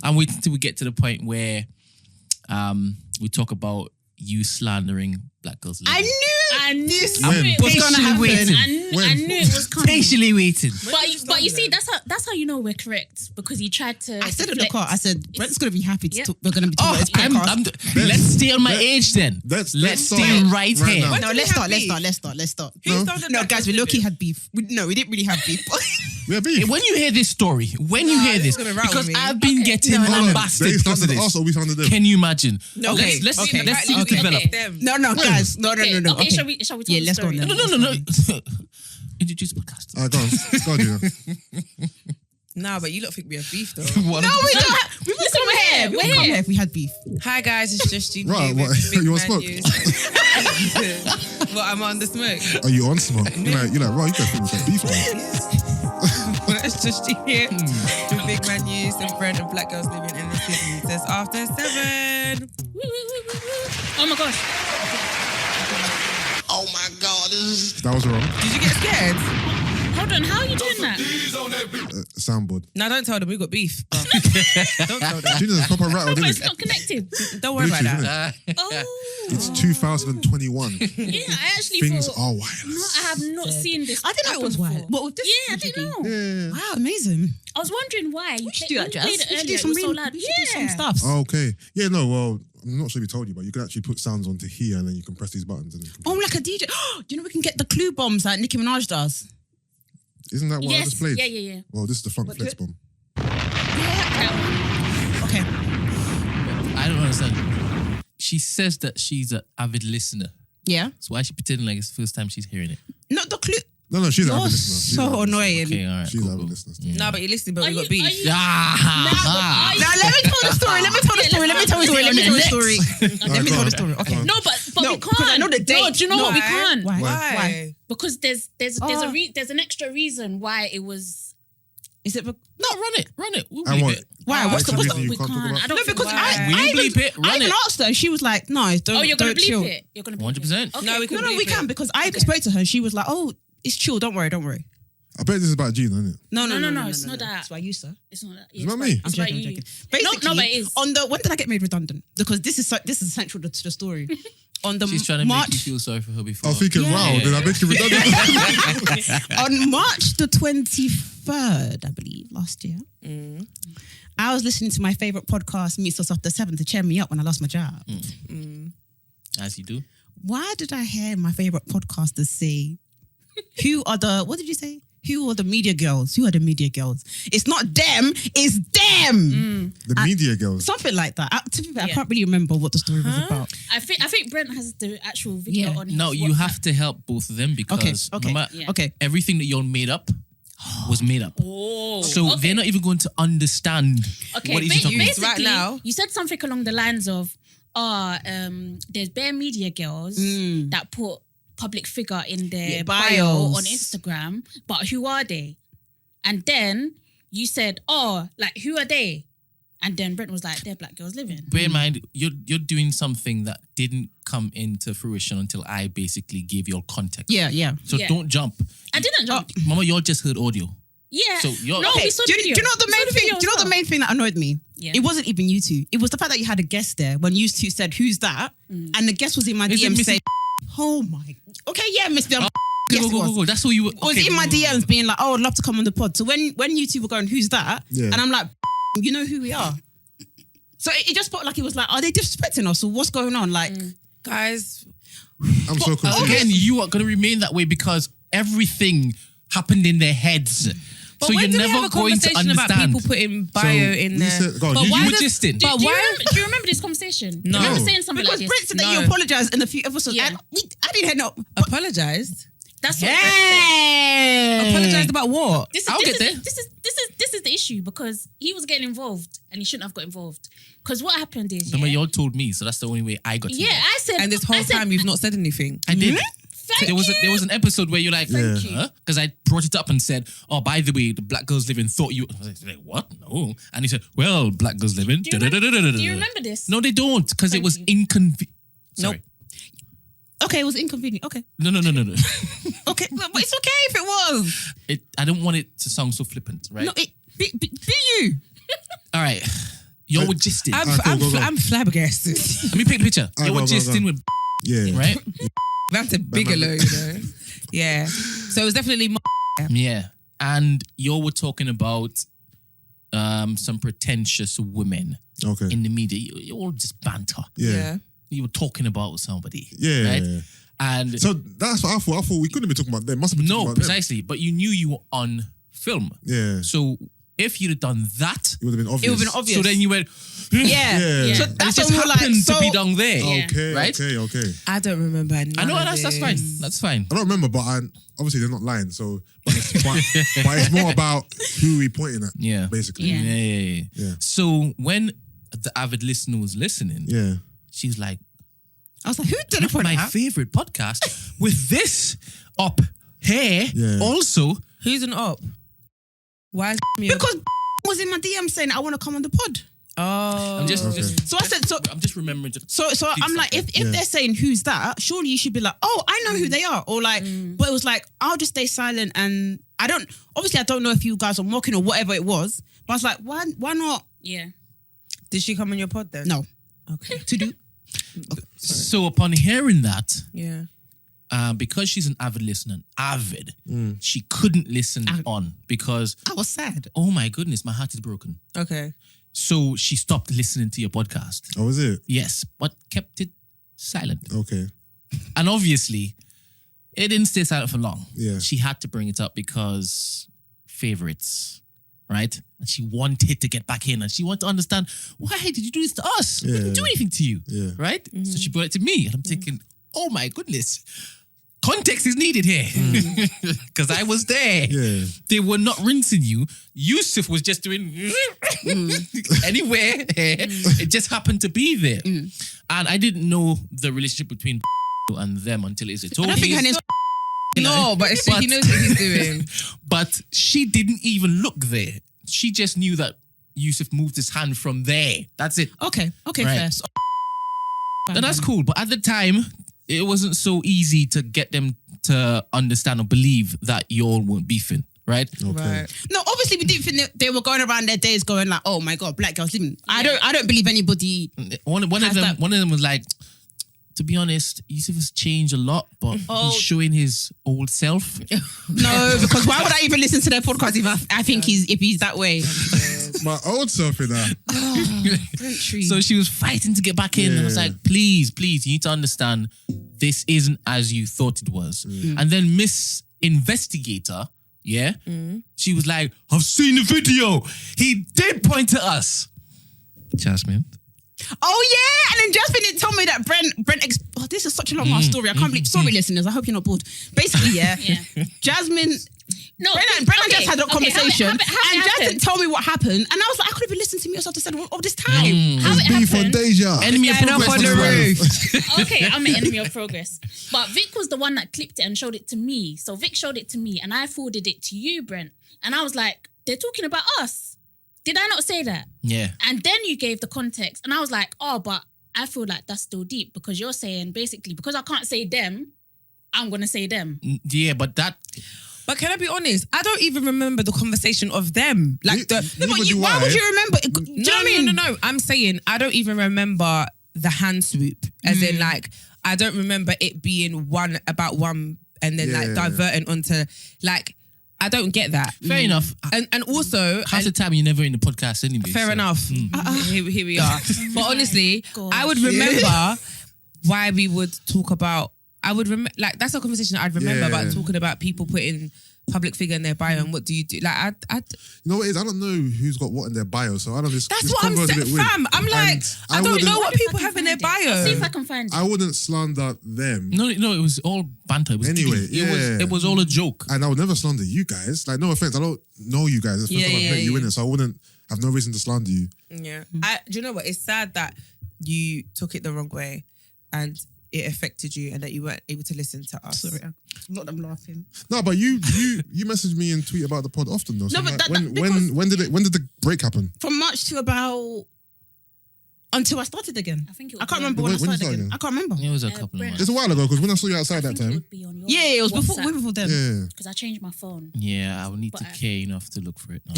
I'm waiting till we get to the point where we talk about you slandering black girls. I knew this was gonna happen. I knew it was coming. Patiently waiting. But you see, that's how you know we're correct, because he tried to. I said in the car, I said Brent's gonna be happy to talk. We're gonna be talking about his podcast. Let's stay on my age then. Let's stay right here. now. No, let's start. No, guys, we low-key had beef. We didn't really have beef. We have beef. When you hear this story, because I've been getting lambasted because of this. Also, we sounded them. Can you imagine? No, let's see it develop. No, guys. No. Okay, shall we tell the let's story? go. No. Introduce the podcast. Go on, Gina. Nah, but you lot think we have beef though. No, we don't. Listen, we're here. We come here if we had beef. Hi guys, it's just Gina. Right, with what? Big You on Man smoke? News. Well, I'm on the smoke. Are you on smoke? You're like, right, you got things like beef now. Well, it's just here with Big Man News and friend of black girls living in the city. It says after 7. Oh my gosh. Oh my God. That was wrong. Did you get scared? Hold on, how are you doing that? Soundboard. No, don't tell them we got beef. Don't tell them. Gina's proper rattle, But didn't it's it? not connected. Don't worry about Bluetooth, that. innit? Oh. It's 2021. Yeah, I actually Things thought. are No, wireless. I have not seen this. I didn't know it was happen wild. before. What with this? Yeah, I didn't know. Yeah. Wow, amazing. I was wondering why. We should do that, Jazz. Played it We should earlier. do It some was so real. loud. We should do some Yeah. stuff. Oh, okay. Yeah, no, well, I'm not sure if he told you, but you can actually put sounds onto here and then you can press these buttons. And then you can Like a DJ. Do you know we can get the clue bombs like Nicki Minaj does? Isn't that what I just played? Yeah. Well, this is the funk flex bomb. Okay. I don't understand. She says that she's an avid listener. Yeah. So why is she pretending like it's the first time she's hearing it? Not the clue. No, she's an You're avid listener. She's an so avid listener. annoying. Okay, all right. She's cool, an avid cool. listener. No, but you're listening, but Are we you- got beef. are you- Ah, Now let me tell the story. Let me tell the story. Let me tell the story. Let me tell the story. Let me go tell on. the story. Okay. No, but No, we because can't. I know the date. No, do you know what? We Why? can't. Why? Why? Because there's Oh. an extra reason why it was. Is it? no, run it. We'll And bleep what? it. Why? What's the? Extra What's reason the? you We can't talk can't. about? I don't No, think because why. We I bleep even, it, run I even it. asked her. She was like, "No, don't. Oh, you're gonna don't bleep chill. it. You're gonna bleep 100%. it. Okay, No, we can No, bleep we can it. because I even spoke to her. And she was like, "Oh, it's chill. Don't worry. I bet this is about Gina, isn't it? No, it's not that. It's about you, sir. It's not that. It's about me? I'm joking. I'm joking. Basically, No, but it is. on the when did I get made redundant? Because this is central to the story. On the She's trying to March, make you feel sorry for her before. I was thinking, wow, Yeah. did I make you redundant? on March the 23rd, I believe, last year, I was listening to my favorite podcast, Meets Us After 7, to cheer me up when I lost my job. As you do. Why did I hear my favorite podcasters say, what did you say? Who are the media girls? Who are the media girls? It's not them, it's them. The media girls. Something like that. To be fair, I Yeah. can't really remember what the story was about. I think Brent has the actual video Yeah. on his No, you WhatsApp. have to help both of them because Okay. no matter Yeah. Okay. everything that you all made up was made up. Oh, So okay. they're not even going to understand Okay, what it is you're talking about. basically, Right now. you said something along the lines of, there's bare media girls that put public figure in their bio bios. on Instagram, but who are they? And then you said, who are they? And then Brent was like, they're black girls living. Bear in mind, you're doing something that didn't come into fruition until I basically gave you all context. Yeah. So Yeah. don't jump. I didn't jump. Mama, you all just heard audio. Yeah. So you're- no, Okay, we saw Do the you video. know the We saw main thing? video Do you know as the well. main thing that annoyed me? Yeah. It wasn't even you two. It was the fact that you had a guest there when you two said, "Who's that?" And the guest was in my Is it DMs Mrs. saying, "Oh my, okay, yeah, Mr. Yes, Go, it go, was. go, go. That's what you were. It was in my DMs being like, "Oh, I'd love to come on the pod." So when you two were going, "Who's that?" Yeah. And I'm like, "You know who we are." So it just felt like it was like, "Are they disrespecting us? Or what's going on?" Like, Guys, I'm so confused. Again, you are going to remain that way because everything happened in their heads. but So when you're do we never have a going to conversation about understand. people putting bio in we there? said- go on, But you- why You were does- just in. Do But you why? remember, do you remember this conversation? No. Do you remember saying something because like Brent this? said that No. you apologized in a few episodes. Yeah. And I didn't hear no. Apologized? That's what Brent said. Hey. Apologized about what? I'll get there. This is the issue because he was getting involved and he shouldn't have got involved. Because what happened is, Remember, you all told me, so that's the only way I got to yeah, know. I said, And this whole time you've not said anything. I did. Thank There was an episode where you're like, Thank you. Because I brought it up and said, oh, by the way, the Black Girls Living thought you. I was like, what? No. And he said, well, Black Girls Living. Do you remember this? No, they don't, because it Thank was you. inconvenient. Sorry. Okay, it was inconvenient. Okay, No. okay, but it's okay if it was. I don't want it to sound so flippant, right? No, be you. All right. You're with gisting. I'm flabbergasted. Let me paint the picture. Alright, You're with go, gisting with Yeah. right? That's a bigelow, you know. Yeah. So it was definitely Yeah. And you were talking about some pretentious women Okay. in the media. You all just banter. Yeah. You were talking about somebody. Yeah. Right? Yeah. And So that's what I thought. I thought we couldn't be talking about them. Must have been talking no, about them. precisely. But you knew you were on film. Yeah. So if you'd have done that, It would have been obvious. It would have been obvious. so then you went, Yeah. Yeah. So and it that's just when we were like, happened so to be down there. Yeah. Okay. Right? Okay. I don't remember. I know that's fine. That's fine. I don't remember, but obviously they're not lying. So, but it's more about who we pointing at. Yeah. Basically. Yeah. Yeah. So when the avid listener was listening, Yeah. she's like, I was like, who did it for my that? favorite podcast with this up here Yeah. also. Who's an op? Why is me Because was in my DM saying I want to come on the pod. Oh. I'm just So I said, so I'm just remembering. So I'm like, if Yeah. they're saying who's that, surely you should be like, oh, I know who they are, or like, but it was like, I'll just stay silent, and I don't know if you guys are mocking or whatever it was, but I was like, why not? Yeah. Did she come on your pod then? No, Okay. to do. So upon hearing that, Yeah. because she's an avid listener, she couldn't listen on because, I was sad. oh my goodness, my heart is broken. Okay. So she stopped listening to your podcast. Oh, is it? Yes, but kept it silent. Okay. And obviously, it didn't stay silent for long. Yeah. She had to bring it up because favorites, right? And she wanted to get back in and she wanted to understand, why did you do this to us? We didn't do anything to you, Yeah. right? So she brought it to me and I'm thinking, oh my goodness, context is needed here because I was there. Yeah. They were not rinsing you. Yusuff was just doing anywhere. It just happened to be there. And I didn't know the relationship between and them until Izzy told I don't me. think her name's. No, but it's, he knows what he's doing. But she didn't even look there. She just knew that Yusuff moved his hand from there. That's it. Okay, Right. fair. So, And that's cool. But at the time, it wasn't so easy to get them to understand or believe that you all weren't beefing, right? Okay. Right. no, obviously we didn't think they were going around their days going like, oh my god, black girls living. I don't believe anybody. One of them was like, to be honest, Yusuff has changed a lot, but he's showing his old self. No, because why would I even listen to their podcast if I think if he's that way? My old self in that. So she was fighting to get back in. And I was Yeah. like, please, you need to understand this isn't as you thought it was. And then Miss Investigator, she was like, I've seen the video. He did point to us. Jasmine. Oh yeah, and then Jasmine didn't tell me that Brent. This is such a long ass story. I can't believe. Sorry, listeners. I hope you're not bored. Basically, yeah. Jasmine. No, Brent and Jess had a conversation, how it and Jess happened. didn't tell me what happened, and I was like, I could have been listening to me yourself to said all this time. How it Beef on happened. Deja. Enemy of Stand up progress. on the was roof. Okay, I'm an enemy of progress. But Vic was the one that clipped it and showed it to me. So Vic showed it to me and I forwarded it to you, Brent. And I was like, they're talking about us. Did I not say that? Yeah. And then you gave the context. And I was like, oh, but I feel like that's still deep because you're saying basically, because I can't say them, I'm going to say them. Yeah, but that... But can I be honest? I don't even remember the conversation of them. Like the. Neither do Why I. would you remember? Do you know what I mean? No. I'm saying I don't even remember the hand swoop. As in, like, I don't remember it being one about one and then like Yeah. diverting onto like. I don't get that. Fair enough. And also, Half the time you're never in the podcast anyway. fair so- enough. Here we are. But honestly, God. I would remember why we would talk about. I would remember, like, that's a conversation I'd remember Yeah. about talking about people putting public figure in their bio and what do you do? Like, I You know what it is? I don't know who's got what in their bio, so I don't. This that's what I'm convo is a saying, bit weird. fam. I'm like, And I don't wouldn't- know what If I people can have in their find it. I'll see if I bio. can find it. I wouldn't slander them, No, it was all banter. It was Anyway, kidding. yeah. It was all a joke. and I would never slander you guys. Like, no offense, I don't know you guys. It's the first time I've met you in it, so I wouldn't have no reason to slander you. Yeah. Do you know what? It's sad that you took it the wrong way and it affected you and that you weren't able to listen to us. Sorry, not them laughing. No, but you message me and tweet about the pod often though. So No, but like, that- when did the break happen? From March to about until I started again. I think it I was can't remember When- when I when you started started again. again? I can't remember. It was a couple of Brent. months. It's a while ago because when I saw you outside I that think it time, would be on your Yeah, it was before, WhatsApp, way before then. yeah. because I changed my phone. Yeah, I will need to But, care enough to look for it now.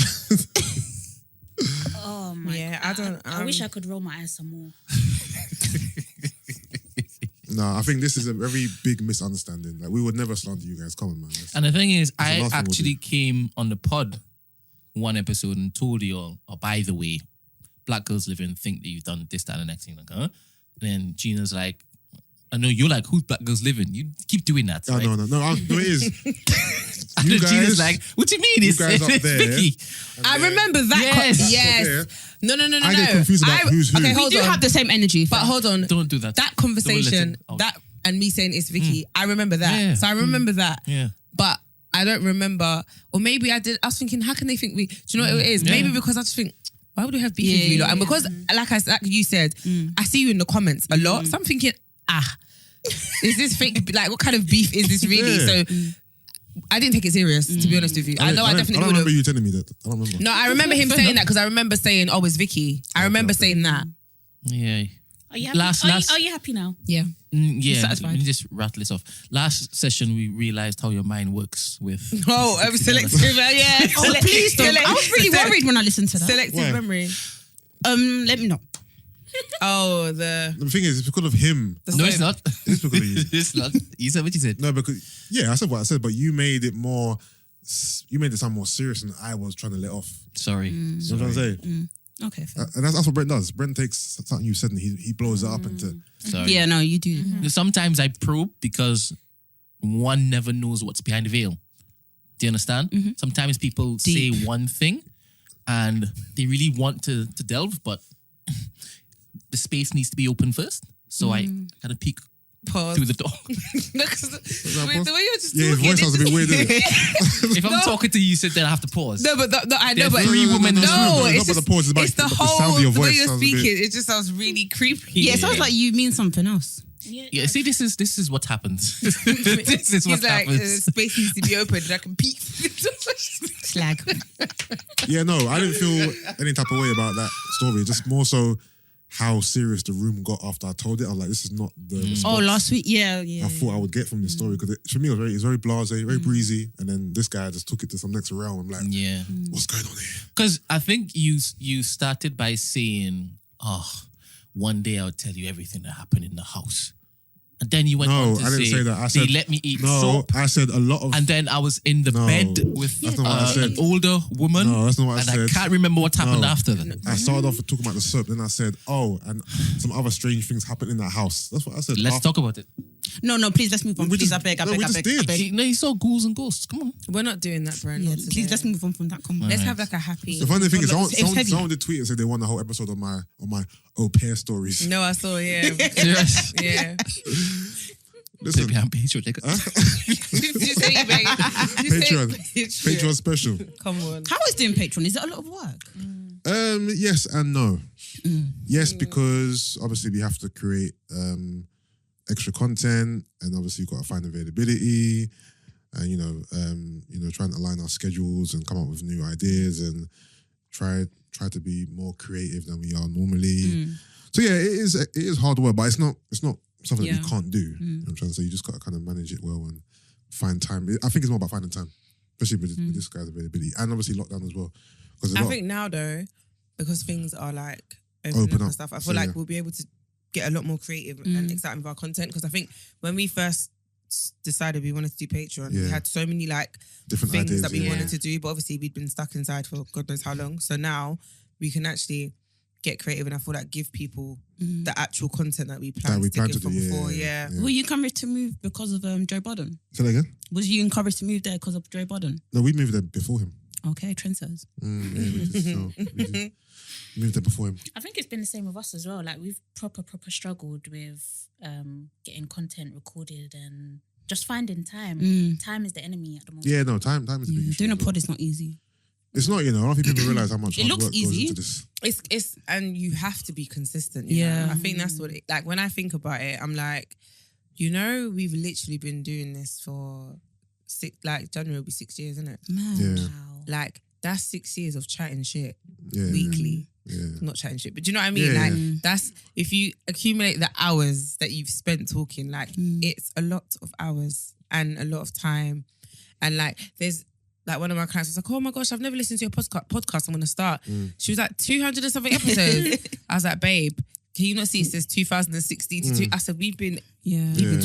Oh my Yeah, God. I wish I could roll my eyes some more. No, I think this is a very big misunderstanding. Like, we would never slander you guys. Come on, man. And the thing is, the I last thing we'll actually came on the pod one episode and told you all, oh, by the way, Black Girls Livin think that you've done this, that, and the next thing. Like, huh? And then Gina's like, I know you're like, who's Black Girls Livin? You keep doing that. Oh, right? no, it is. And You then Gina's guys- like, what do you mean? It's guys up there. Vicky. I remember that. Yes. Yes. No. I get confused about who's who. Okay, We hold do on. have the same energy. But hold on. Don't do that. That Don't let conversation, it- oh. that and me saying it's Vicky, I remember that. Yeah. So I remember that. Yeah. But I don't remember, or maybe I did. I was thinking, how can they think we? Do you know what it is? Yeah. Maybe because I just think, why would we have beef Yeah, with you? lot? And yeah. because, like you said, I see you in the comments a lot. So I'm thinking, is this fake? Like, what kind of beef is this really? Yeah. So I didn't take it serious, to be honest with you. I know I definitely I don't would have. remember you telling me that. I don't remember. No, I remember him saying that because I remember saying, "Oh, it's Vicky." I remember saying that. Yeah. Are you happy? Are you happy now? Yeah. Yeah, satisfied? let me just rattle this off. Last session, we realized how your mind works with. Oh, I was selective. Yeah. Oh, please don't. I was really worried when I listened to that. Selective Why? memory. Let me know. Oh, the The thing is, it's because of him. No, it's not. It's because of you. It's not. You said what you said. No, because I said what I said, but you made it more. You made it sound more serious than I was trying to let off. Sorry. You know what I'm trying to say? Okay, fair. And that's what Brent does. Brent takes something you said and he blows it up into. Sorry. Yeah, no, you do. Sometimes I probe because one never knows what's behind the veil. Do you understand? Sometimes people Deep. say one thing and they really want to delve, but the space needs to be open first. So I kind of peek pause. through the door. No, 'cause the way you're just Yeah, his talking. voice sounds a bit weird, doesn't it? If I'm talking to you, sit there, I have to pause. No, but I know, There are but three women in this room. No, No, it's but just the pause is about it's the the whole sound of your the way voice you're sounds a bit- speaking. It just sounds really creepy. Yeah, it sounds like you mean something else. Yeah, see, this is what happens. This is what He's like, happens. space needs to be open and I can peek. Slag. Yeah, no, I didn't feel any type of way about that story. Just more so how serious the room got after I told it. I was like, this is not the response Oh, last week? Yeah. I thought I would get from this story because for me it was very blasé, very breezy, and then this guy just took it to some next realm. I'm like, Yeah. what's going on here? Because I think you started by saying, oh, one day I'll tell you everything that happened in the house. And then you went No, on to I didn't say that. I they said- let me eat No, soap. I said a lot of. And then I was in the No, bed with that's not what I said. an older woman. No, that's not what I and said. I can't remember what happened No. after that. I started off with talking about the soap, then I said, oh, and some other strange things happened in that house. That's what I said. Let's After- talk about it. No, please, let's move on. We Please, just- I beg, I no, beg, we I just beg, I did. beg. No, you saw ghouls and ghosts. Come on. We're not doing that, Brent. Yeah, not please, today. let's move on from that comment. Let's have like a happy. The funny thing is, It was heavy. someone did tweet and said they want a whole episode on my au pair stories. No, I saw. Yeah, Serious? yeah. Listen, Maybe I'm Patreon. You say you make Patreon. Patreon special. Come on. How is doing Patreon? Is it a lot of work? Yes and no. Yes, because obviously we have to create extra content, and obviously you've got to find availability, and trying to align our schedules and come up with new ideas and try to be more creative than we are normally. So yeah, it is hard work, but it's not something that Yeah. we can't do. You know what I'm trying to say? You just got to kind of manage it well and find time. I think it's more about finding time, especially with this guy's availability, and obviously lockdown as well. Because I think now though, because things are like Open opening up up. and stuff, I So, feel like yeah. we'll be able to get a lot more creative and exciting with our content. Because I think when we first decided we wanted to do Patreon, we Yeah. had so many like different things ideas that we yeah. wanted to do, but obviously we'd been stuck inside for God knows how long. So now we can actually get creative, and I feel like give people the actual content that we planned to planned give to from do, yeah, before. yeah, Yeah. Were you encouraged to move because of Joe Biden? Say that again? Was you encouraged to move there because of Joe Biden? No, we moved there before him. Okay, trendsetters. We moved there before him. I think it's been the same with us as well. Like we've proper struggled with getting content recorded and just finding time. Time is the enemy at the moment. Yeah, no, time is a big issue. Doing a as well. pod is not easy. It's not, I don't think people realize how much It hard looks work easy. goes into this. It's and you have to be consistent. You Yeah. know? I think that's what like when I think about it, I'm like, we've literally been doing this for January will be 6 years, isn't it? Man. Yeah, Wow. Like that's 6 years of chatting shit yeah, weekly. yeah. Not chatting shit, but do you know what I mean? Yeah, like yeah. that's if you accumulate the hours that you've spent talking, like it's a lot of hours and a lot of time, and like there's like one of my clients was like, oh my gosh, I've never listened to your podcast. I'm going to start. She was like 200 and something episodes. I was like, babe, can you not see it says 2016 to two? I said, we've been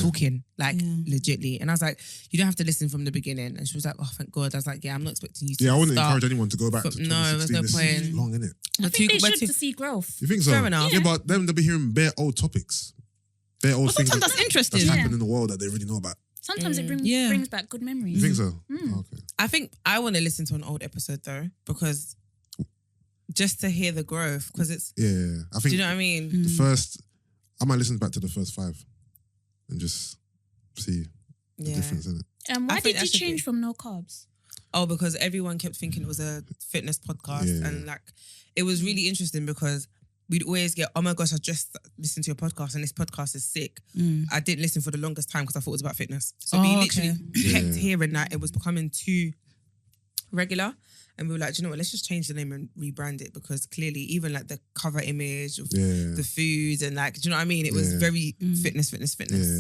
talking like legitly. And I was like, you don't have to listen from the beginning. And she was like, oh, thank God. I was like, yeah, I'm not expecting you to I wouldn't start. encourage anyone to go back to 2016. No, there's no point. It's long, innit? I think they should to see growth. You think so? Fair enough. Yeah, but then they'll be hearing bare old topics. Bare old things Sometimes that's interesting. that's happened in the world that they really know about. Sometimes it brings back good memories. You think so? Oh, okay. I think I want to listen to an old episode though, because just to hear the growth, because it's... Yeah. I think do you know what I mean? the first... I might listen back to the first 5 and just see the difference in it. Why think did you that should change be- from no carbs? Oh, because everyone kept thinking it was a fitness podcast, and like it was really interesting because we'd always get, oh my gosh, I just listened to your podcast and this podcast is sick. I didn't listen for the longest time because I thought it was about fitness. So we literally kept hearing that it was becoming too regular. And we were like, do you know what, let's just change the name and rebrand it, because clearly even like the cover image of the foods and like, do you know what I mean? It was very fitness. Yeah,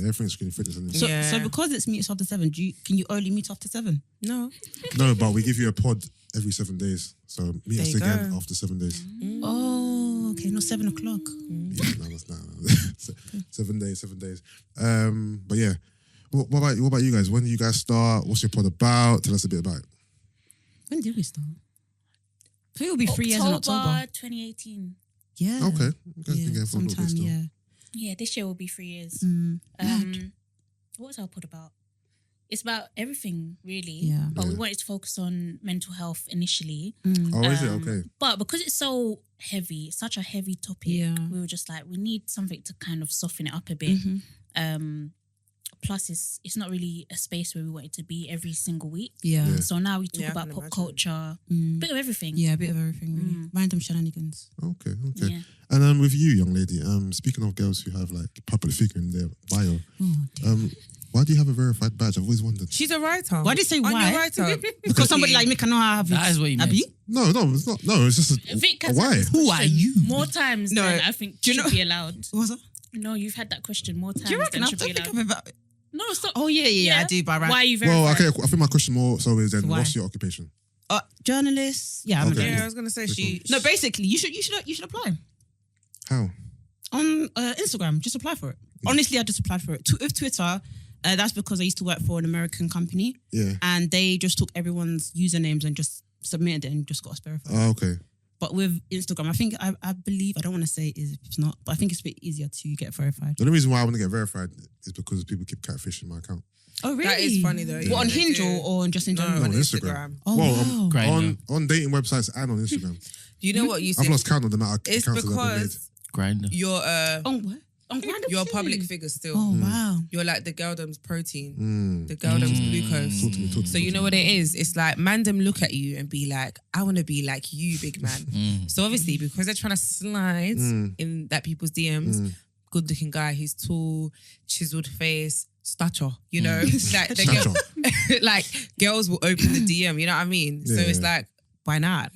everything's really fitness. Isn't it? So because it's meets after 7, can you only meet after 7? No. No, but we give you a pod every 7 days. So meet us you again go. after 7 days. Oh, okay, not 7 o'clock. Yeah, no, that's not. 7 days, 7 days. But yeah, what about you guys? When do you guys start? What's your pod about? Tell us a bit about it. When did we start? I think it'll be 3 years in October. 2018. Yeah. Okay. Yeah, sometime, yeah. Yeah, this year will be 3 years. What was our pod about? It's about everything, really. Yeah. But we wanted to focus on mental health initially. Oh, is it? Okay. But because it's so heavy, such a heavy topic, we were just like, we need something to kind of soften it up a bit. Plus, it's not really a space where we want it to be every single week. Yeah. So now we talk Yeah, I about can pop imagine. culture, bit of everything. Yeah, a bit of everything, really. Random shenanigans. Okay. Yeah. And with you, young lady, speaking of girls who have like public figure in their bio, Oh, dear. why do you have a verified badge? I've always wondered. She's a writer. Why do you say Aren't you why? a writer? Because somebody like me cannot have it. That is what you meant. Abi? No, it's not. No, it's just Vic has why? had this Who are question you? more times No, than I think do you should know- be allowed. What's that? No, you've had that question more times Do you reckon? than I should don't be think allowed. I've ever... No, stop. Oh, yeah, I do, but right. Why are you Well, verified? okay. I think my question more so is then, Why? what's your occupation? Journalist. Yeah, I'm a Okay. journalist. Yeah, I was gonna say she. No, basically, you should apply. How? On Instagram, just apply for it. Honestly, I just applied for it. With Twitter, that's because I used to work for an American company, Yeah. and they just took everyone's usernames and just submitted it and just got us verified. Oh, okay. But with Instagram, I think I believe, I don't want to say it's not, but I think it's a bit easier to get verified. The only reason why I want to get verified is because people keep catfishing my account. Oh, really? That is funny though. What, on They Hinge do. or just in No, general? on on Instagram. Instagram. Oh, Well, wow. Grindr. on dating websites and on Instagram. Do you know what you I've said? lost count of the amount of It's accounts that I've been made. because Grindr. you're On what? On Grindr you're a too? public figure still. Oh, wow. You're like the girldom's protein, Mm. the girldom's glucose. Talk to me, talk to So me, you talk know to what me. it is? It's like mandem look at you and be like, I want to be like you, big man. So obviously, because they're trying to slide in that people's DMs, good looking guy, he's tall, chiseled face, stature, you know, like the girl, like girls will open the DM, you know what I mean? So Yeah. it's like, why not?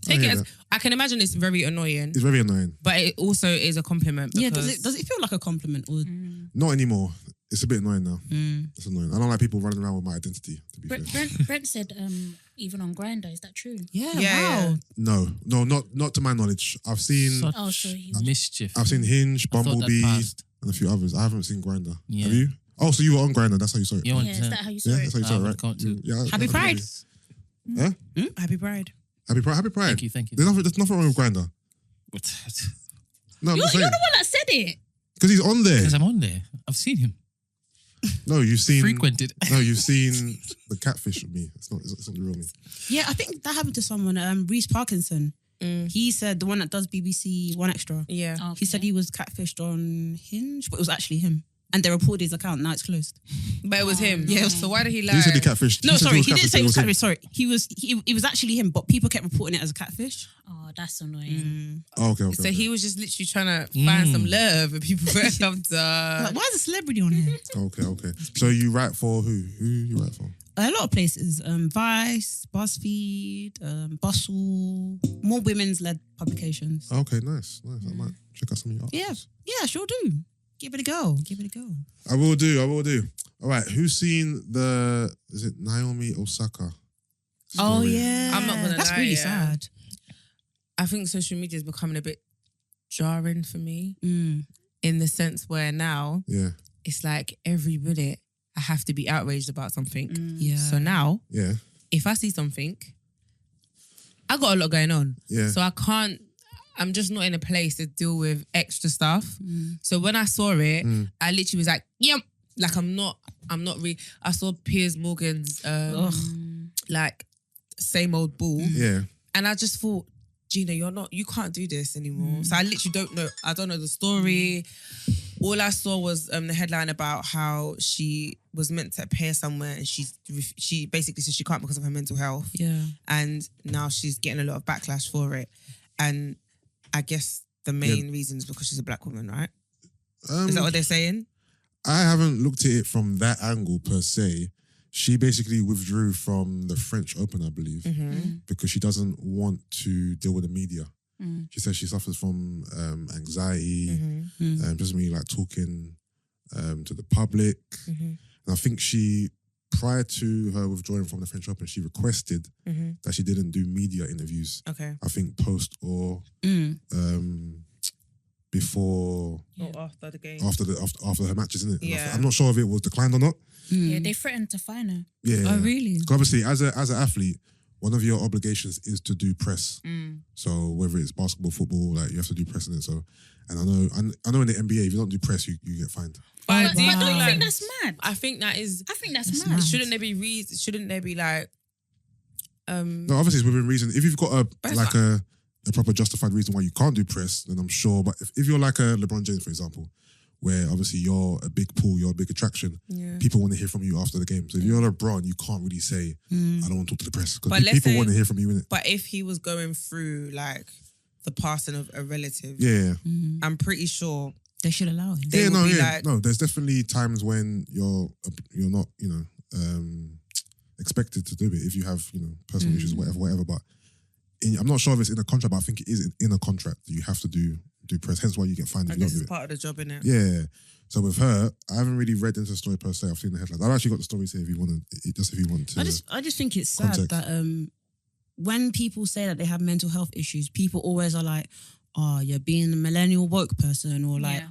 Take I it hear as, that. I can imagine it's very annoying, It's very annoying. but it also is a compliment. Yeah, Because does it feel like a compliment? Or Not anymore. It's a bit annoying now. It's annoying. I don't like people running around with my identity, to be fair. Brent said even on Grindr, is that true? yeah, Yeah, wow. No, not to my knowledge. I've seen Such Oh, so he mischief. Hinge, I thought that Bumblebee, passed. and a few others. I haven't seen Grindr. Yeah. Have you? Oh, so you were on Grindr. That's how you saw it. You want Yeah, is that how you saw Yeah, it? that's how you I saw it, have an right? account too. Yeah, Happy Pride. Huh? Happy Pride. Happy Pride. Happy Pride. Thank you. There's nothing wrong with Grindr. No, I'm You're just the saying. one that said it. Because he's on there. Because I'm on there. I've seen him. No, you've seen Frequented. No, you've seen the catfish with me. It's not the real me. Yeah, I think that happened to someone. Reese Parkinson. He said, the one that does BBC One Extra. Yeah. Okay. He said he was catfished on Hinge, but it was actually him. And they reported his account. Now it's closed. But it was him. Yeah. So why did he lie? He said he catfished. No, said sorry, was he didn't say it was him. catfish. Sorry, he was actually him, but people kept reporting it as a catfish. Oh, that's annoying. Oh, okay. So he was just literally trying to find some love, and people were Like, why is a celebrity on here? Okay. So you write for who? Who you write for? A lot of places, Vice, BuzzFeed, Bustle, more women's-led publications. Okay, nice. I might check out some of your Yeah, articles. yeah, sure do. Give it a go. I will do. All right. Who's seen is it Naomi Osaka Oh story. yeah, I'm not gonna that's lie, really yeah. sad. I think social media is becoming a bit jarring for me Mm. in the sense where now Yeah, it's like every minute I have to be outraged about something. Yeah. So now, yeah, if I see something, I got a lot going on. yeah. So I'm just not in a place to deal with extra stuff. So when I saw it, I literally was like, yep. Like I'm not really. I saw Piers Morgan's like same old bull. Yeah. And I just thought, Gina, you can't do this anymore. So I literally I don't know the story. All I saw was the headline about how she was meant to appear somewhere and she basically said she can't because of her mental health. Yeah. And now she's getting a lot of backlash for it. And I guess the main reason is because she's a black woman, right? Is that what they're saying? I haven't looked at it from that angle per se. She basically withdrew from the French Open, I believe, because she doesn't want to deal with the media. She says she suffers from anxiety, doesn't really like talking to the public. And I think prior to her withdrawing from the French Open, she requested that she didn't do media interviews. Okay. I think post or before, Or after the game. after her matches, isn't it? Yeah. I'm not sure if it was declined or not. Yeah, they threatened to fine her. Yeah. Oh really? 'Cause obviously, as an athlete, one of your obligations is to do press. So whether it's basketball, football, like you have to do press in it. So, and I know in the NBA, if you don't do press, you get fined. But But do you don't you like- think that's mad? I think that is. I think that's That's mad. mad. Shouldn't there be like? No, obviously it's within reason. If you've got But a proper justified reason why you can't do press, then I'm sure. But if you're like a LeBron James, for example, where obviously you're a big pool, you're a big attraction, people want to hear from you after the game. So if you're LeBron, you can't really say, I don't want to talk to the press. But Because let's people say- want to hear from you, innit? But if he was going through like the passing of a relative, Yeah. I'm pretty sure They should allow him. They will be like- no. There's definitely times when you're not, expected to do it if you have, personal issues, whatever. But I'm not sure if it's in a contract, but I think it is in a contract. You have to do press. Hence why you get fined I if you guess don't do it's it. part of the job, innit? Yeah. So with her, I haven't really read into the story per se. I've seen the headlines. I've actually got the stories here if you want to. I just think it's sad context. that when people say that they have mental health issues, people always are like, "Oh, you're being a millennial woke person," or like,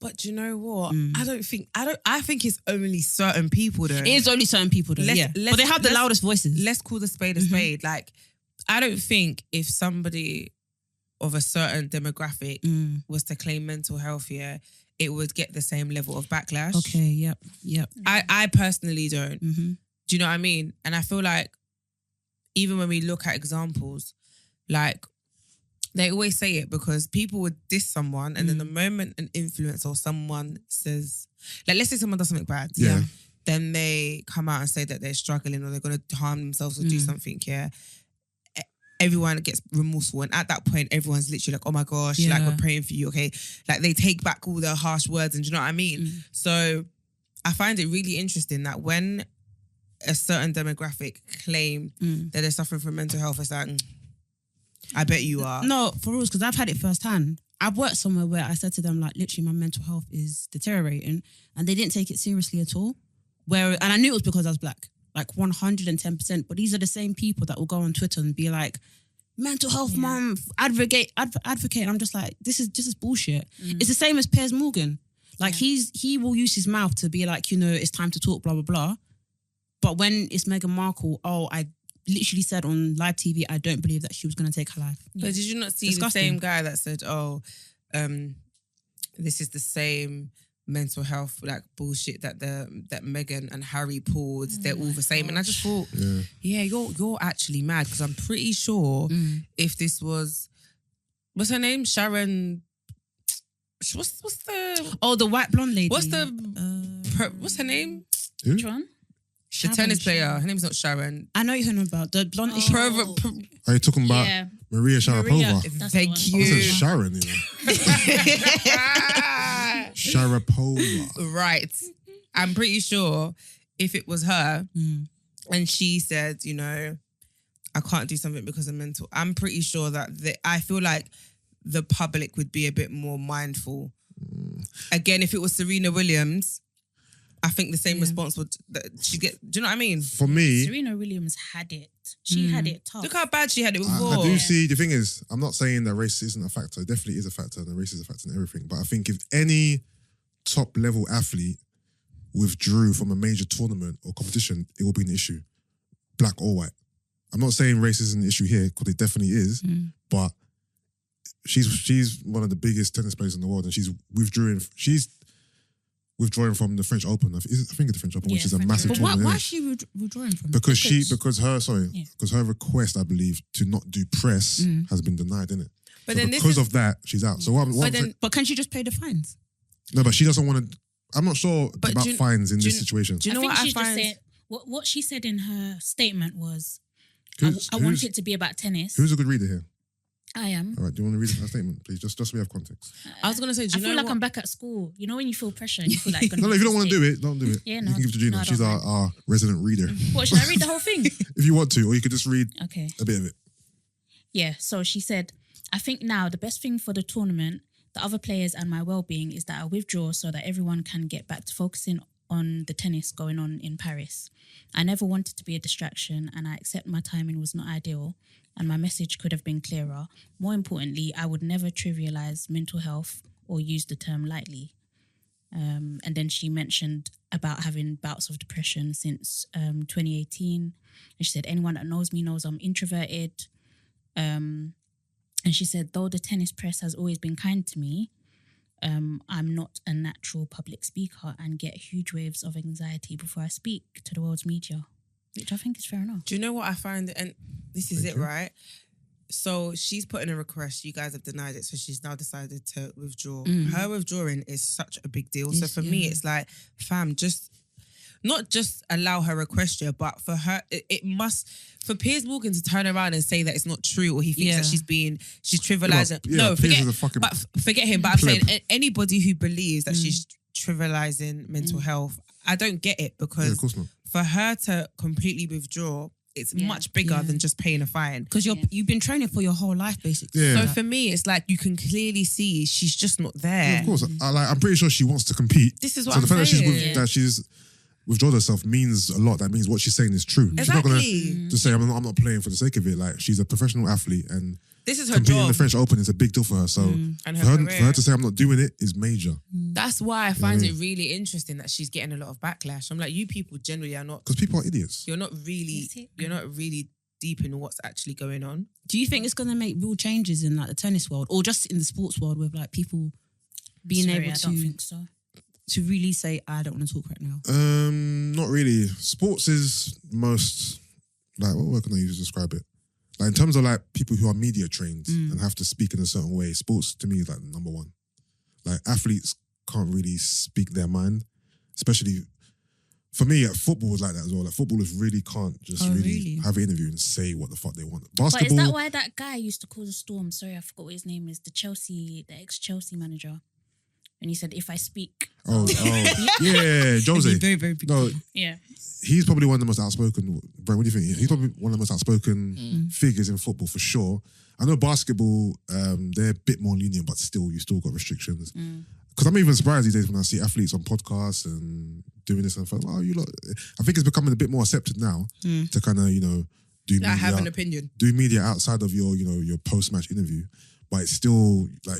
But do you know what? I think it's only certain people though. it is only certain people though. But they have the loudest voices. Let's call the spade a spade. Like, I don't think if somebody of a certain demographic was to claim mental health, it would get the same level of backlash. Okay. Yep. I personally don't. Mm-hmm. Do you know what I mean? And I feel like even when we look at examples, like they always say it because people would diss someone and then the moment an influencer or someone says, like let's say someone does something bad, then they come out and say that they're struggling or they're going to harm themselves or do something, everyone gets remorseful. And at that point, everyone's literally like, oh my gosh, like we're praying for you, okay? Like they take back all their harsh words and do you know what I mean? So I find it really interesting that when a certain demographic claim that they're suffering from mental health, it's like, I bet you are. No, for real, because I've had it firsthand. I've worked somewhere where I said to them, like, literally, my mental health is deteriorating, and they didn't take it seriously at all. And I knew it was because I was black, like 110%. But these are the same people that will go on Twitter and be like, mental health month, advocate. And I'm just like, this is bullshit. It's the same as Piers Morgan. Like he will use his mouth to be like, it's time to talk, blah, blah, blah. But when it's Meghan Markle, I literally said on live TV, I don't believe that she was going to take her life. But did you not see Disgusting. the same guy that said, this is the same mental health like bullshit that Meghan and Harry pulled, they're all the same. And I just thought, you're actually mad because I'm pretty sure if this was, what's her name? Sharon, what's the... the white blonde lady. What's her name? Who? Which one? The tennis player. Her name's not Sharon. I know you're talking about the blonde. Are you talking about Yeah. Maria Sharapova? That's Thank the one. I you. said Sharon, Sharapova. Right. I'm pretty sure if it was her and she said, I can't do something because of mental, I'm pretty sure that I feel like the public would be a bit more mindful. Again, if it was Serena Williams, I think the same response would she get. Do you know what I mean? For me, Serena Williams had it. honest. She had it tough. Look how bad she had it before. I do see, the thing is, I'm not saying that race isn't a factor. It definitely is a factor, and race is a factor in everything. But I think if any top level athlete withdrew from a major tournament or competition, it will be an issue, black or white. I'm not saying race isn't an issue here, because it definitely is, but she's one of the biggest tennis players in the world, and she's withdrawing from the French Open. I think it's the French Open, which is a massive But tournament. why is she withdrawing from it? Because her request, I believe, to not do press has been denied, innit? But So then because of that, she's out. So But can she just pay the fines? no, but she doesn't want to. I'm not sure But about do you- fines in this situation. Do you know I think what I she's just find? saying what she said in her statement was, Who's- I want who's- it to be about tennis. Who's a good reader here? I am. All right, do you want to read her statement, please? Just so we have context. I was gonna say, do I you know feel like what? I'm back at school. You know when you feel pressure and you feel like No, if you don't want to do it, don't do it. Yeah, you no, can give it to Gina. no, I She's don't our resident reader. What, should I read the whole thing? If you want to, or you could just read Okay. a bit of it. Yeah, so she said, I think now the best thing for the tournament, the other players and my well-being is that I withdraw so that everyone can get back to focusing on the tennis going on in Paris. I never wanted to be a distraction, and I accept my timing was not ideal and my message could have been clearer. More importantly, I would never trivialize mental health or use the term lightly. And then she mentioned about having bouts of depression since 2018. And she said, anyone that knows me knows I'm introverted. And she said, though the tennis press has always been kind to me, I'm not a natural public speaker and get huge waves of anxiety before I speak to the world's media, which I think is fair enough. Do you know what I find? And this is it, right? So she's put in a request. You guys have denied it, so she's now decided to withdraw. Her withdrawing is such a big deal. So for me, it's like, fam, not just allow her request you, but for her, it must, for Piers Morgan to turn around and say that it's not true, or he thinks that she's trivializing. Yeah, Piers is a fucking forget him. But I'm pleb. saying anybody who believes that she's trivializing mental health, I don't get it, because Yeah, of course not. for her to completely withdraw, it's much bigger than just paying a fine. Because you've been training for your whole life, basically. Yeah. So for me, it's like you can clearly see she's just not there. Of course, I'm pretty sure she wants to compete. This is what so I'm the fact saying. that she's withdrawn herself means a lot. That means what she's saying is true. She's not going Exactly. to say, I'm not playing for the sake of it. Like, she's a professional athlete, and This is her competing in job. the French Open is a big deal for her. So And for her her career. to say I'm not doing it is major. That's why I find it really interesting that she's getting a lot of backlash. I'm like, you people generally are not. Because people are idiots. You're not really deep in what's actually going on. Do you think it's going to make real changes in like the tennis world, or just in the sports world, with like people being able I don't think so. to really say, I don't want to talk right now? Not really. Sports is most, like, what word can I use to describe it? Like, in terms of like people who are media trained and have to speak in a certain way, sports to me is like number one. Like, athletes can't really speak their mind, especially for me. Football is like that as well. Like, footballers really can't just really have an interview and say what the fuck they want. But Basketball. is that why that guy used to cause a storm? Sorry, I forgot what his name is. The ex-Chelsea manager. And he said, if I speak... Oh, yeah, Jose. Very, very big. No, Yeah. he's probably one of the most outspoken. Bro, what do you think? He's probably one of the most outspoken figures in football for sure. I know basketball, they're a bit more lenient, but still, you still got restrictions. Because I'm even surprised these days when I see athletes on podcasts and doing this and I feel, you lot. I think it's becoming a bit more accepted now to kind of, do media. Have an opinion. Do media outside of your, your post-match interview, but it's still like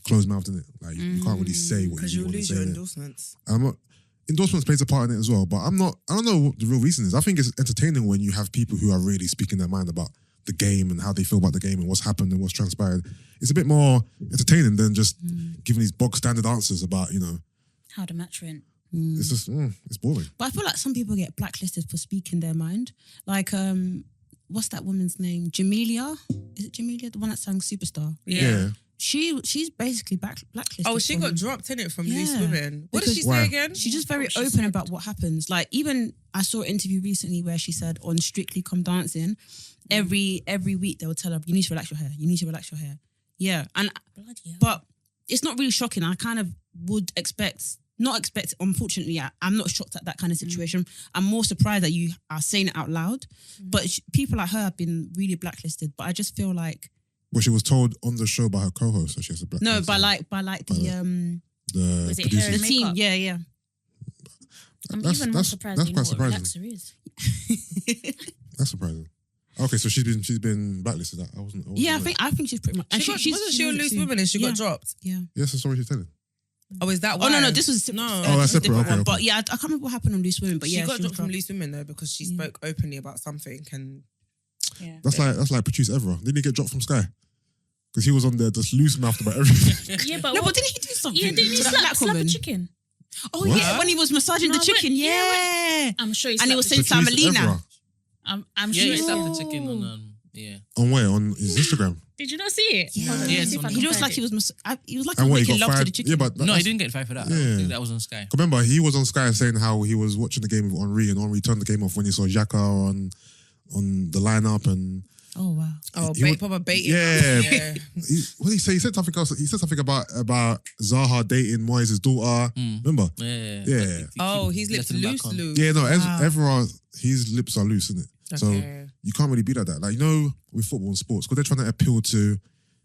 closed mouth, isn't it? Like you can't really say what Because you you'll want to lose say. your there. endorsements. Endorsements plays a part in it as well, but I don't know what the real reason is. I think it's entertaining when you have people who are really speaking their mind about the game and how they feel about the game and what's happened and what's transpired. It's a bit more entertaining than just giving these bog standard answers about, How the match went. it's just, it's boring. But I feel like some people get blacklisted for speaking their mind. Like, what's that woman's name? Jamelia? Is it Jamelia? The one that sang Superstar? Yeah. She's basically blacklisted. Oh, she got dropped in it from Loose Yeah. Women. What did she Why? say again? She's just very open about what happens. Like, even I saw an interview recently where she said on Strictly Come Dancing, every week they would tell her, you need to relax your hair. You need to relax your hair. Yeah. And Bloody hell. but it's not really shocking. I kind of would not expect, unfortunately, I'm not shocked at that kind of situation. I'm more surprised that you are saying it out loud. But people like her have been really blacklisted. But I just feel like, Well, she was told on the show by her co-host that she has a black. no, by list. like the the Was it producers. her the team. makeup? Yeah. I'm That's- even more that's- surprised that's you know quite what a surprising. relaxer is. That's surprising. Okay, so she's been blacklisted. I wasn't Yeah, aware. I think she's pretty much. And Wasn't she on Loose Women and she got dropped? Yeah. Yes, that's what she's telling. Oh, is that Oh why? no, this was no. Oh, this that's was a separate, different okay, one. okay. But yeah, I can't remember what happened on Loose Women. But She yeah, got she dropped from was Loose Women though because she spoke openly about something and Yeah. That's like Producer Evra. Didn't he get dropped from Sky? Because he was on there just loose mouthed about everything. Yeah, but No, what- but didn't he do something? yeah, didn't he to that slap black a woman? chicken? Oh What? yeah, when he was massaging the No, chicken. when- Yeah. I'm sure he And he was slapped saying the Producer Samalina. Evra. I'm Yeah, sure he he slapped slapped the chicken on yeah. On where? On his Instagram. Did you not see it? Yeah. Hold on, Yeah, let me see if I it's can He looks find like it. he was. He was like And what, he making got love to fired? the chicken. Yeah, but No, he that's- didn't get fired for that. I Yeah. don't think that was on Sky. Remember, he was on Sky saying how he was watching the game with Henri and Henri turned the game off when he saw Xhaka on the lineup and Oh wow. proper baiting. Yeah. yeah. what did he say? He said something else. He said something about Zaha dating Moyes' daughter. Remember? Yeah. Yeah. Oh, his lips Letting him loose, back on. loose. Yeah, no, Wow. everyone, his lips are loose, isn't it? So Okay. you can't really be like that. Like, you know, with football and sports, because they're trying to appeal to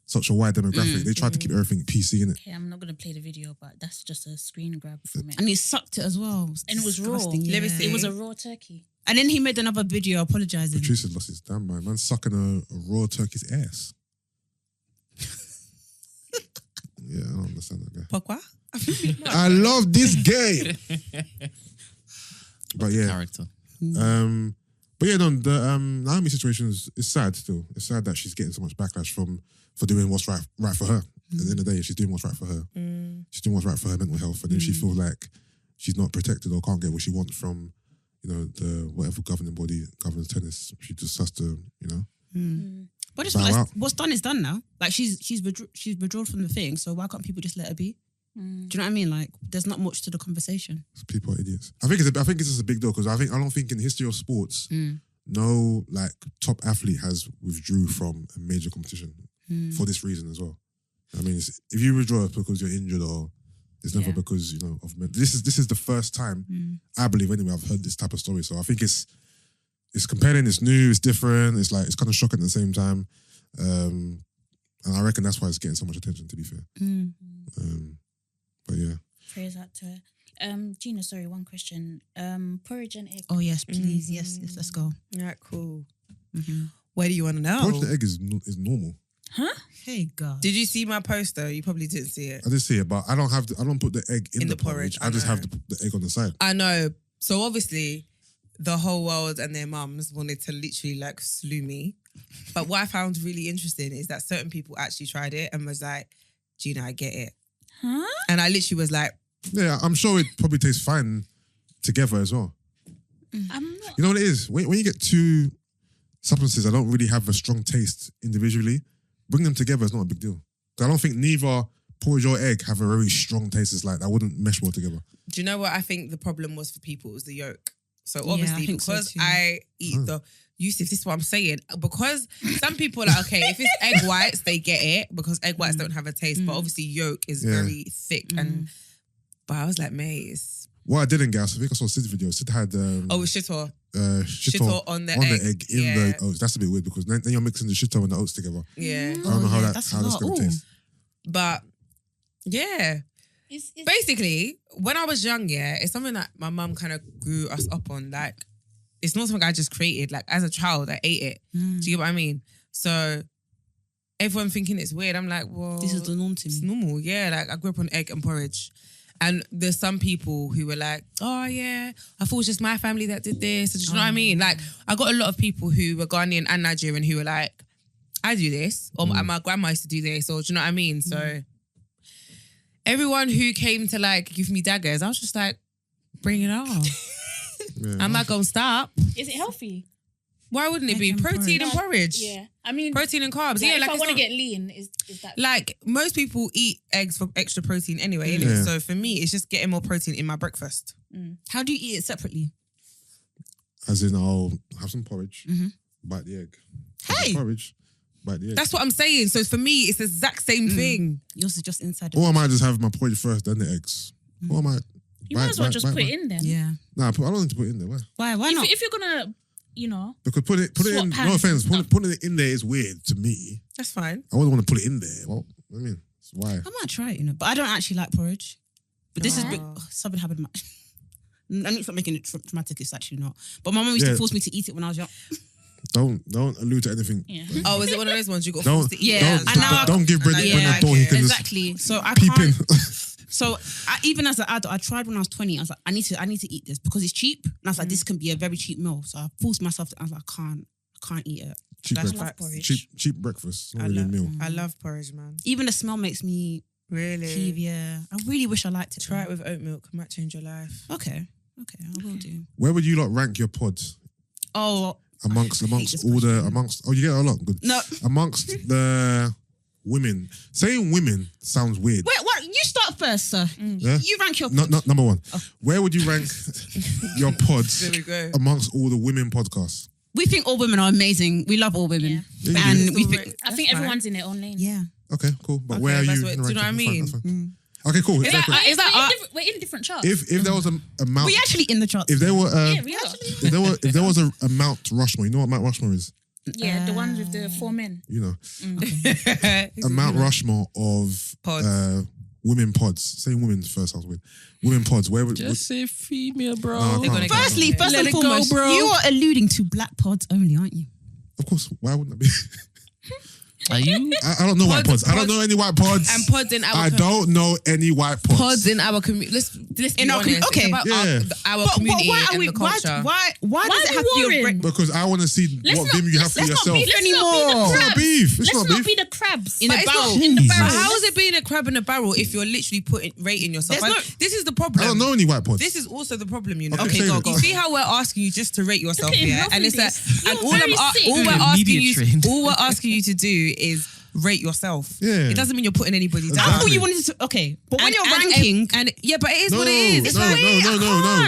such a wide demographic, they try to keep everything PC, innit? Okay, I'm not gonna play the video, but that's just a screen grab from it. And he sucked it as well. And it was raw. Disgusting, Let me yeah. see. It was a raw turkey. And then he made another video apologizing. Patrice lost his damn mind. Man sucking a raw turkey's ass. Yeah, I don't understand that guy. Pourquoi? I love this game. But yeah. Character. But yeah, no, the Naomi situation is sad still. It's sad that she's getting so much backlash for doing what's right for her. At the end of the day, she's doing what's right for her. She's doing what's right for her mental health, and then she feels like she's not protected or can't get what she wants from, you know, the whatever governing body governs tennis. She just has to, you know. But I just Bow feel like out. what's done is done now. Like she's withdrawn from the thing, so why can't people just let her be? Do you know what I mean? Like, there's not much to the conversation. People are idiots. I think it's just a big deal because I don't think in the history of sports, no like top athlete has withdrew from a major competition for this reason as well. I mean, if you withdraw it's because you're injured or it's never because, you know, this is the first time I believe anyway I've heard this type of story. So I think it's compelling, it's new, it's different, it's like it's kind of shocking at the same time. And I reckon that's why it's getting so much attention, to be fair. But yeah. Prayers out to her. Gina, sorry, one question. Porridge and egg. Oh yes, please, yes, let's go. Right, cool. Where do you want to know? Porridge and egg is normal. Hey God. Did you see my poster? You probably didn't see it. I did see it, but I don't put the egg in the porridge. I just I have know. the egg on the side. I know. So obviously, the whole world and their mums wanted to literally like slew me. But what I found really interesting is that certain people actually tried it and was like, Gina, I get it. Huh? And I literally was like, Yeah, I'm sure it probably tastes fine together as well. I'm not. You know what it is? When you get two substances that don't really have a strong taste individually, bring them together is not a big deal. I don't think neither porridge or egg have a very strong taste. It's like that wouldn't mesh well together. do you know what I think the problem was for people? It was the yolk. So Yeah, I obviously, think so because too. I eat Yusuff, this is what I'm saying. Because some people are like, okay, if it's egg whites, they get it because egg whites don't have a taste. But obviously, yolk is Yeah. very thick. But I was like, mate, it's... What I didn't get, I think I saw Sid's video. Sid had Oh, it's shit or... shito on the egg. in Yeah. the oats. That's a bit weird because then you're mixing the shito and the oats together. Yeah. I don't know how yeah, that's that's a lot. going to Ooh. taste. But yeah, It's basically, when I was young, yeah, it's something that my mum kind of grew us up on. Like, it's not something I just created. Like, as a child, I ate it. Do you get what I mean? So, everyone thinking it's weird. I'm like, well, This is the norm to it's me. normal. Yeah, like I grew up on egg and porridge. And there's some people who were like, oh yeah, I thought it was just my family that did this. Do you know what I mean? Like, I got a lot of people who were Ghanaian and Nigerian who were like, I do this, or my grandma used to do this, or do you know what I mean? So everyone who came to like give me daggers, I was just like, bring it on. Yeah. I'm not gonna stop. Is it healthy? Why wouldn't it Egg be? and Protein and porridge. Yeah. I mean, Protein and carbs. like, yeah, if like I it's want to not- get lean, is that like most people eat eggs for extra protein anyway, innit? Yeah. So for me, it's just getting more protein in my breakfast. How do you eat it separately? As in, I'll have some porridge, bite the egg. Have some Hey! porridge, bite the egg. That's what I'm saying. So for me, it's the exact same thing. Yours is just inside. Or I might just have my porridge first, then the eggs. Or I might. you might as well just put it in then. Yeah. Nah, I don't need to put it in there. Why? Why not? If you're gonna, you know, Because put it Swap in. No pans offense, and stuff. putting it in there is weird to me. That's fine. I wouldn't want to put it in there. Well, I mean, it's why? I might try it, you know, but I don't actually like porridge. But this is something happened. In my, I need to stop making it dramatic. It's actually not. But my mum used Yeah. to force me to eat it when I was young. Don't allude to anything. Yeah. Oh, is it one of those ones you got Don't, forced to eat? Yeah, don't give Brendan a door. He can exactly. So I just peep in. can't. So even as an adult, I tried when I was 20. I was like, I need to eat this because it's cheap. And I was like, this can be a very cheap meal. So I forced myself. I was like, I can't eat it. Cheap That's breakfast. porridge. Cheap breakfast. Not really a meal. I love porridge, man. Even the smell makes me Really? peeve. Yeah, I really wish I liked it. Try it with oat milk. Might change your life. Okay, I will do. Where would you lot rank your pods? Oh, Amongst this all question. you get a lot. Good. No. Amongst the women. Saying women sounds weird. Wait, what? You start first, sir. Yeah? You rank your. No, number one. Where would you rank your pods There we go. amongst all the women podcasts? We think all women are amazing. We love all women, Yeah. and we think. I think everyone's in their own lane. Yeah. Okay, cool. But Okay, where are that's you? what- in the do you know what I ranking? That's mean? fine. Okay, cool. Is that- Okay. is that we're in different charts. If there was a Mount, We actually in the charts. if there were yeah, we are. if there was a Mount Rushmore, you know what Mount Rushmore is? Yeah, the ones with the 4 men. You know, Is a it, Mount you know? Rushmore of Pods. women pods. Saying women first sounds weird. Women pods. Where would Just say female, bro. No, I They're gonna can't. go Firstly, from first here. and Let it go, foremost, bro. you are alluding to black pods only, aren't you? Of course. Why wouldn't that be? Are you? I don't know white pods. I don't know any white pods. And pods in our I don't know any white pods. pods in our community. Let's be In our honest. okay. It's about Yeah. our community why are and we? the culture. Why Why does it are have we to be a warring? Because I want to see Let's what not- vim you have for let's not yourself. be- beef let's not be anymore? the It's not crabs. beef. It's Let's not not beef. be the crabs. In a But it's barrel. not- In the barrel. How is it being a crab in a barrel if you're literally rating yourself? There's And no- this is the I problem. don't know any white pods. This is also the problem, you know. Okay, say it. You see how we're asking you just to rate yourself, Look at him yeah? And roughing it's like, this. and You're all very sick. we're You're asking media you, trained. all we're asking you to do is rate yourself. Yeah. It doesn't mean you're putting anybody down. I thought Exactly. you wanted to. Okay, but when And- you're and- ranking, and yeah, but it is no, what it is. It's no, like,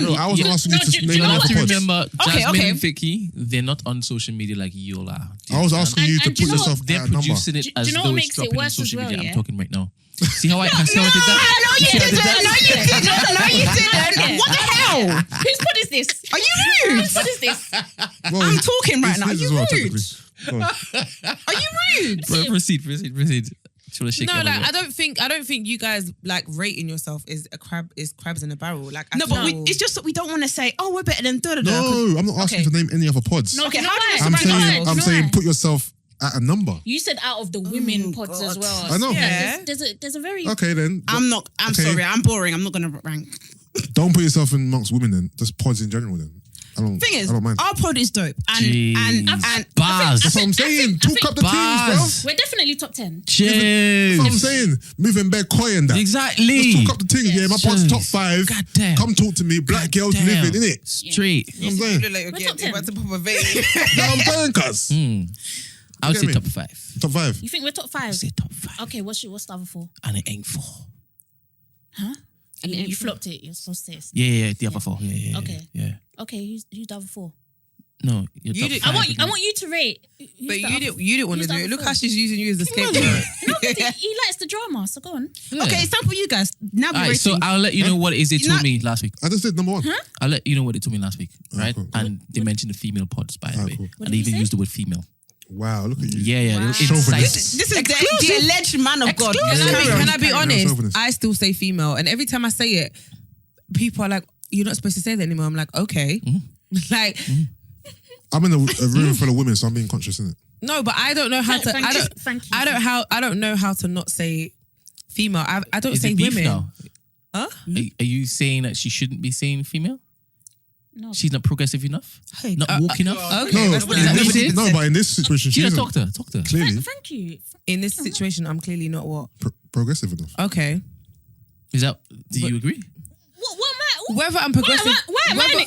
no. I wasn't asking you to do you name know any what? other To pods. remember, Okay, Jasmine okay. and Vicky, they're not on social media like you all are. Do you I was understand? asking you to And do put you know yourself what? They're at a number. producing it Do as you know though what it's makes it dropping on worse social as well, media. yeah? I'm talking right now. See how I did that? no, you didn't. No, you didn't. What the hell? Whose pod is this? Are you rude? Whose pod is this? Well, I'm talking right it's now. Are his you as well, rude? technically. Go on. Are you rude? Bro, proceed. Should I shake no, your like hand? I don't think you guys like rating yourself is crabs in a barrel. Like No, at but all. it's just that we don't want to say, oh, we're better than da da da. No, I'm not asking you to name any other pods. No, Okay, do you know how do why? you Do I'm you know survive why? saying, Do you I'm know saying, why? put yourself at a number. You said out of the women pods as well. I know. Yeah. There's a very Okay, then. I'm Okay. sorry. I'm boring. I'm not going to rank. Don't put yourself in amongst women then. Just pods in general then. I don't mind. our pod is dope. Jeez. And Bars. That's what I'm saying. Talk up the teams, Bars. We're definitely top 10. bro. That's what I'm Jeez. saying. Moving bare coy and that. Exactly. Just talk up the things. Yeah, my pod's Jeez. top 5. God damn. Come talk to me. Black girls Damn. living, innit? Straight. You know what I'm saying? You look like We're you're top getting 10. about to pop a vein. No, I'm saying, cuz. I would Get say me? top 5. Top 5. You think we're top 5? I would say top 5. Okay, what's the other 4? And it ain't 4. Huh? And it ain't You 4. flopped it. You're so serious. Yeah, the other 4. Yeah. Okay. Yeah. Okay, who's the other 4? No, you're You top did- 5. I want you to rate. who's But the you other- didn't want to who's do the it. other Look 4? how she's using you as a scapegoat. No, but he likes the drama, so go on. Yeah. Okay, it's time for you guys. Now we're Alright, rating. so I'll let you know what it is they told me last week. I just did number 1. I'll let you know what they told me last week, right? cool. And they mentioned the female pods, by the way. cool. What And did they you even say? used the word female. Wow, look at you. Yeah. Wow. It's Chauvinist. this is the alleged man of God. Can I be honest? chauvinist. I still say female, and every time I say it, people are like, "You're not supposed to say that anymore." I'm like, "Okay." Like, I'm in a room full of women, so I'm being conscious, innit? no, but I don't know how to. Thank I you. don't. Thank you. I don't know how to not say female. I don't Is say it beef women. now? Huh? Are you saying that she shouldn't be saying female? No. She's not progressive enough? Hey, Not woke enough? Okay, No, that's Is that what it is? no, but in this situation, she Gina, isn't talk to her. clearly Thank you. in this situation, I'm clearly not what. progressive enough. Okay. Is that, do you agree? What am I? Whether I'm progressive. Why am I in it?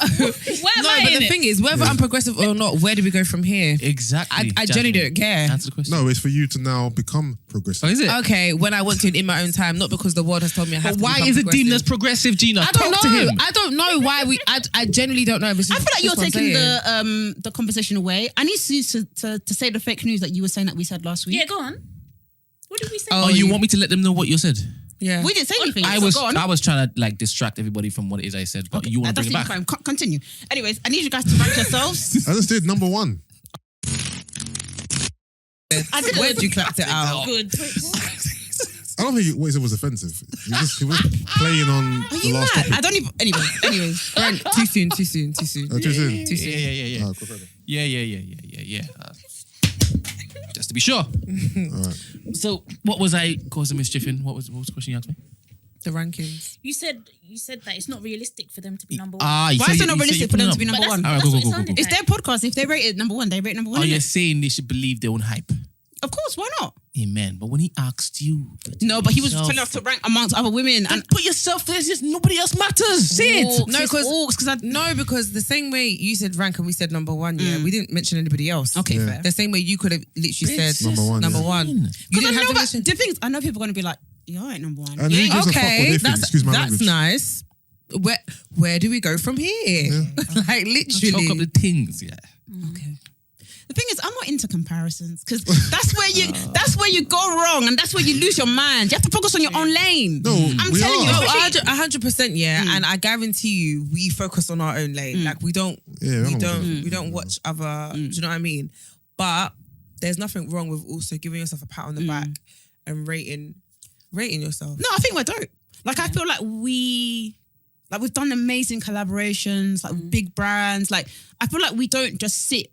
Why am No, I but in the it? thing is, whether I'm progressive or not, where do we go from here? Exactly. I genuinely don't care. Answer the question. No, it's for you to now become Oh, progressive. is it? Okay, when I want to in my own time, not because the world has told me I have But to. why become is it deemed as progressive. progressive, Gina? I don't Talk to know. him. I don't know why we. I genuinely don't know. I feel like you're taking the conversation away. I need you to say the fake news that you were saying that we said last week. Yeah, go on. What did we say? Oh, you want me to let them know what you said? Yeah. We didn't say anything. I so was go on. trying to like distract everybody from what it is I said, but you want to That's bring it back. fine. Continue. Anyways, I need you guys to rank yourselves. I just did number 1. I did Where did you clapped it out? Good. I don't think what he said was offensive. He was playing on Are the you last mad? topic. I don't even. Anyways. Brent, too soon. Too soon? Yeah. Ah, go further. Yeah. Just to be sure. All right. So, what was I causing mischief in? What was the question you asked me? The rankings. You said that it's not realistic for them to be number one. Why is it not realistic for them to be number one? All right, That's what it go. sounded It's like. their podcast. If they rate it number one, they rate number one. Oh, innit? you're saying they should believe their own hype. Of course, why not? Amen. But when he asked you, No, but he was yourself, telling us to rank amongst other women. and And put yourself there. Just nobody else matters. Say it. No, because the same way you said rank and we said number one, we didn't mention anybody else. Okay, Yeah. fair. The same way you could have literally said Number one, Number yeah. one. You Because didn't I have know to that mention. the thing is, I know people are going to be like, you ain't number one. And who gives a fuck what they Okay, think? Excuse my that's language. nice. Where do we go from here? Like Choke up literally. the things. Yeah. Okay. The thing is, I'm not into comparisons because that's where you go wrong and that's where you lose your mind. You have to focus on your own lane. No, I'm we telling you, are. especially- 100%, yeah. And I guarantee you, we focus on our own lane. Like we don't watch other. Do you know what I mean? But there's nothing wrong with also giving yourself a pat on the back and rating yourself. No, I think we're dope. Like I feel like we've done amazing collaborations, like with big brands. Like I feel like we don't just sit.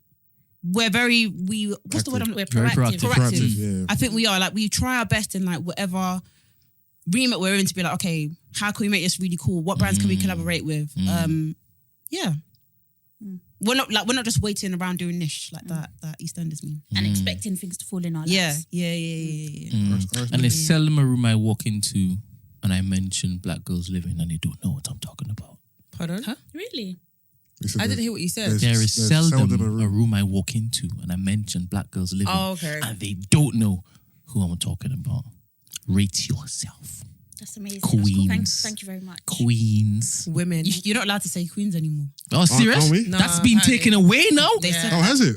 We're what's the word? We're Very proactive. Proactive, yeah. I think we are. Like we try our best in like whatever remit we're in to be like, okay, how can we make this really cool? What brands can we collaborate with? Yeah. We're not just waiting around doing niche like that EastEnders mean. And expecting things to fall in our laps. Yeah. And there's seldom a room I walk into and I mention Black Girls Living and they don't know what I'm talking about. Pardon? Huh? Really? I didn't hear what you said. There is seldom a a room I walk into and I mention Black Girls Living Oh, okay. and they don't know who I'm talking about. Rate yourself. That's amazing. Queens. Thank you very much. Queens. Women. You're not allowed to say queens anymore. Oh, serious? aren't we? No, That's been apparently. taken away now? They said Oh, has it?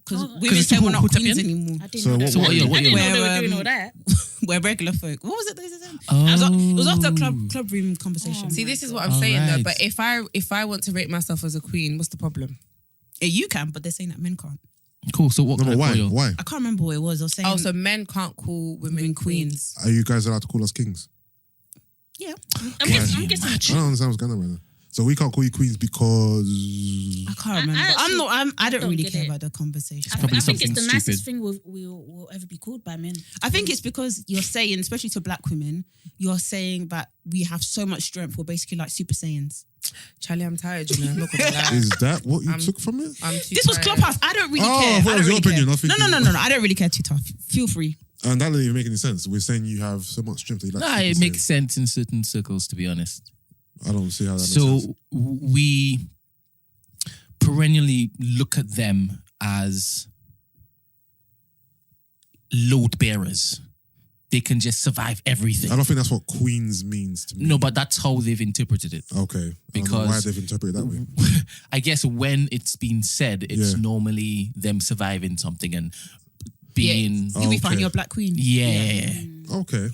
because Oh, women it's say who we're not put them queens in? anymore. I didn't So know that. what- So what are you? I What are didn't you? know they Where, were doing all that. We're regular folk. What was it they said? Oh. It was after a club room conversation. See, this is what I'm All saying though. right. But if I want to rate myself as a queen, what's the problem? You can, but they're saying that men can't. Cool. So what No, can but I why? call you? Why? I can't remember what it was. I was saying, Oh, so men can't call women queens. Are you guys allowed to call us kings? yeah, I'm guessing. I don't understand what's going on right now. So we can't call you queens because I can't remember. I don't don't really get care it. about the conversation. I probably think it's something the nicest stupid. thing we'll ever be called by men. I think it's because you're saying, especially to black women, you're saying that we have so much strength. We're basically like Super Saiyans. Charlie, I'm tired. You know, I'm not gonna lie. is that what you took from it? I'm too This was tired. Clubhouse. I don't really Oh, care. I thought I it was don't your really opinion. care. I think No. I don't really care too tough. Feel free. And that doesn't even make any sense. We're saying you have so much strength that you like. Nah, to it say. makes sense in certain circles, to be honest. I don't see how that makes sense. So we perennially look at them as load bearers. They can just survive everything. I don't think that's what queens means to me. No, but that's how they've interpreted it. Okay. I don't know Because- why they've interpreted it that way. I guess when it's been said, it's Yeah. normally them surviving something and being You'll be fine. Okay. You're a black queen. yeah. Okay.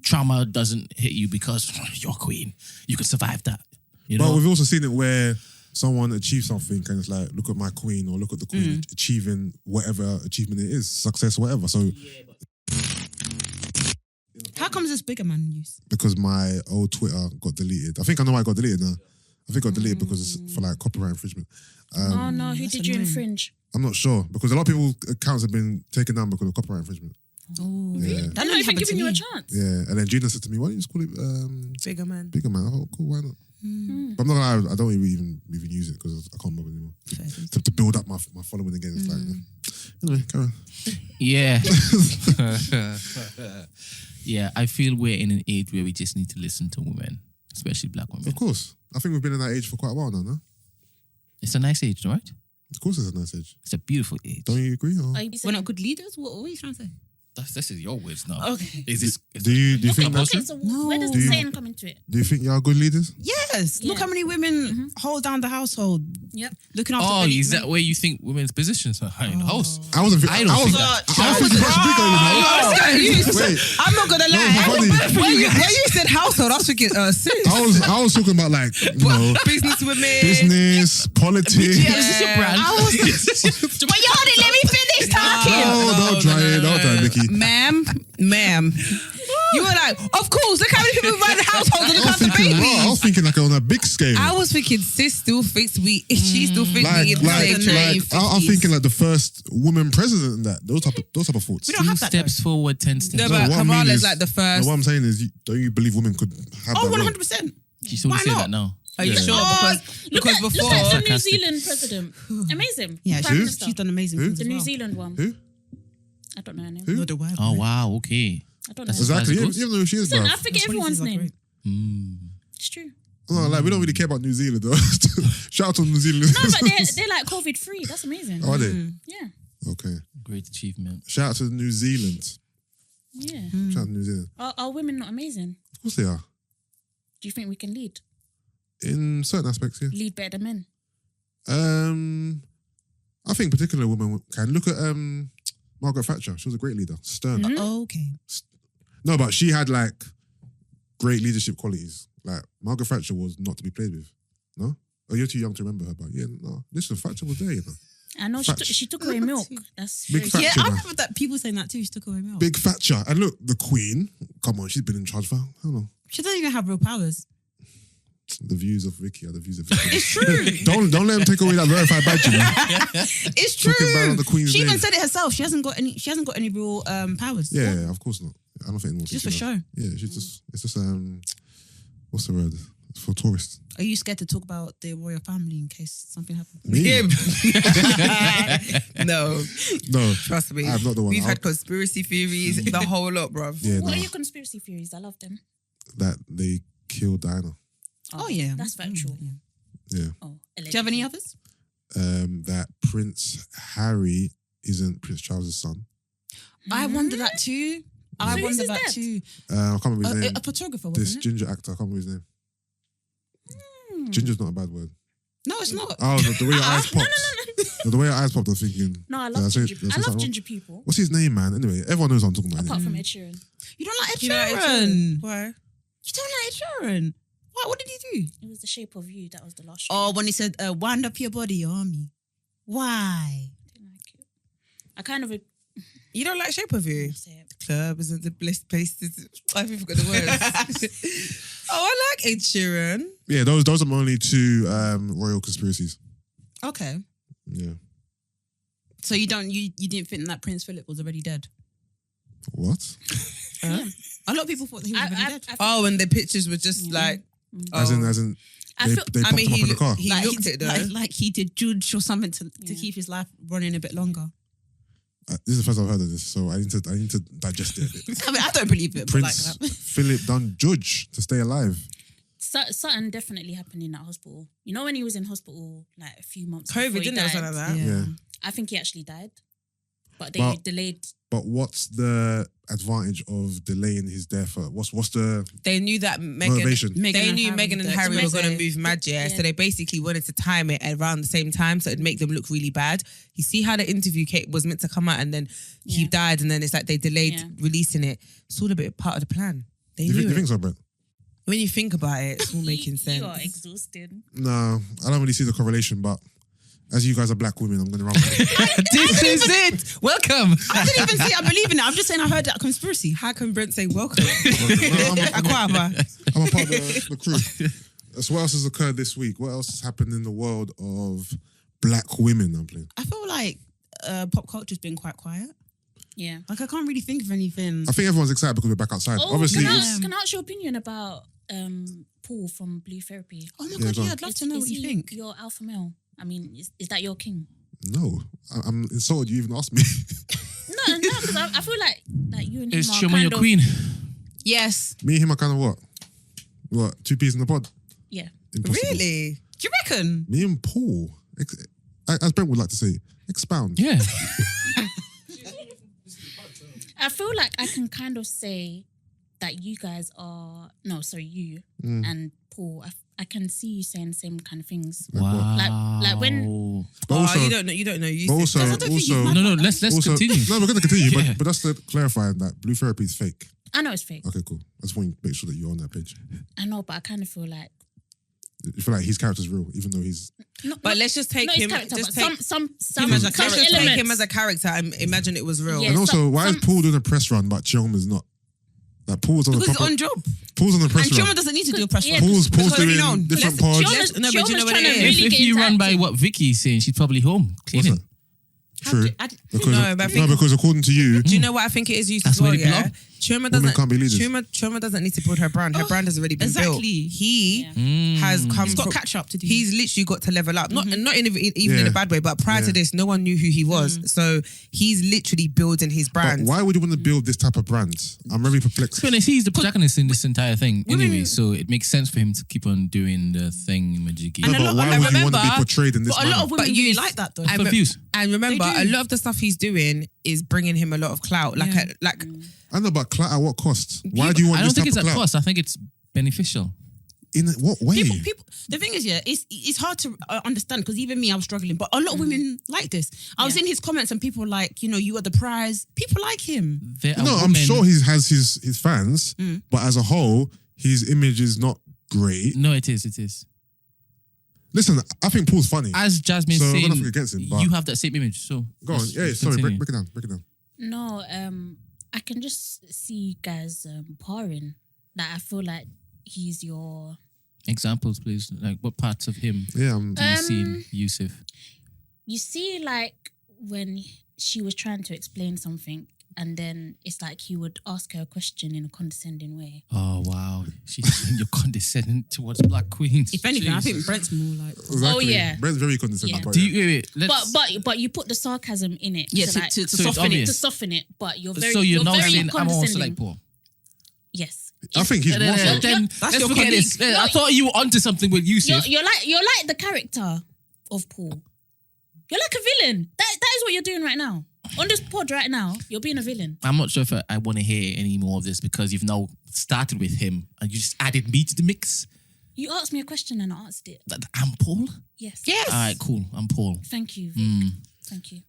Trauma doesn't hit you because you're a queen. You can survive that. You But know? we've also seen it where someone achieves something and it's like, look at my queen or look at the queen achieving whatever achievement it is, success, whatever. So How comes this bigger man news? because my old Twitter got deleted. I think I know why it got deleted now. I think it got deleted because it's for like copyright infringement. Oh no, who did you annoying. infringe? I'm not sure because a lot of people's accounts have been taken down because of copyright infringement. Oh, Yeah. that They're never not even happened to giving you a me. chance. Yeah, and then Gina said to me, "Why don't you just call it Bigger man. Bigger Man?" I thought, cool, why not? But I'm not gonna lie, I don't even use it because I can't bother anymore. To build up my following again, it's like anyway, carry on. Yeah. Yeah, I feel we're in an age where we just need to listen to women, especially black women. Of course, I think we've been in that age for quite a while now. No, It's a nice age, right? of course, it's a nice age. It's a beautiful age. Don't you agree? Or? Are you We're saying- not good leaders. What are you trying to say? This is your words now. Okay. Is this? Do you think Okay, so where does Do the you- saying come into it? Do you think you are good leaders? Yes. Look Yeah. how many women hold down the household. Yep. Looking after. Oh, baby is men. that where you think women's positions are in the house? I wasn't. I don't think that. I was Wait, I'm not gonna lie. funny. When you said household, I was thinking, sis. I was talking about like Business women. business, politics. Yeah, this is your brand. But y'all didn't let me finish talking. Don't try it, Vicky. Ma'am. You were like, of course, look how many people run households and look after I was babies. thinking like on a big scale. I was thinking, sis still thinks she still thinks we in the same train. I'm thinking like the first woman president and that. Those type of thoughts. We don't have that. Steps forward, 10 steps. No, but what I mean Kamala's is- like the first. What I'm saying is, don't you believe women could have Oh, that role? 100%. She's still Why saying not? that now. Are you Yeah. sure? Look Because at before. the New Sarcastic. Zealand president. Amazing. Yeah, Prime Who? Minister. she's done amazing Who? things The as New well. Zealand one. Who? I don't know her name. Who? Not the word. Oh, wow. Okay. I don't know. That's Her name. Exactly. You Bicycles? don't know who she is, Listen, bro. I forget everyone's name. It's true. No, like we don't really care about New Zealand though. Shout out to New Zealand. No, but they're like COVID free. That's amazing. Oh, are they? Yeah. Okay. Great achievement. Shout out to New Zealand. Yeah. Shout out to New Zealand. Are women not amazing? Of course they are. Do you think we can lead? In certain aspects, yeah. Lead better than men? I think particular women can. Look at Margaret Thatcher. She was a great leader. Stern. Okay. No, but she had like great leadership qualities. Like Margaret Thatcher was not to be played with. No? Oh, you're too young to remember her, but yeah, no. Listen, Thatcher was there, you know. I know she took away milk. That's Big very fat- Yeah, Thatcher, I man. remember that people saying that too. She took away milk. Big Thatcher. And look, the Queen. Come on, she's been in charge for how long? She doesn't even have real powers. The views of Vicky are the views of Vicky. It's true. don't let them take away that verified badge, you know. It's true. Talking bad on the Queen's She even name. said it herself. She hasn't got any real powers. Yeah, of course not. I don't think anyone's Just for thinking show. that. Yeah, it's just what's the word? It's for tourists. Are you scared to talk about the royal family in case something happens? Me? Him. No, No. trust me. I'm not the one. We've I'll- had conspiracy theories, the whole lot, bruv. Yeah, What no. are your conspiracy theories? I love them. That they killed Diana. Oh yeah, That's factual. Yeah. Yeah. Oh, Do you have any allegedly. others? That Prince Harry isn't Prince Charles's son. I wonder that too. I So who's wonder his that dad? too. I can't remember his name. A photographer, This wasn't it? ginger actor, I can't remember his name. Ginger's not a bad word. No, it's not. Oh, the way your eyes popped. No, the way your eyes popped, I was thinking. No, I Did I love say- ginger. did I say I love something ginger people. What's his name, man? Anyway, everyone knows what I'm talking about. Apart innit? from Ed Sheeran, You don't like Ed Do you know Ed Sheeran. Sheeran? Why? You don't like Ed Sheeran. What did he do? it was The Shape of You. That was the last show. Oh, when he said, "Wind up your body, army." Why? I didn't like it. I kind of You don't like Shape of You? say it. Club isn't the best place to. I forgot the words. Oh, I like Ed Sheeran. Yeah, those are my only two royal conspiracies. Okay. Yeah. So you didn't think that Prince Philip was already dead? What? A lot of people thought that he was already dead. Oh, and the pictures were just like. As in, I they, feel- they I popped mean, him up in the car. he Like looked it though. like he did Judge or something to keep his life running a bit longer. This is the first I've heard of this, so I need to digest it a bit. I mean, I don't believe it. But like Prince that. Philip done judge to stay alive. Something definitely happened in that hospital. You know when he was in hospital like a few months COVID, before he didn't it, or died? something like that? Yeah. I think he actually died, but they But- delayed. But what's the advantage of delaying his death? What's the They knew that motivation? They knew and Meghan and Harry, Harry were messy. going to move mad, yeah. Yeah. So they basically wanted to time it around the same time so it'd make them look really bad. You see how the interview was meant to come out and then he Yeah. died and then it's like they delayed Yeah. releasing it. It's all a bit part of the plan. They Do knew you it. think so, Brent? When you think about it, it's all making sense. You are exhausted. No, I don't really see the correlation, but as you guys are black women, I'm going to run with it. This is it. Welcome. I didn't even say I believe in it. I'm just saying I heard that conspiracy. How can Brent say welcome? I'm a Akwaba. I'm a part of the crew. So what else has occurred this week? What else has happened in the world of black women? I'm playing. I feel like pop culture's been quite quiet. Yeah. Like I can't really think of anything. I think everyone's excited because we're back outside. Oh, Obviously, can I ask your opinion about Paul from Blue Therapy? Oh my Yeah, god, go on. yeah, I'd love to know Is what you he think. Your alpha male. I mean, is that your king? no. I'm insulted you even asked me. No, because I feel like you and him Is are Shoma kind your of queen? Yes. Me and him are kind of what? What? Two peas in the pod? Yeah. Impossible. Really? Do you reckon? Me and Paul, as Brent would like to say, expound. Yeah. I feel like I can kind of say that you guys are you and Paul. I can see you saying the same kind of things. Wow. Like when- But also, you don't know. You don't know. You but also, I don't think also, you've No, let's also, continue. No, we're going to continue. Yeah. But that's to clarify that Blue Therapy is fake. I know it's fake. Okay, cool. I just want to make sure that you're on that page. I know, but I kind of feel like You feel like his character's real, even though he's. But let's just take not his him. character, Just but take some him as a some character. Take elements. him as a character and imagine it was real. Yeah. And also, why is some- Paul doing a press run but Chioma's not? Like Paul's on Because the it's proper, on job. Paul's on the press And Chioma run. doesn't need to do a press Yeah, run. Paul's Because doing we know. different Let's- pods. Chioma's- No, but do you know Chioma's what trying it to is? really If get you into run by acting. what Vicky's saying, she's probably home What's cleaning. that? True. Because No, but I think- because according to you, Do you know what I think it is used That's as well? where they Yeah, belong. Chioma Women can't be leaders. Chioma doesn't need to build her brand. Her brand has already been built. Exactly. He Yeah. has come. He's got from- catch up to do. He's literally got to level up. Not even in Yeah. a bad way, but prior to Yeah. this, no one knew who he was. So he's literally building his but brand. why would you want to build this type of brand? I'm very perplexed. To be honest, he's the protagonist in this entire thing anyway, so it makes sense for him to keep on doing the thing, Majiki. No, And a but lot- why and would you want to be remember- portrayed in this But a lot manner? of women But really you- like that though. and For views. And remember, They do. a lot of the stuff he's doing is bringing him a lot of clout. Like, I know, but clout at what cost? Why do you want I don't this think type it's of at clout? cost. I think it's beneficial. In what way? People. The thing is, yeah, it's hard to understand because even me, I was struggling. But a lot of women like this. I was in his comments and people were like, you are the prize. People like him. There are No, I'm women- sure he has his fans, but as a whole, his image is not great. No, it is. It is. Listen, I think Paul's funny. As Jasmine's So, saying, nothing against him, but- you have that same image. So Go on. let's- Yeah, let's sorry, continue. break it down. Break it down. No, I can just see you guys parring. Like I feel like he's your. Examples, please. Like what parts of him Yeah, do you see in Yusuff? You see, like when she was trying to explain something, and then it's like he would ask her a question in a condescending way. Oh wow, she's you're condescending towards black queens. If anything, I think Jesus. Brent's more like. exactly. Oh, yeah. Brent's very condescending. Yeah. But Do you wait? Let's, But you put the sarcasm in it. Yeah, to, to- like, to so it's soften it. obvious. to soften it. But you're very. so you're now very saying I'm also condescending. like Paul. Yes. I think he's more so. Then That's let's your look at colleague. this. I thought you were onto something with Yusuff. You're like the character of Paul. You're like a villain. That is what you're doing right now. On this pod right now, you're being a villain. I'm not sure if I want to hear any more of this because you've now started with him and you just added me to the mix. You asked me a question and I answered it. That I'm Paul? Yes. Yes. All right, cool. I'm Paul. Thank you, Vic. Thank you.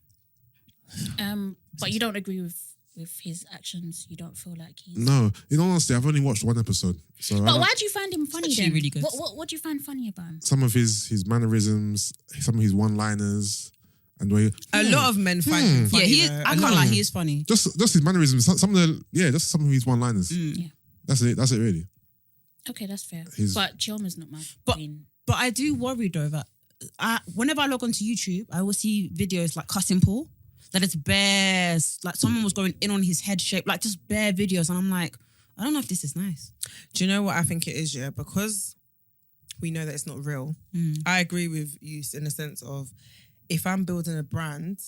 But you don't agree with his actions. You don't feel like he's. No, in all honesty, I've only watched one episode. So I But don't- why do you find him funny actually then? really good. What do you find funny about him? some of his mannerisms, some of his one-liners, and the way a lot of men find him funny. Yeah, he is. though. I A can't lot. lie, he is funny. just his mannerisms. Some of the just some of his one-liners. Yeah. That's it. That's it. Really. Okay, that's fair. His- But Chioma's not my But- queen. But I do worry though that whenever I log onto YouTube, I will see videos like cussing Paul. That it's bare, like someone was going in on his head shape, like just bare videos, and I'm like, I don't know if this is nice. Do you know what I think it is? Yeah, because we know that it's not real. I agree with you in the sense of if I'm building a brand,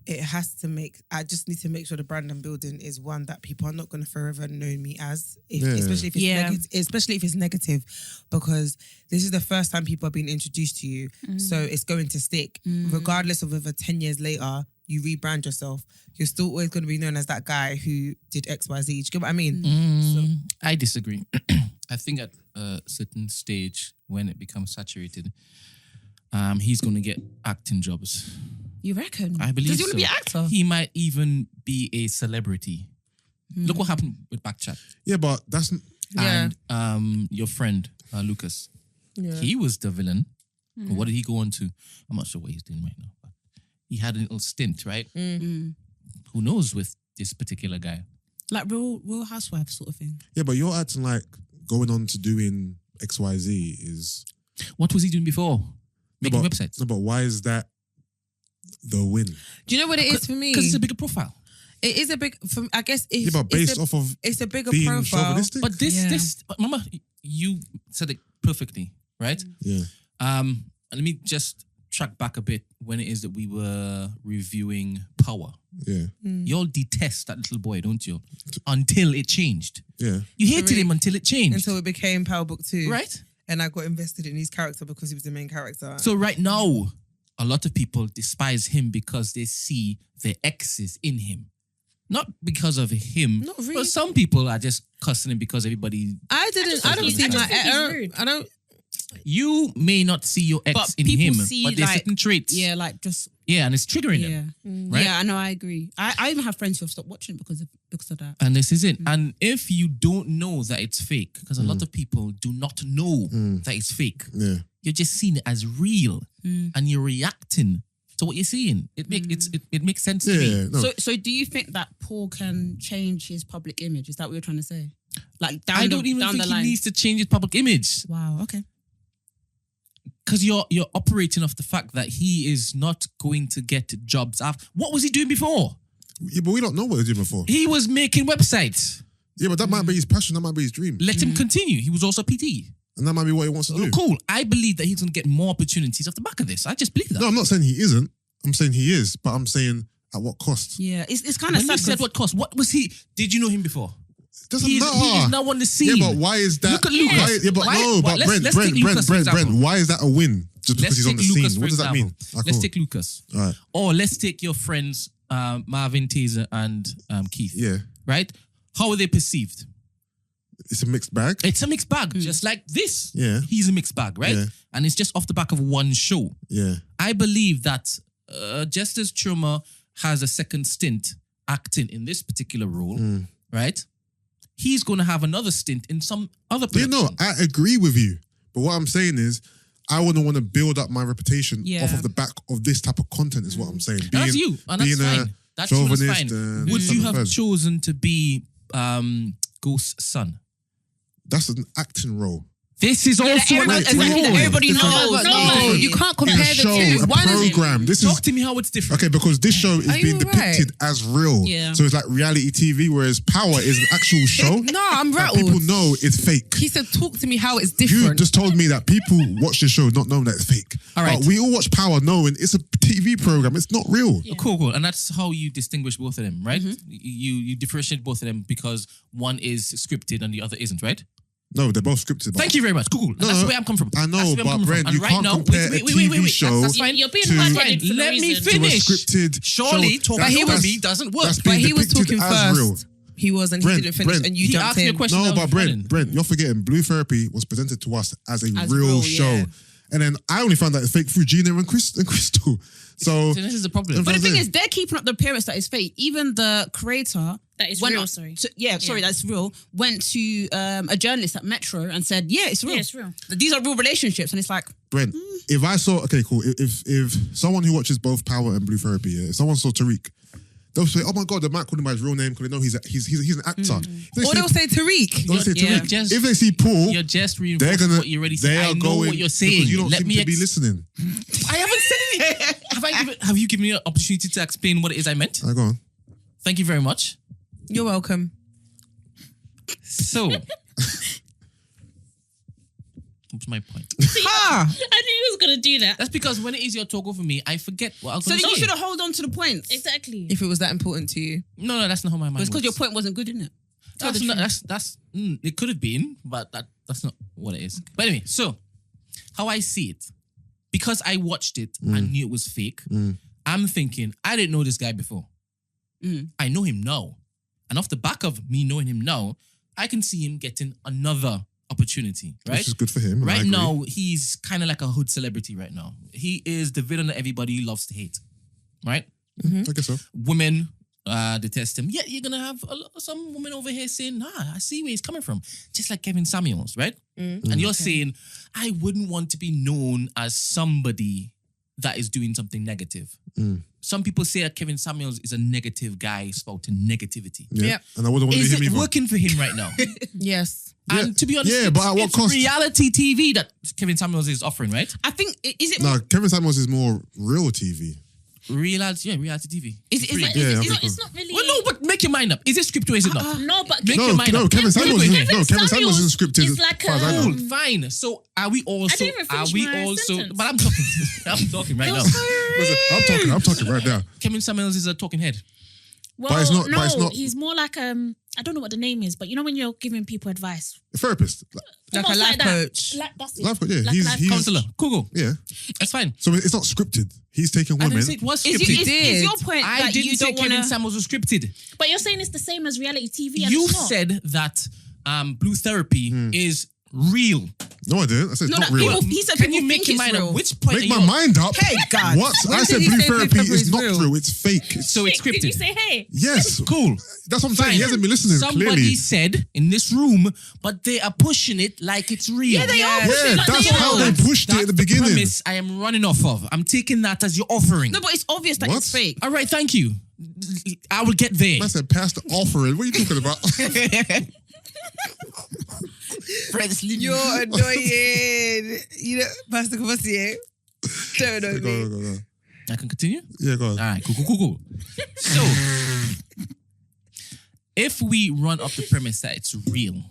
it has to I just need to make sure the brand I'm building is one that people are not going to forever know me as, especially if it's Yeah. especially if it's negative, because this is the first time people are being introduced to you, so it's going to stick, regardless of whether 10 years later you rebrand yourself. You're still always going to be known as that guy who did XYZ. Do you get what I mean? I disagree. I think at a certain stage when it becomes saturated, he's going to get acting jobs. You reckon? I believe Does he want so. to be an actor? He might even be a celebrity. Look what happened with Backchat. Yeah, but that's Yeah. And your friend, Lucas. Yeah. He was the villain. But what did he go on to? I'm not sure what he's doing right now. But he had a little stint, right? Who knows with this particular guy? Like real housewife sort of thing. yeah, but you're acting like going on to doing XYZ is What was he doing before? Making but, websites. No, but why is that the win? Do you know what it is for me? Because it's a bigger profile. It is a big. I guess Yeah, it's, but based it's a, off of it's a bigger being profile. chauvinistic. But this, Yeah. Mama, you said it perfectly, right? yeah, And let me just track back a bit when it is that we were reviewing Power. yeah, You all detest that little boy, don't you? Until it changed. yeah. You hated really- him until it changed. Until it became Power Book 2. Right? And I got invested in his character because he was the main character. So right now, a lot of people despise him because they see their exes in him. Not because of him. Not really. But some people are just cussing him because everybody... I don't think see he's- my. I just think he's rude. I don't. You may not see your ex But in people him, see, but there's like- certain traits. Yeah, like just Yeah, and it's triggering yeah. them. Right? Yeah, I know, I agree. I even have friends who have stopped watching it because of that. And this is it. And if you don't know that it's fake, because a lot of people do not know that it's fake, Yeah. you're just seeing it as real and you're reacting to what you're seeing. It makes sense to me. Yeah, no. So do you think that Paul can change his public image? Is that what you're trying to say? Like I don't even think he needs to change his public image. Wow. Okay. Because you're operating off the fact that he is not going to get jobs after. What was he doing before? Yeah, but we don't know what he did before. He was making websites. Yeah, but that might be his passion. That might be his dream. Let him continue. He was also PT. And that might be what he wants to do. Cool. I believe that he's going to get more opportunities off the back of this. I just believe that. No, I'm not saying he isn't. I'm saying he is. But I'm saying at what cost? Yeah, it's kind of When sad. you said what cost, what was he? Did you know him before? It doesn't He matter. is now on the scene. Yeah, but why is that? Look at Lucas. Why, yeah, but Why- no, but let's take Brent, Lucas, for example. why is that a win? Just because Let's he's on take the Lucas, scene. for What does that mean? example. Ah, Let's cool. take Lucas. All right. Or let's take your friends Marvin, Taser, and Keith. Yeah, Right? How are they perceived? it's a mixed bag. It's a mixed bag, just like this. Yeah. He's a mixed bag, right? Yeah. And it's just off the back of one show. Yeah, I believe that just as Chuma has a second stint acting in this particular role, right? He's going to have another stint in some other you production. know, I agree with you. But what I'm saying is, I wouldn't want to build up my reputation Yeah. off of the back of this type of content. Is what I'm saying. And that's you, and that's being a fine. That's you, that's chauvinist fine. and Would you have self-defense. chosen to be Ghost's son? That's an acting role. This is also an wait, acting wait, role. wait. Everybody It's knows. No, you can't In compare a the show, two. a One is program. This is Talk to me how it's different. okay because this show is Are being you right? depicted as real. Yeah. So it's like reality TV, whereas Power is an actual show. No, I'm that rattled. people know it's fake. He said, "Talk to me how it's You different." just told me that people watch the show not knowing that it's fake. All right. But we all watch Power knowing it's a TV program. It's not real. Cool. And that's how you distinguish both of them, right? You differentiate both of them because one is scripted and the other isn't, right? No, they're both scripted. but- Thank you very much. Cool. And that's where I'm coming from. I know, That's where I'm but coming from. Brent, And you right can't now, compare a TV show That's fine. You're being to- hard-headed for no Let me reason. to a finish. scripted Surely show. talking That's- over that's- me doesn't work. that's But being he was depicted talking as first. real. He was, and Brent, he didn't finish, Brent. and you He jumped asked me a in. question. No, that but was Brent, running. Brent, you're forgetting Blue Therapy was presented to us as a As real real, show. yeah. And then I only found out it's fake through Gina and Crystal. So So this is the problem. But the thing is, they're keeping up the appearance that is fake. Even the creator That is went real, up sorry. sorry, that's real. Went to a journalist at Metro and said, "Yeah, it's real. Yeah, it's real. These are real relationships." And it's like, Brent, if I saw cool. If someone who watches both Power and Blue Therapy, if someone saw Tariq, they'll say, "Oh my God, they might call him by his real name because they know he's an actor." If they Or say- they'll say Tariq. they'll say Yeah. Tariq. Just- If they see Paul, You're just they're reinforcing gonna. what you already They said. are I know going what you're because saying. you don't Let seem me to be listening. I haven't said anything. Have you given me an opportunity to explain what it is I meant? Go on. Thank you very much. You're welcome. So, what's my point? Ha! I knew he was gonna do that. That's because when it is your talk over me, I forget what I was so going then to you say. should have hold on to the points. Exactly. If it was that important to you. No, that's not how my mind It's because your works. point wasn't good, isn't it? That's not, it could have been, but that's not what it is. But anyway, so how I see it, because I watched it and knew it was fake, I'm thinking, I didn't know this guy before. I know him now. And off the back of me knowing him now, I can see him getting another opportunity, right? Which is good for him. and I Right agree. now, he's kind of like a hood celebrity right now. He is the villain that everybody loves to hate, right? I guess so. Women detest him. Yeah, you're going to have some women over here saying, I see where he's coming from. Just like Kevin Samuels, right? And you're saying, I wouldn't want to be known as somebody that is doing something negative. Some people say that Kevin Samuels is a negative guy spouting negativity. Yeah. Yep. And I wouldn't want to Is be him it either. working for him right now? Yes. And to be honest, yeah, but at what it's cost? reality TV that Kevin Samuels is offering, right? I think is it No, Kevin Samuels is more real TV. Reality TV. Is Free. it- Yeah, It's okay, it's not really. Well, no, but make your mind up. Is it scripted or is it not? No, but Make No, your mind no, up. Kevin Samuels Wait, isn't. No, Kevin Samuels isn't scripted. Is as like far as I know. Cool, fine. So are we also? I didn't even Are finish we my also? sentence. But I'm talking. I'm talking right now. Listen, I'm talking right now. Kevin Samuels is a talking head. Well, But it's not- no, but it's not- he's more like I don't know what the name is, but you know when you're giving people advice, A therapist. Like a Almost life that. coach. Like, that's it. Life coach, yeah. Like He's- life he's- Counselor. Cool. Yeah. That's fine. So it's not scripted. He's taking I women. didn't say it was Is, scripted. is your point I that didn't you say don't want Kevin to? Samuels was scripted. But you're saying it's the same as reality TV. And You it's not. said that Blue Therapy is real. No, I didn't. I said it's not real. He said Can you people make think your it's mind real. up? Which point Make are my you mind up. Hey, God. What? When I did said he blue say blue therapy pepper is is not real? true. It's fake. So it's Did you scripted. say hey? Yes. Cool. That's what I'm saying. He hasn't been listening, Somebody clearly. said in this room, but they are pushing it like it's real. Yeah, they are Yeah. pushing Yeah, like that's they how are. they pushed it at That's the beginning. premise I am running off of. I'm taking that as your offering. No, but it's obvious that What? it's fake. All right, thank you. I will get there. I said, pass the offering. What are you talking about? You're annoying. You know, Pastor Kavasier. Don't annoy me. Go. I can continue? Yeah, go on. All right, cool. So, if we run up the premise that it's real,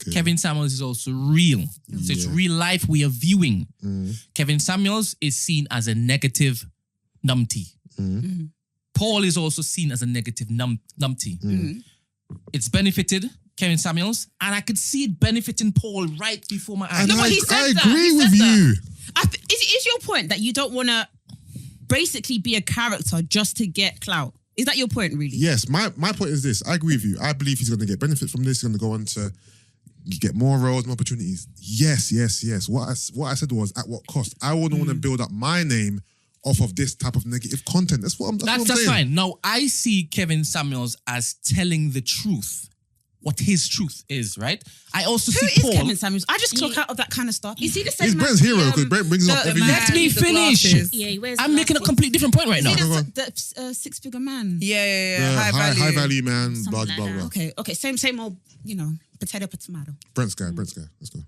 Okay. Kevin Samuels is also real. So it's Yeah. real life we are viewing. Kevin Samuels is seen as a negative numpty. Paul is also seen as a negative numpty. It's benefited Kevin Samuels, and I could see it benefiting Paul right before my eyes. And but I, he said I that. agree He with said that. you. Is your point that you don't want to basically be a character just to get clout? Is that your point, really? Yes, my point is this. I agree with you. I believe he's going to get benefit from this. He's going to go on to get more roles, more opportunities. Yes. What I said was, at what cost? I wouldn't want to build up my name off of this type of negative content. That's what I'm That's saying. fine. Now, I see Kevin Samuels as telling the truth, what his truth is, right? I also Who see is Paul. Kevin Samuels? I just clock out of that kind of stuff. Is he the same He's man Brent's as hero the, because Brent brings up the every... man Let me with the finish. glasses? Yeah, he wears I'm making a complete different point right now. Is he go on. the six-figure man? Yeah. high value man, Something blah, like blah, that. blah. Okay. Same old, potato. Brent's guy. Let's go.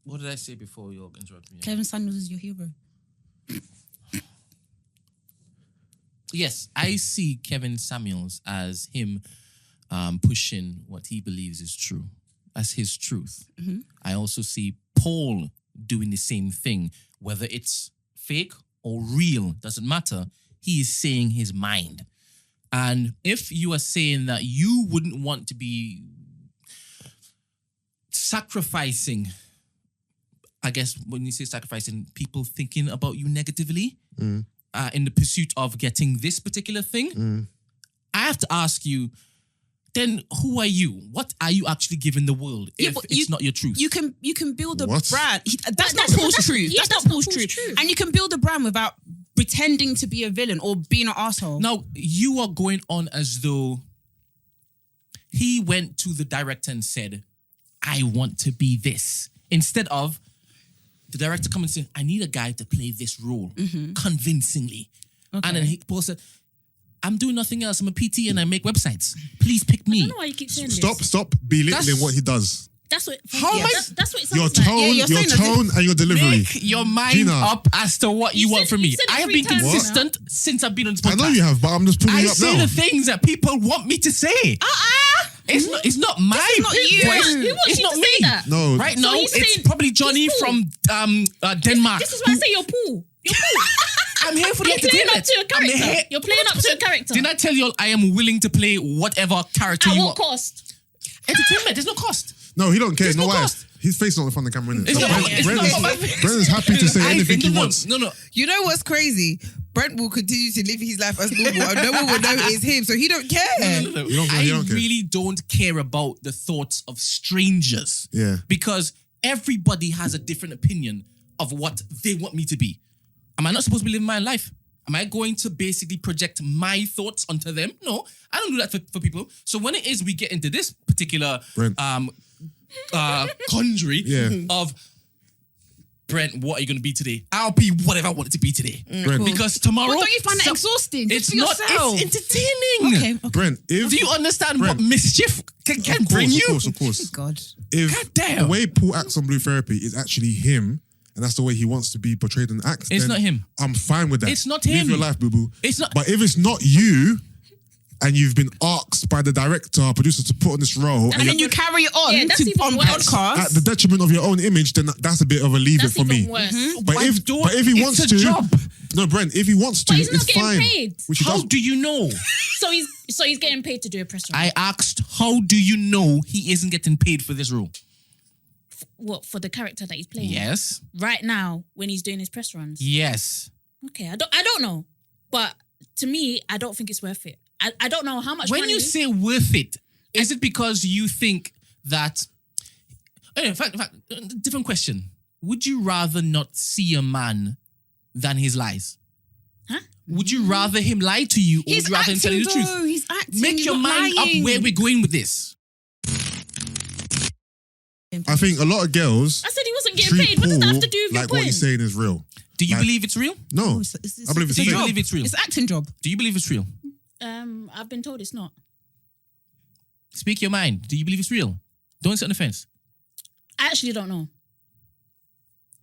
What did I say before you interrupted me? Kevin Samuels is your hero. Yes, I see Kevin Samuels as him pushing what he believes is true, as his truth. I also see Paul doing the same thing, whether it's fake or real, doesn't matter. He is saying his mind. And if you are saying that you wouldn't want to be sacrificing, I guess when you say sacrificing, people thinking about you negatively in the pursuit of getting this particular thing, I have to ask you, then who are you? What are you actually giving the world if but it's not your truth? You can build a What? brand. That's not Paul's truth. yeah, That's not Paul's truth. And you can build a brand without pretending to be a villain or being an asshole. Now, you are going on as though he went to the director and said, I want to be this. Instead of the director coming and saying, I need a guy to play this role convincingly. And then Paul said, I'm doing nothing else. I'm a PT and I make websites. Please pick I me. don't know why you keep saying this. Stop belittling That's- what he does. That's what. How am I- That's what it Your sounds like. tone, you're saying as if- and your delivery. Make your mind Gina. up as to what you You want said- from me. you said it I have 3 been times now. consistent since I've been on this I podcast. know you have, but I'm just pulling I you up say now. the things that people want me to say. It's not my is not you. voice. Who wants It's you not to me. say that? No, Right So now, he's it's saying- probably Johnny he's from Denmark. This is why I say you're Paul. You're Paul. I'm here for the You're playing up entertainment. to a I'm character. here- You're playing up to a character. Didn't I tell you I am willing to play whatever character At you what want? cost? Entertainment, there's no cost. No, he don't care. There's No no why? cost. His face is not in front of the camera, innit? It's So not- Brent- it's Brent not is- about my face. Brent is happy to say anything he no, wants. No. You know what's crazy? Brent will continue to live his life as normal and no one will know it's him, so he don't care. You don't care, I you don't care. really don't care about the thoughts of strangers. Yeah. Because everybody has a different opinion of what they want me to be. Am I not supposed to be living my life? Am I going to basically project my thoughts onto them? No, I don't do that for people. So when it is we get into this particular Brent. conjury Yeah. of Brent, what are you going to be today? I'll be whatever I want it to be today. Brent. Because tomorrow... But don't you find that exhausting? Just It's for not... yourself. It's entertaining. Okay. Brent, if Do you understand Brent. what mischief can Of bring you? Of course. God. If God damn. the way Paul acts on Blue Therapy is actually him, and that's the way he wants to be portrayed and act, It's then not him. I'm fine with that. It's not Live him. your life, boo boo. It's not- But if it's not you, and you've been asked by the director, producer to put on this role, And then you carry it on Yeah, that's even on worse. podcasts. at the detriment of your own image, then that's a bit of a leave That's it for even me. worse. But Why if don't- but if he it's wants a to, job. no, Brent, if he wants to, But he's not it's getting fine. paid. Which he How does. do you know? So he's getting paid to do a press run. I asked, how do you know he isn't getting paid for this role? What, for the character that he's playing? Yes. Right now, when he's doing his press runs. Yes. Okay, I don't know, but to me, I don't think it's worth it. I don't know how much When money. you say worth it, is it because you think that In fact, different question. Would you rather not see a man than his lies? Huh? Would you rather him lie to you, or would you rather him tell you the truth? He's acting. Make he's your not mind lying. up where we're going with this. I think a lot of girls I said he wasn't getting treat paid. What does that have Paul to do with your like what point? he's saying is real. Do you Like- believe it's real? No, I believe it's Do you fake. believe it's real? It's an acting job. Do you believe it's real? I've been told it's not. Speak your mind. Do you believe it's real? Don't sit on the fence. I actually don't know.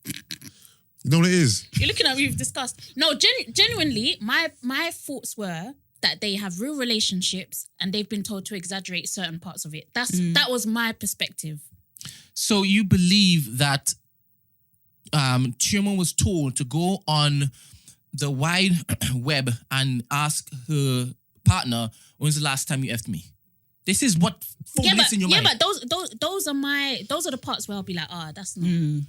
You know what it is? You're looking at me, we've discussed. No, genuinely, my thoughts were that they have real relationships and they've been told to exaggerate certain parts of it. That was my perspective. So you believe that Chioma was told to go on the wide web and ask her partner, when's the last time you effed me? This is what formulates in your mind. but those are the parts where I'll be like, that's not.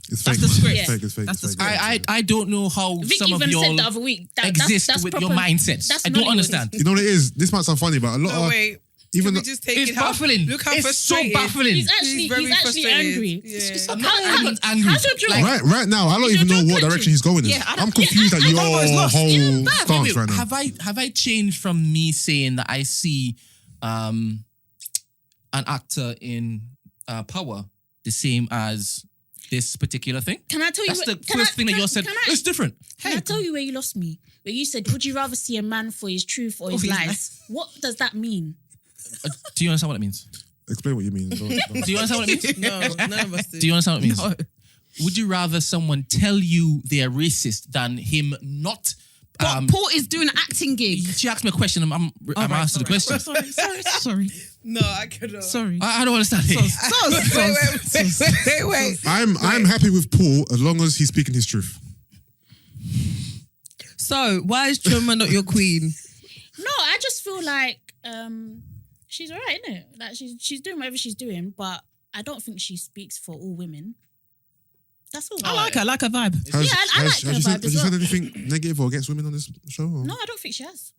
It's That's fake. the man. script. It's fake. It's fake. That's it's the fake. script. I don't know how Vic some of even y'all said the other week exist that's with proper, your mindsets. That's I don't Nollywood. understand. You know what it is? This might sound funny, but a lot No, of wait. even Can we though- just take It's it how, baffling. Look how It's so frustrated. baffling. He's actually very frustrated. angry. Yeah. I'm not angry. How's your joke? Like, right now, I don't Is even your know jaw what clenching? direction he's going in. Yeah, I don't- I'm confused at your lost. whole Wait, stance right now. Have I changed from me saying that I see an actor in Power the same as this particular thing? Can I tell you? That's the can first I- thing that can- you said. can I- It's different. Can I tell you where you lost me? Where you said, would you rather see a man for his truth or his his lies? What does that mean? Do you understand what it means? Explain what you mean. Do you understand what it means? No, none of us do. Do you understand what it means? No. Would you rather someone tell you they're racist than him not? But Paul is doing an acting gig. She asked me a question. I'm Alright, answering the question. Sorry. No, I cannot. Sorry. I don't understand it. Wait. I'm happy with Paul as long as he's speaking his truth. So, why is Chioma not your queen? No, I just feel like she's alright, innit? Like she's doing whatever she's doing, but I don't think she speaks for all women. That's all. I like her. I like her vibe. I like her Has you vibe said as well. anything negative or against women on this show? Or? No, I don't think she has.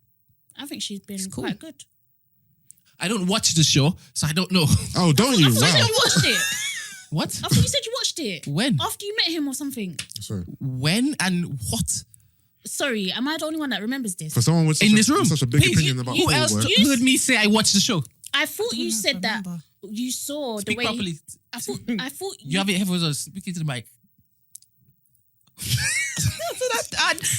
I think she's been cool. quite good. I don't watch the show, so I don't know. Oh, don't you? I thought Wow. you watched it. What? I thought you said you watched it. When? After you met him or something. Sorry. When and what? Sorry, am I the only one that remembers this? For someone with such, In this room. such a big Please, opinion about who Paul, else where- heard me say I watched the show? I thought you said that remember. you saw Speak the way. properly. I thought You have it headphones on. Speaking to the mic.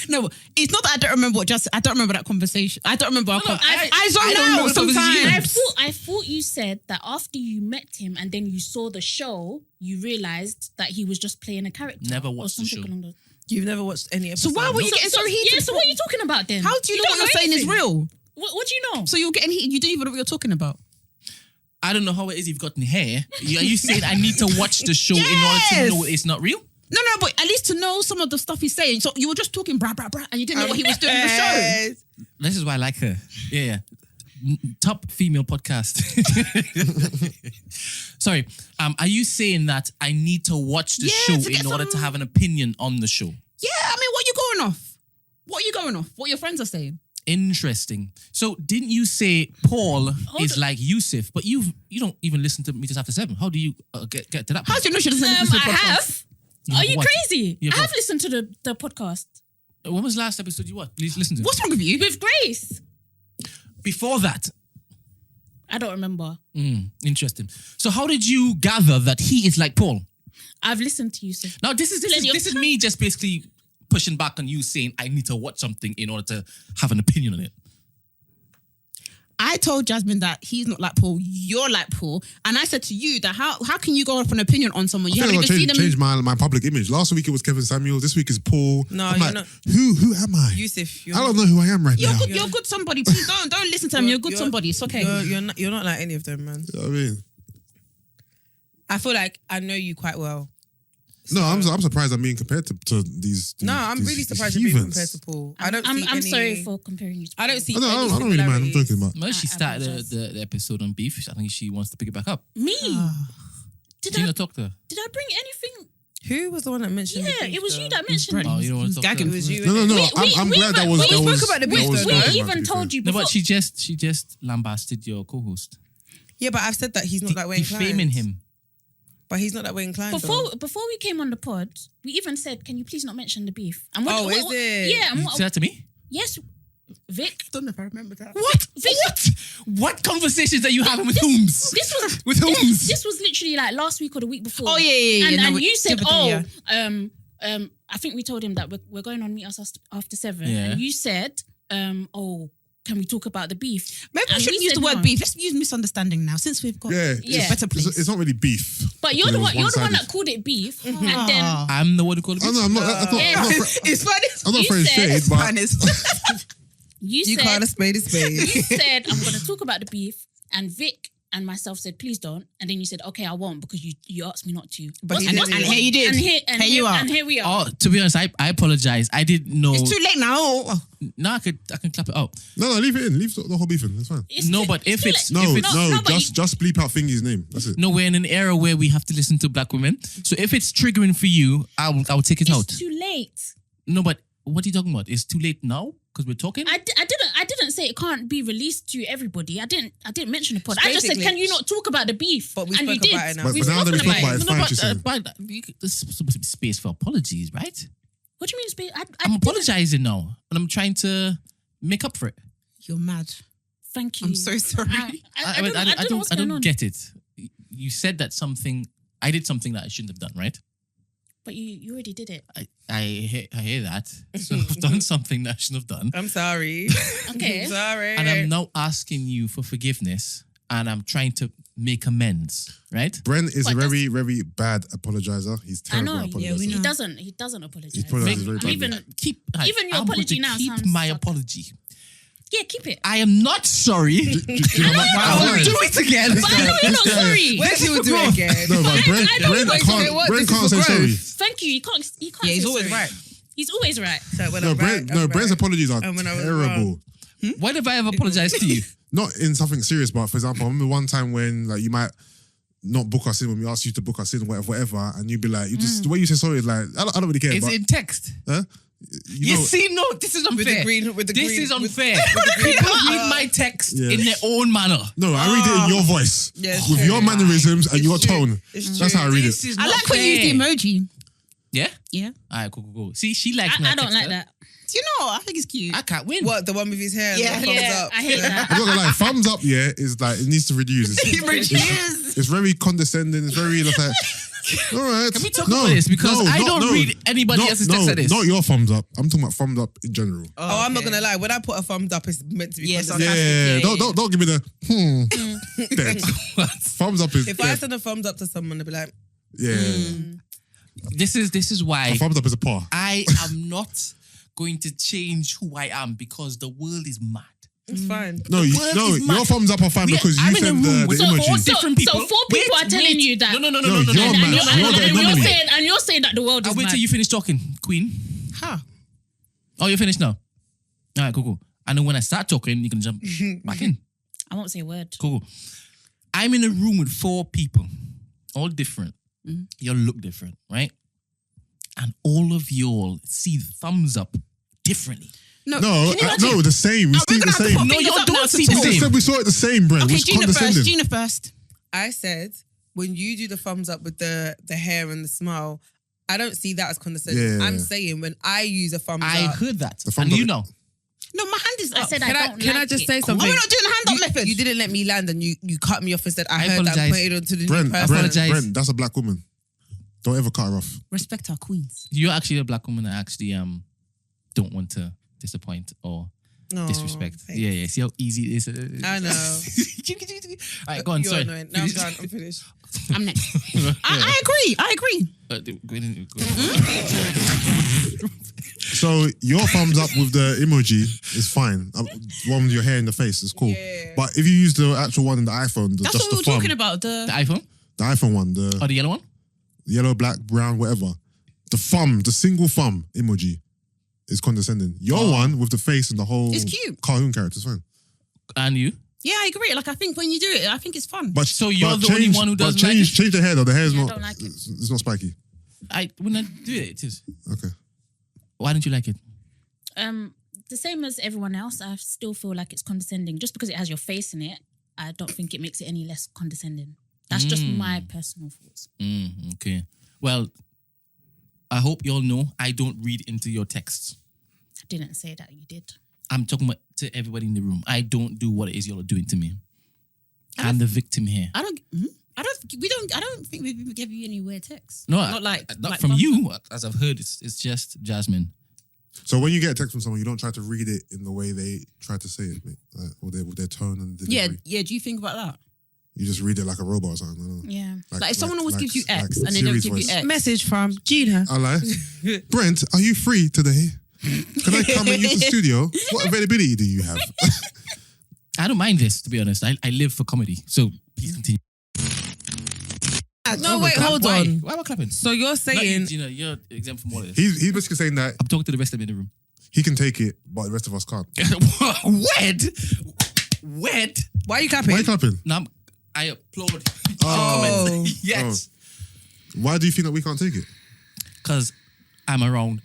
No, it's not that I don't remember what just. I don't remember that conversation. I don't remember our conversation. I I zoned don't remember out what conversation. sometimes. I thought you said that after you met him and then you saw the show, you realized that he was just playing a character. Never or watched the something show. along those- You've never watched any episode. So why were you getting so heated? Yeah, so what are you talking about then? How do you know what don't you're saying is anything. real? What do you know? So you're getting heated. You don't even know what you're talking about. I don't know how it is you've gotten hair. Are you saying I need to watch the show in order to Yes. know it's not real? No, but at least to know some of the stuff he's saying. So you were just talking blah, blah, blah, and you didn't know what he was doing in the show. This is why I like her. Yeah. Top female podcast. Sorry. Are you saying that I need to watch the Yeah, show to get in order to some- have an opinion on the show? Yeah, I mean, what are you going off? What are you going off? What your friends are saying? Interesting. So didn't you say Paul is on. like Yusuff, but you don't even listen to Meters After 7? How do you get to that How point? do you know she doesn't listen to the I podcast? have. Are you What? crazy? Yeah, I but- have listened to the podcast When was the last episode you watched? Please listen to. What's wrong with you? with Grace. Before that? I don't remember. Interesting. So how did you gather that he is like Paul? I've listened to you. So Now this is Plenty of this is me just basically pushing back on you saying I need to watch something in order to have an opinion on it. I told Jasmine that he's not like Paul, you're like Paul. And I said to you that how can you go off an opinion on someone? You I haven't feel even like seen change them. my public image. Last week it was Kevin Samuel. This week is Paul. No, I'm you're like, not. Who am I? Yusuff, I don't know who I am right You're now. good, you're good somebody. Please don't listen to them. You're good somebody. It's okay. You're not like any of them, man. You know what I mean? I feel like I know you quite well. No, I'm surprised I'm being compared to these. No, I'm these- really these surprised you're being heathens. compared to Paul. I'm sorry for comparing you to I don't Paul. see. I any don't really mind. I'm similarities. joking about. Well, she I started apologize. the episode on beef. I think she wants to pick it back up. Me. Ah. Did Gina I talked to her. bring anything? Who was the one that mentioned? Yeah, the beef, it was though? you that mentioned Oh, it. you don't want to talk to Gagging. her? It was you. No. We- I'm we glad that even- was. we that spoke was- about the that beef, was though, We no? spoken about, even to be told fair. you No, before. but she just lambasted your co-host. Yeah, but I've said that he's not that way inclined. Defaming him. But he's not that way inclined. Before we came on the pod, we even said, "Can you please not mention the beef?" And is it? Yeah. And You said that to me? yes, Vic. I don't know if I remember that. What? Vic, What conversations are you having with whom's? This was With whom's? This was literally like last week or the week before. Oh, yeah. And No, you said, the other day, I think we told him that we're going on Meet Us after 7. Yeah. And you said, can we talk about the beef? Maybe we And shouldn't we use the said word no. beef. Let's use misunderstanding now, since we've got Yeah. better place. It's not really beef. But you're It the was one. You're the one one-sided. that called it beef, and then I'm the one who called it. Oh, no, I'm not. I'm not It's fine. I'm not You throwing said- shade, but you You can't said spade a spade. you said I'm going to talk about the beef, and Vic and myself said please don't, and then you said okay I won't because you asked me not to. But he And didn't. here you did. And here you are. And here we are. Oh, to be honest, I apologize. I didn't know. It's too late now. Oh. No, I can clap it out. no, leave it in. Leave the whole beef in. It's fine. It's No, too- but if too it's- late. No, if no, but just bleep out Thingy's name. That's it. No, we're in an era where we have to listen to black women. So if it's triggering for you, I'll take it out. it's too late. No, but what are you talking about? It's too late now because we're talking. I didn't say it can't be released to everybody. I didn't mention the pod. I just said, Basically- can you not talk about the beef? But we and you spoke did. about it now. But We've now that we spoken spoke about it, it's No, fine. She's saying. but there's supposed to be space for apologies, right? What do you mean? I'm apologizing now, and I'm trying to make up for it. You're mad. Thank you. I'm so sorry. I don't know what's going on. get it. You said that I did something that I shouldn't have done, right? But you already did it. I hear that. So I've done something that I shouldn't have done. I'm sorry. Okay. I'm sorry. And I'm now asking you for forgiveness, and I'm trying to make amends, right? Brent is But a very, very bad apologizer. He's I terrible know. at apologizing. we know. He doesn't apologize. He apologizes very And badly. even Even your apology now keep sounds my like- apology. yeah, keep it. I am not sorry. Do you know what? I will do it again. But I know you're not this guy- sorry. Where do you do it again? No, but Brent I don't know. Brent This can't is say for sorry. growth. Thank you. He can't. Yeah, say he's always sorry. right. He's always right. So when No, I'm right, Brent's right. apologies are And when I was terrible. wrong. When have I ever apologized to you? Not in something serious, but for example, I remember one time when like you might not book us in when we asked you to book us in, whatever, and you'd be like, you just the way you say sorry is like, I don't really care. It's but, in text. huh? You know, see, no, this is With unfair. the green, with the This green, is with- unfair. with the green- People read my text Yeah. in their own manner. no, I read it in your voice Yeah, it's with true. your mannerisms and It's your true. tone. It's That's true. how I read This it. is I not like when you use the fair. emoji. Yeah? Yeah. All right, cool. See, she likes me. I don't like that. Do you know? I think it's cute. I can't win. What, the one with his hair? and Yeah. the thumbs Yeah, up? I hate that. I'm not gonna lie, thumbs up, yeah, is like it needs to reduce. It's very condescending. It's very like, all right. Can we talk about this? Because I don't read anybody else's text like this. Not your thumbs up. I'm talking about thumbs up in general. Oh, I'm not okay. gonna lie. When I put a thumbs up, it's meant to be Yes, condescending. Yeah, don't give me the Dead. Thumbs up is If I dead. send a thumbs up to someone, they'll be like, Yeah. This is why A thumbs up is a par. I am not going to change who I am because the world is mad. it's fine. No, word your is mad. thumbs up are fine because you I'm in a send room the with So emoji. four different people. So 4 people are telling you that. No. No, you're mad. And You're the anomaly. you're saying that the world is I'll wait mad. till you finish talking, Queen. Huh. Oh, you're finished now? All right, cool. And then when I start talking, you can jump back in. I won't say a word. Cool. I'm in a room with 4 people, all different. You all look different, right? And all of y'all see the thumbs up differently. No, can you imagine? no, the same. We see we're the gonna have to same. put No, fingers you up now don't to see talk. the You same. said we saw it the same, Brent. Okay, It was Gina first. condescending. Gina first. I said when you do the thumbs up with the hair and the smile, I don't see that as condescending. Yeah. I'm saying when I use a thumbs I up. heard that. The And thumbs you up- know. No, my hand is up. I said Can I I don't can I like just it. say something? Are we not doing the hand up method? You didn't let me land and you cut me off and said I I heard that apologize. put it onto the Brent, new Brent, person. apologize. Brent, that's a black woman. Don't ever cut her off. Respect our queens. You're actually a black woman that actually don't want to disappoint or No, disrespect. thanks. Yeah. See how easy it is. I know. All right, go on. You're Sorry. annoying. No, I'm done. I'm finished. I'm next. I agree. Go ahead. So your thumbs up with the emoji is fine. One with your hair in the face is cool. Yeah. But if you use the actual one in the iPhone, That's just what we were the thumb, talking about. The iPhone the iPhone one, or the the yellow one? yellow, black, brown, whatever, the thumb, the single thumb emoji is condescending. Your one with the face and the whole It's cute. cartoon character is fine. And you? Yeah, I agree. Like, I think when you do it, I think it's fun. But So you're but the only one who but doesn't like it? change the hair though. The hair is Yeah, I not. don't like it. It's not spiky. When I do it is. Okay. Why don't you like it? The same as everyone else, I still feel like it's condescending. Just because it has your face in it, I don't think it makes it any less condescending. That's just my personal thoughts. Okay. Well, I hope you all know I don't read into your texts. I didn't say that you did. I'm talking about to everybody in the room. I don't do what it is y'all are doing to me. I'm the victim here. I don't think we've even given you any weird texts. No, not from you. As I've heard, it's just Jasmine. So when you get a text from someone, you don't try to read it in the way they try to say it, mate, or with their tone and delivery. Yeah. Do you think about that? You just read it like a robot or something. I don't know. Yeah. Like if someone always gives you X like and they don't Siri's give you voice. X. Message from Gina. I lie. Brent, are you free today? Can I come and use the studio? What availability do you have? I don't mind this, to be honest. I live for comedy. So please continue. No, wait, hold Why? on. Why am I clapping? So you're Not saying... you, Gina, you're exempt from all of this. He's basically saying that I'm talking to the rest of them in the room. he can take it, but the rest of us can't. Wed? Why are you clapping? Why are you clapping? No, I applaud. Oh. Comments. Yes. Why do you think that we can't take it? Because I'm around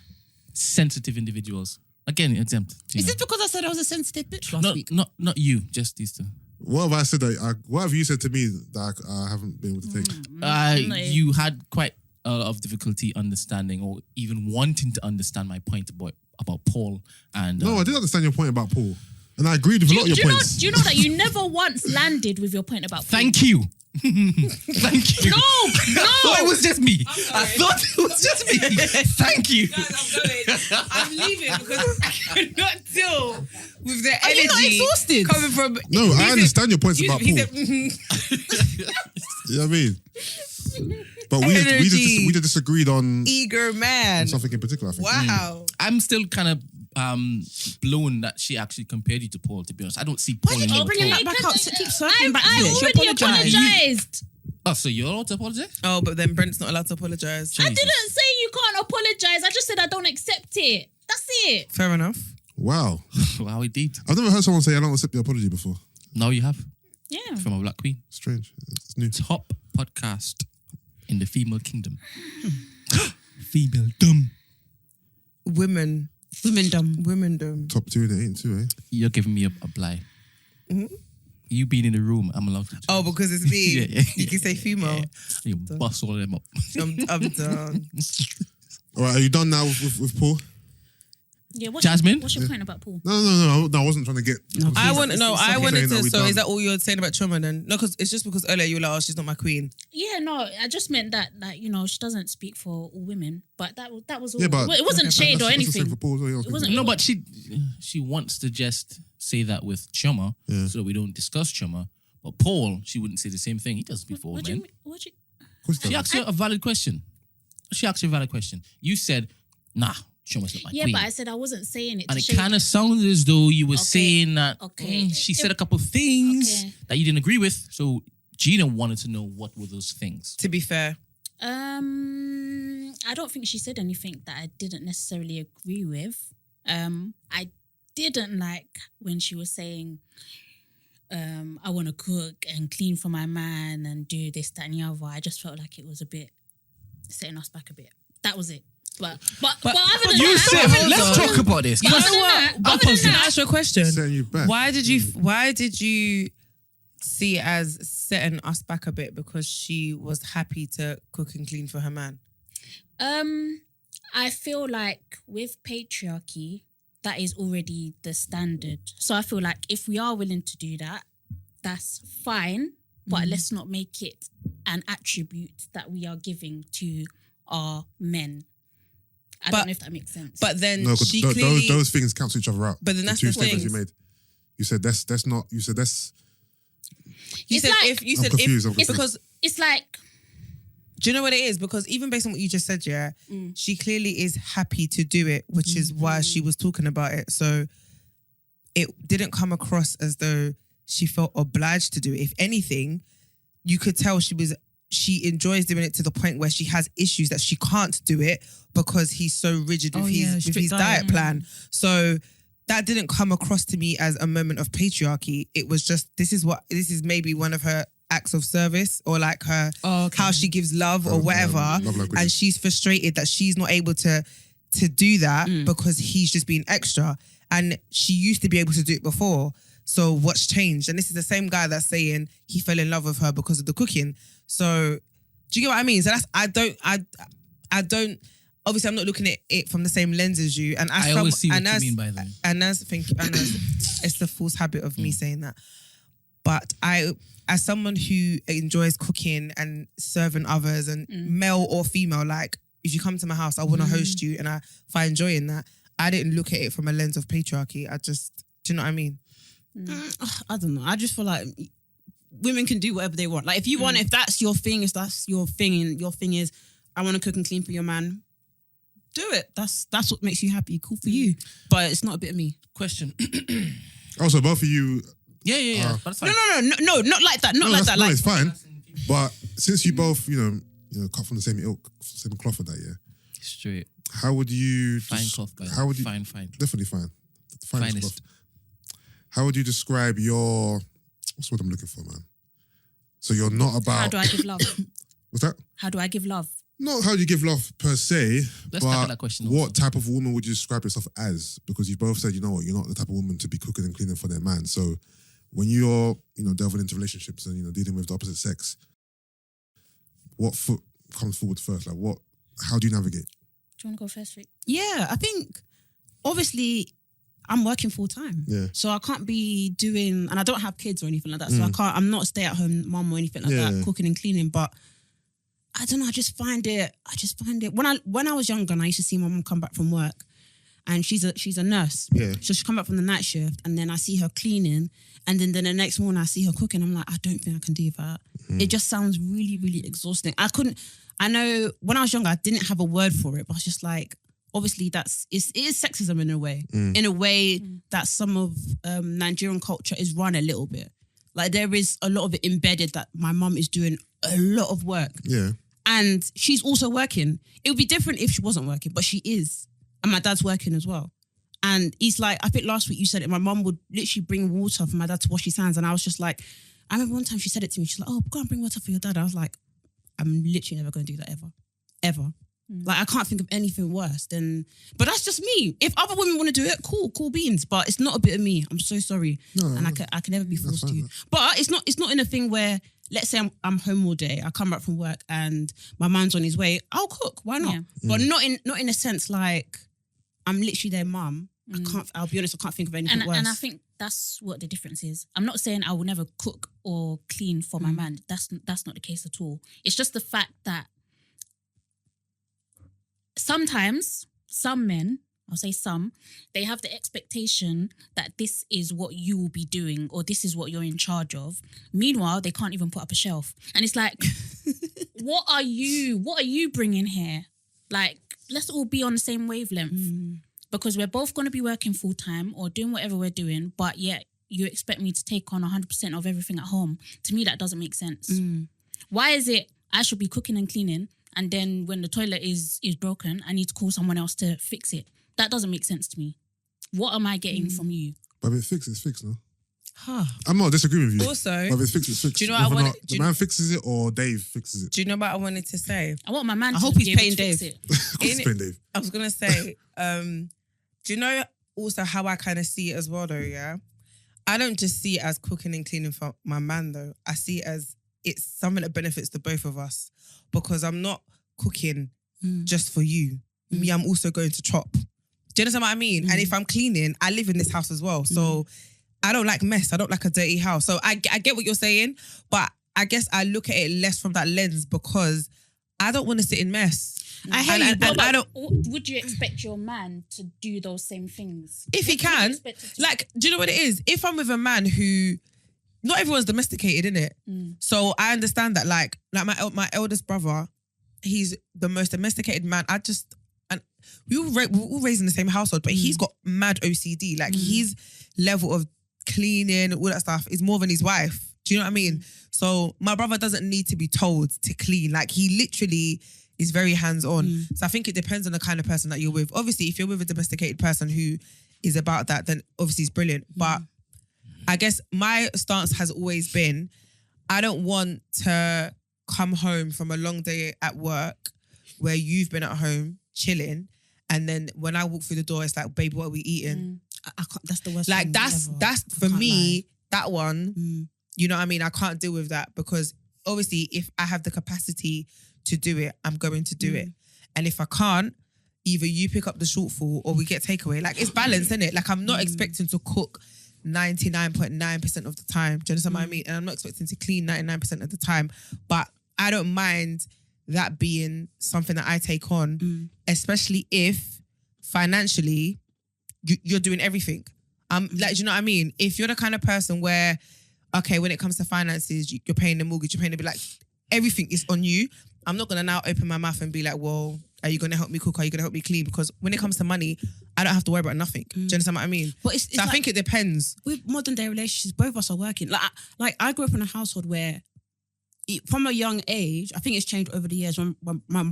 sensitive individuals. Again, exempt. Gina. Is it because I said I was a sensitive bitch last week? Not you, just these two. What have I said what have you said to me that I haven't been able to take? You had quite a lot of difficulty understanding or even wanting to understand my point about Paul and... No, I did understand your point about Paul. And I agreed with a lot of your points. Do you know that you never once landed with your point about Paul? Thank you. Thank you. No. I thought it was just me. I thought it was just me. Thank you. Guys, I'm going. I'm leaving because I cannot deal with the Are you energy not exhausted? coming from... No, I understand your points about Paul. He said, You know what I mean? But we just disagreed on eager man. something in particular, I think. Wow. I'm still kind of blown that she actually compared you to Paul, to be honest. I don't see Paul Why in do you you. keep bringing that back up? Keep circling back to I it. She already apologised. apologized. Oh, so you're allowed to apologize? Oh, but then Brent's not allowed to apologise. I didn't say you can't apologize. I just said I don't accept it. That's it. Fair enough. Wow. Wow, indeed. I've never heard someone say I don't accept the apology before. Now you have. Yeah. From a black queen. Strange. It's new. Top podcast in the female kingdom. Female dumb. Women. Womendom. Top 2 in the 8 and 2, eh? You're giving me a blight. You being in the room, I'm allowed to. Oh, because it's me. You can say female. You bust all of them up. I'm done. All right, are you done now with Paul? Yeah. Jasmine? What's your point about Paul? No, I wasn't trying to get... I wanted saying that to. we So done. is that all you're saying about Choma then? No, because it's just because earlier you were like, oh, she's not my queen. Yeah, no, I just meant that, like, you know, she doesn't speak for all women, but that was all. Yeah, but... it wasn't shade or That's the anything. same for Paul as well. It wasn't- No, but she wants to just say that with Choma, Yeah. so that we don't discuss Choma. But Paul, she wouldn't say the same thing. He doesn't speak for all What do you men. mean? What do you? Of course he She doesn't. asked you a valid question. You said, nah, Choma's not my Yeah, queen. but I said I wasn't saying it. And to it shade kind of sounded as though you were Okay. saying that Okay. she said a couple of things Okay. that you didn't agree with. So Gina wanted to know what were those things. To be fair. I don't think she said anything that I didn't necessarily agree with. I didn't like when she was saying, I want to cook and clean for my man and do this, that, and the other. I just felt like it was a bit setting us back a bit. That was it. But other than You that, said, hold let's on. talk about this. You know Because- what? But Other than Can I that, ask you a question? Setting you back. Why did you see it as setting us back a bit because she was happy to cook and clean for her man? I feel like with patriarchy, that is already the standard. So I feel like if we are willing to do that, that's fine. But let's not make it an attribute that we are giving to our men. I don't know if that makes sense. But then No, because she clearly... those things cancel each other out. But then that's two the statements thing. you made. You said that's not. You said that's. You It's said like- if you I'm said confused, if I'm confused. because it's like, do you know what it is? Because even based on what you just said, yeah, she clearly is happy to do it, which is why she was talking about it. So it didn't come across as though she felt obliged to do it. If anything, you could tell she enjoys doing it to the point where she has issues that she can't do it because he's so rigid with his diet plan. So that didn't come across to me as a moment of patriarchy. It was just, this is maybe one of her acts of service or like her, how she gives love or whatever. love languages. And she's frustrated that she's not able to do that because he's just being extra. And she used to be able to do it before. So what's changed? And this is the same guy that's saying he fell in love with her because of the cooking. So do you get what I mean? So that's I don't. Obviously, I'm not looking at it from the same lens as you. And as I always see what you mean by that. And as it's the false habit of me saying that. But as someone who enjoys cooking and serving others, and male or female, like if you come to my house, I want to host you, and I find joy in that. I didn't look at it from a lens of patriarchy. Do you know what I mean? I don't know. I just feel like women can do whatever they want. Like if you want, if that's your thing, and your thing is, I want to cook and clean for your man. Do it. That's what makes you happy. Cool for you. But it's not a bit of me. Question. Also, both of you. Yeah. That's fine. No, not like that. Not like that. No, Like it's fine. But since you both, cut from the same ilk, same cloth with that, yeah. Straight. How would you? Fine cloth, guys. How would you? Fine. Definitely fine. The finest Finest. cloth. How would you describe your? What's what I'm looking for, man? So you're not about. How do I give love? What's that? How do I give love? Not how you give love per se, Let's tackle but that question what also. type of woman would you describe yourself as? Because you both said, you know what, you're not the type of woman to be cooking and cleaning for their man. So when you're, delving into relationships and, dealing with the opposite sex, what foot comes forward first? Like how do you navigate? Do you want to go first, Rick? yeah, I think obviously I'm working full time. Yeah. So I can't be doing, and I don't have kids or anything like that. So I'm not a stay-at-home mum or anything like that, cooking and cleaning. But I don't know. I just find it. When I was younger, and I used to see my mum come back from work, and she's a nurse. Yeah. So she come back from the night shift, and then I see her cleaning, and then the next morning I see her cooking. I'm like, I don't think I can do that. It just sounds really, really exhausting. I know when I was younger, I didn't have a word for it, but I was just like, obviously it is sexism in a way. In a way that some of Nigerian culture is run a little bit. Like there is a lot of it embedded that my mum is doing a lot of work. Yeah. And she's also working. It would be different if she wasn't working, but she is. And my dad's working as well. And he's like, I think last week you said it, my mum would literally bring water for my dad to wash his hands. And I was just like, I remember one time she said it to me. She's like, oh, go and bring water for your dad. I was like, I'm literally never going to do that ever. Ever. Like, I can't think of anything worse than... But that's just me. If other women want to do it, cool beans. But it's not a bit of me. I'm so sorry. No, and I can never be forced to. But it's not in a thing where, let's say I'm home all day, I come back from work and my man's on his way, I'll cook. Why not? Yeah. But not in a sense like, I'm literally their mum. I'll be honest, I can't think of anything worse. And I think that's what the difference is. I'm not saying I will never cook or clean for my man. That's not the case at all. It's just the fact that sometimes some men, I'll say some, they have the expectation that this is what you will be doing or this is what you're in charge of. Meanwhile, they can't even put up a shelf. And it's like, what are you bringing here? Like, let's all be on the same wavelength because we're both going to be working full time or doing whatever we're doing, but yet you expect me to take on 100% of everything at home. To me, that doesn't make sense. Why is it I should be cooking and cleaning and then when the toilet is broken, I need to call someone else to fix it? That doesn't make sense to me. What am I getting from you? But if it's fixed, no? I'm not disagreeing with you. Also, but if it's fixed. Do you know what I want? The man fixes it or Dave fixes it? Do you know what I wanted to say? I want my man I to hope be he's able paying to fix Dave. it. He's paying Dave. I was going to say, do you know also how I kind of see it as well though, yeah? I don't just see it as cooking and cleaning for my man though. I see it as it's something that benefits the both of us because I'm not cooking just for you. Me, I'm also going to chop. Do you understand what I mean? And if I'm cleaning, I live in this house as well. So I don't like mess. I don't like a dirty house. So I get what you're saying, but I guess I look at it less from that lens because I don't want to sit in mess. I hate you, But I don't. Would you expect your man to do those same things? If he can, like, do you know what it is? If I'm with a man who, not everyone's domesticated, innit? So I understand that, like my eldest brother, he's the most domesticated man. And we were all raised in the same household, but he's got mad OCD. Like his level of cleaning, all that stuff is more than his wife. Do you know what I mean? So my brother doesn't need to be told to clean. Like he literally is very hands-on. So I think it depends on the kind of person that you're with. Obviously, if you're with a domesticated person who is about that, then obviously it's brilliant. But I guess my stance has always been, I don't want to come home from a long day at work where you've been at home chilling, and then when I walk through the door, it's like, babe, what are we eating? I can't, that's the worst. Like thing that's ever. for me, lie. that one, you know what I mean? I can't deal with that because obviously, if I have the capacity to do it, I'm going to do it. And if I can't, either you pick up the shortfall or we get takeaway. Like, it's balanced, isn't it? Like, I'm not expecting to cook 99.9% of the time. Do you understand what I mean? And I'm not expecting to clean 99% of the time. But I don't mind that being something that I take on, especially if financially you're doing everything. Like, do you know what I mean? If you're the kind of person where, okay, when it comes to finances, you're paying the mortgage, you're paying the bill, like, everything is on you. I'm not going to now open my mouth and be like, well, are you going to help me cook? Are you going to help me clean? Because when it comes to money, I don't have to worry about nothing. Do you understand what I mean? But it's so I like, think it depends. With modern day relationships, both of us are working. Like I grew up in a household where, from a young age, I think it's changed over the years. When my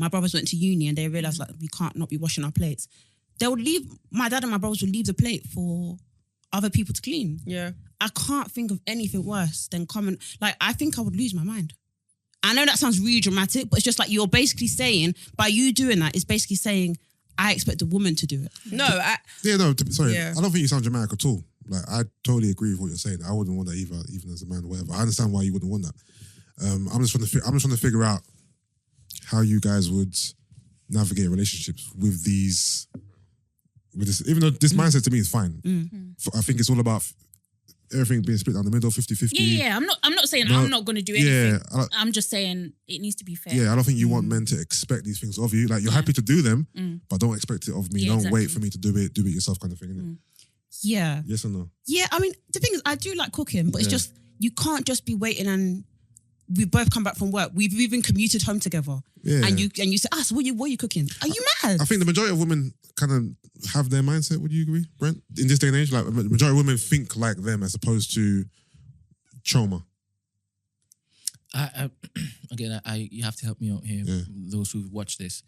brothers went to uni and they realized like we can't not be washing our plates, they would leave. My dad and my brothers would leave the plate for other people to clean. Yeah, I can't think of anything worse than coming. Like, I think I would lose my mind. I know that sounds really dramatic, but it's just like you're basically saying, by you doing that, it's basically saying, I expect a woman to do it. No, sorry. Yeah. I don't think you sound dramatic at all. Like, I totally agree with what you're saying. I wouldn't want that either, even as a man or whatever. I understand why you wouldn't want that. I'm just trying to figure out how you guys would navigate relationships with this. Even though this mindset to me is fine. I think it's all about everything being split down the middle, 50-50. Yeah. I'm not saying I'm not going to do anything. I'm just saying it needs to be fair. Yeah, I don't think you want men to expect these things of you. Like, you're happy to do them, but don't expect it of me. Don't wait for me to do it yourself, kind of thing, innit? Yeah. Yes or no? Yeah, I mean, the thing is, I do like cooking, but it's just, you can't just be waiting and we both come back from work. We've even commuted home together. Yeah. And you say, what are you cooking? Are you mad? I think the majority of women kind of have their mindset. Would you agree, Brent? In this day and age, like, the majority of women think like them as opposed to trauma. Again, you have to help me out here, those who've watched this.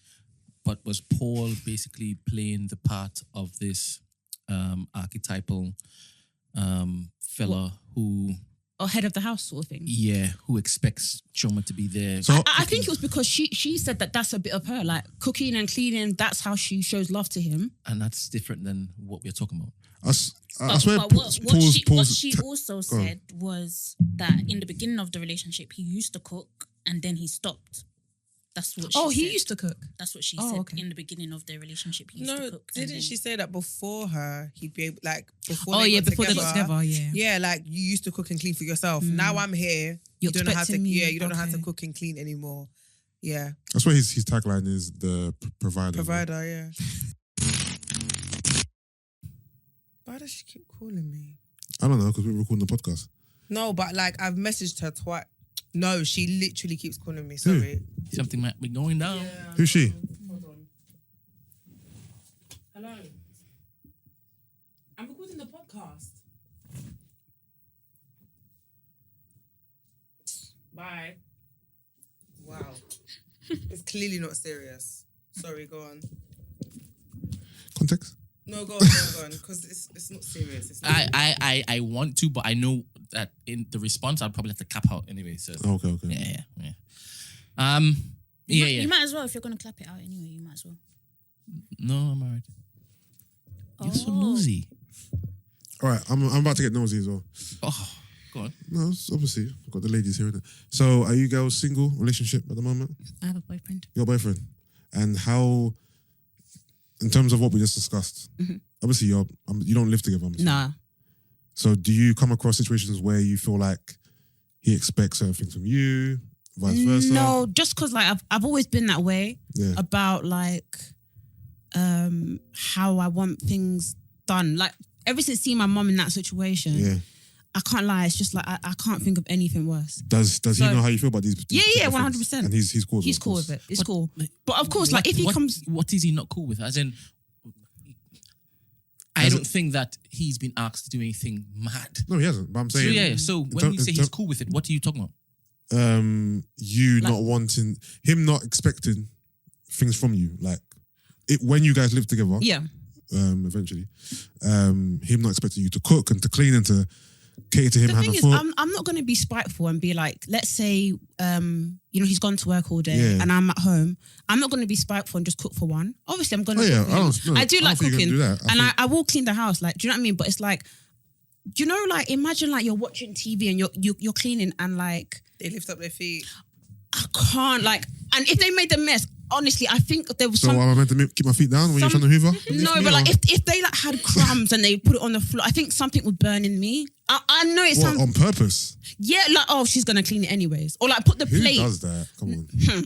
But was Paul basically playing the part of this archetypal fella who... Or head of the house sort of thing. Yeah, who expects Choma to be there. So I think it was because she said that that's a bit of her, like cooking and cleaning, that's how she shows love to him. And that's different than what we're talking about. I swear, what she also said was that in the beginning of the relationship, he used to cook and then he stopped. That's what she said. He used to cook? That's what she said. Okay. In the beginning of their relationship, he used to cook. Didn't she say that before her, he'd be able, like, before they got together, yeah. Yeah, like, you used to cook and clean for yourself. Now I'm here, you don't know how to, you don't know how to cook and clean anymore. Yeah. That's why his tagline is the provider. Provider, yeah. Why does she keep calling me? I don't know, because we're recording the podcast. No, but like, I've messaged her twice. No, she literally keeps calling me. Sorry. Something might be going down. Yeah, who's she? Hold on. Hello. I'm recording the podcast. Bye. Wow. It's clearly not serious. Sorry, go on. Context? No, go on, because it's not serious. It's not I want to, but I know that in the response I'd probably have to clap out anyway. So okay. Yeah. You might as well, if you're gonna clap it out anyway. You might as well. No, I'm alright. You're so nosy. All right, I'm about to get nosy as well. Oh, go on. No, it's obviously I've got the ladies here. So, are you girls single, relationship at the moment? I have a boyfriend. Your boyfriend, and how? In terms of what we just discussed, obviously you don't live together. Nah. So do you come across situations where you feel like he expects certain things from you, vice versa? No, just because like I've always been that way about like how I want things done. Like ever since seeing my mum in that situation, I can't lie. It's just like I can't think of anything worse. Does he know how you feel about these? Yeah, 100%. And he's cool. He's cool with it. It's cool. But of course, like if he comes, what is he not cool with? As in, I don't think that he's been asked to do anything mad. No, he hasn't. But I'm saying, So when you say he's cool with it, what are you talking about? You not wanting him, not expecting things from you, like when you guys live together. Yeah. Eventually, him not expecting you to cook and to clean and to cater to him. The thing is, I'm not going to be spiteful and be like, let's say, he's gone to work all day and I'm at home. I'm not going to be spiteful and just cook for one. Obviously, I'm going to cook for him. I do like cooking, I will clean the house. Like, do you know what I mean? But it's like, imagine like you're watching TV and you're cleaning and like They lift up their feet. I can't and if they made a mess, honestly, I think there was So am I meant to keep my feet down when you're trying to hoover? No, but like if they like had crumbs and they put it on the floor, I think something would burn in me. I know it sounds on purpose? yeah, like she's gonna clean it anyways, or like put the Who plate. does that? Come on.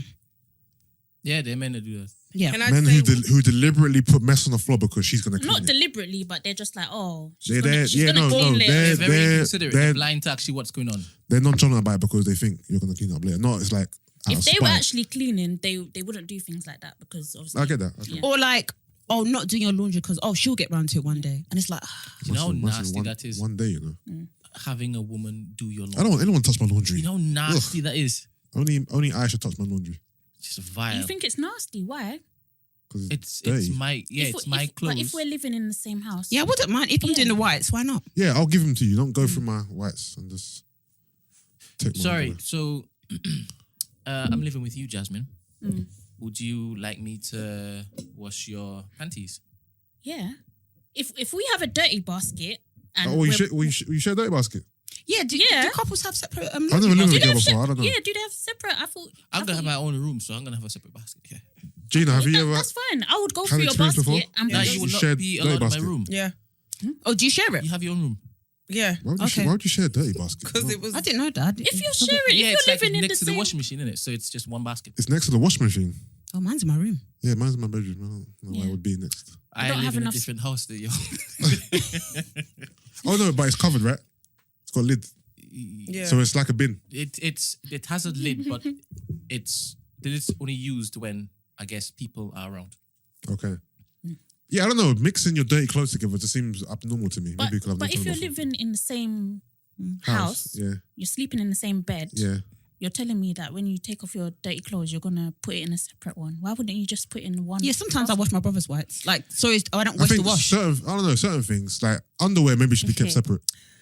Yeah, they're meant to do that. Yeah, Can I Men say, who deliberately put mess on the floor because she's gonna clean Not it. deliberately, but they're just like, They're there. Yeah, no, clean it. They're they're very considerate. they're They're blind to actually what's going on. they're nonchalant about it because they think you're gonna clean it up later. No, it's like out If of they were spite. actually cleaning, they wouldn't do things like that because obviously. I get that. Okay. Yeah. or like not doing your laundry because she'll get round to it one day, and it's like You know how Must be nasty one, that is? One day, you know. Having a woman do your I laundry. don't want anyone to touch my laundry. You know how nasty that is? Only I should touch my laundry It's just vile. You think it's nasty? Why? because it's dirty. my it's my clothes. But if we're living in the same house, yeah, I wouldn't mind if I'm doing the whites. Why not? Yeah, I'll give them to you. Don't go through my whites and just take my Sorry, underwear. so I'm living with you, Jasmine. Would you like me to wash your panties? yeah. If we have a dirty basket and Oh, we're- you share a dirty basket? Yeah, do couples have separate? I've never lived do they together have before. I don't know. yeah, do they have separate? I'm gonna have my own room, so I'm gonna have a separate basket. Yeah. Gina, have you ever That's fine. I would go had through your experience basket before? and Now put you it- will You not shared be dirty allowed in my basket? room. yeah, Oh, do you share it? You have your own room. yeah, Why would, Okay. why would you share a dirty basket? because it was. I didn't know that. if you're sharing, Yeah, if it's you're like living in next the to the same, washing machine, isn't it? So it's just one basket. It's next to the washing machine. Oh, mine's in my room. Yeah, mine's in my bedroom. I don't know why it would be next. I don't live have in a enough- different house than you. Oh no, but it's covered, right? It's got a lid, Yeah. so it's like a bin. It has a lid, but it's the lid's only used when I guess people are around. Okay. Yeah, I don't know. Mixing your dirty clothes together just seems abnormal to me. but, Maybe because I've but never if done you're it before. living in the same house, Yeah, you're sleeping in the same bed. yeah. You're telling me that when you take off your dirty clothes, you're gonna put it in a separate one. Why wouldn't you just put it in one? Yeah, sometimes I wash my brother's whites. Like, so I don't I wash the think wash. certain things like underwear maybe should be kept separate.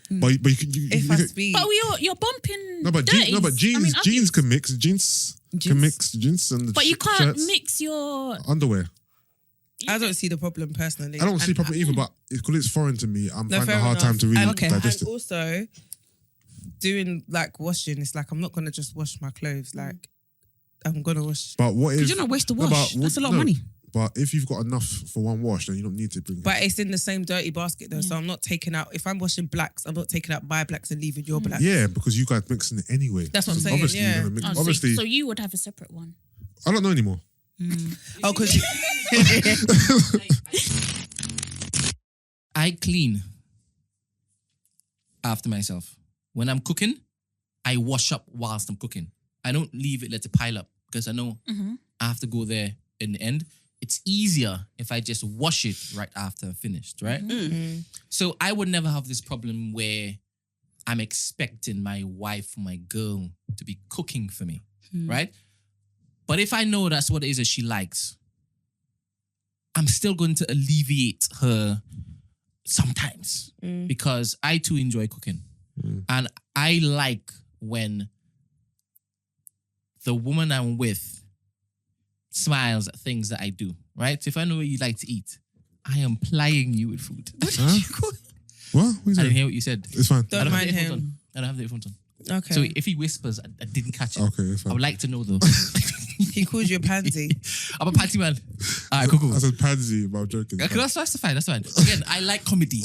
But you can if you I can, speak, But you're bumping. no, but dirties. jeans can mix. Jeans can Jeans. mix jeans and the But you can't shirts. mix your. Underwear. I don't see the problem personally. I don't see And- problem either, but because it's foreign to me, I'm No, finding fair a hard enough. time to really And- digest and it. also, doing like washing, it's like I'm not gonna just wash my clothes. Like I'm gonna wash. But what if Because you're not waste the No, wash. but That's a lot no, of money. But if you've got enough for one wash, then you don't need to bring. But it's in the same dirty basket though, so I'm not taking out. If I'm washing blacks, I'm not taking out my blacks and leaving your blacks. Yeah, because you guys mixing it anyway. That's what I'm So saying, Obviously, yeah. you're gonna mix, Oh, obviously, so you would have a separate one. I don't know anymore. Oh, because I clean after myself. When I'm cooking, I wash up whilst I'm cooking. I don't leave it, let it pile up because I know I have to go there in the end. It's easier if I just wash it right after I'm finished, right? So I would never have this problem where I'm expecting my wife or my girl to be cooking for me, right? But if I know that's what it is that she likes, I'm still going to alleviate her sometimes because I too enjoy cooking. And I like when the woman I'm with smiles at things that I do, right? So if I know what you like to eat, I am plying you with food. Huh? What? What is I didn't it? hear what you said. It's fine. don't I don't have mind the earphones him. on. I don't have the earphones on. Okay. So if he whispers, I didn't catch it. Okay, it's I fine. would like to know though. He called you a pansy. I'm a party man. All right, cool. I said pansy, but I'm joking. Okay, that's fine. That's fine. Again, I like comedy.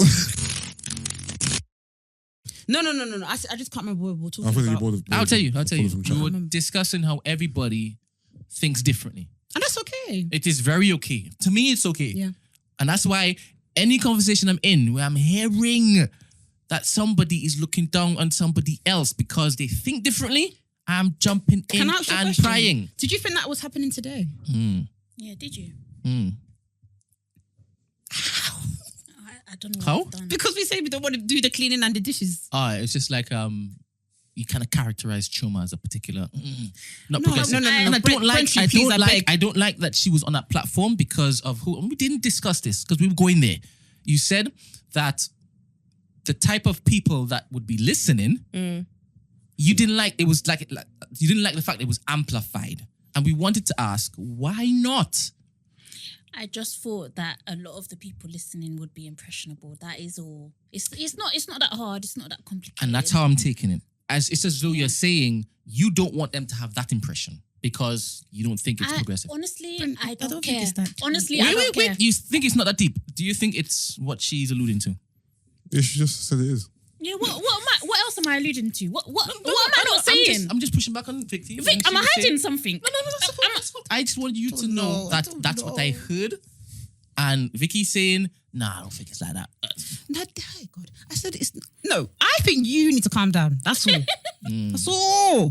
No. I just can't remember what we were talking I think you're about. bored of. I'll tell you. from chat. We were discussing how everybody thinks differently. And that's okay. It is very okay. To me, it's okay. Yeah. And that's why any conversation I'm in where I'm hearing that somebody is looking down on somebody else because they think differently, I'm jumping in Can I ask you a and question? prying. Did you think that was happening today? Yeah, did you? I don't know. How? What I've done. Because we say we don't want to do the cleaning and the dishes. It's just like you kind of characterize Choma as a particular not No, progressive. no. And I don't like Frenchie, please, I beg. I don't like that she was on that platform because of who. And we didn't discuss this because we were going there. You said that the type of people that would be listening, you didn't like. It was like you didn't like the fact it was amplified, and we wanted to ask why not. I just thought that a lot of the people listening would be impressionable. That is all. It's not that hard. It's not that complicated. And that's how I'm taking it. it's as though you're saying you don't want them to have that impression because you don't think it's progressive. Honestly, I don't don't think care. it's that deep. Honestly, I don't care. You think it's not that deep? Do you think it's what she's alluding to? Yeah, she just said it is. Yeah, what else am I alluding to? What am I not saying? I'm just pushing back on Vicky. Vic, am I hiding something? I just want you to know that that's what I heard. And Vicky saying, nah, I don't think it's like that. No, oh God. I said it's no. I think you need to calm down. That's all. That's all.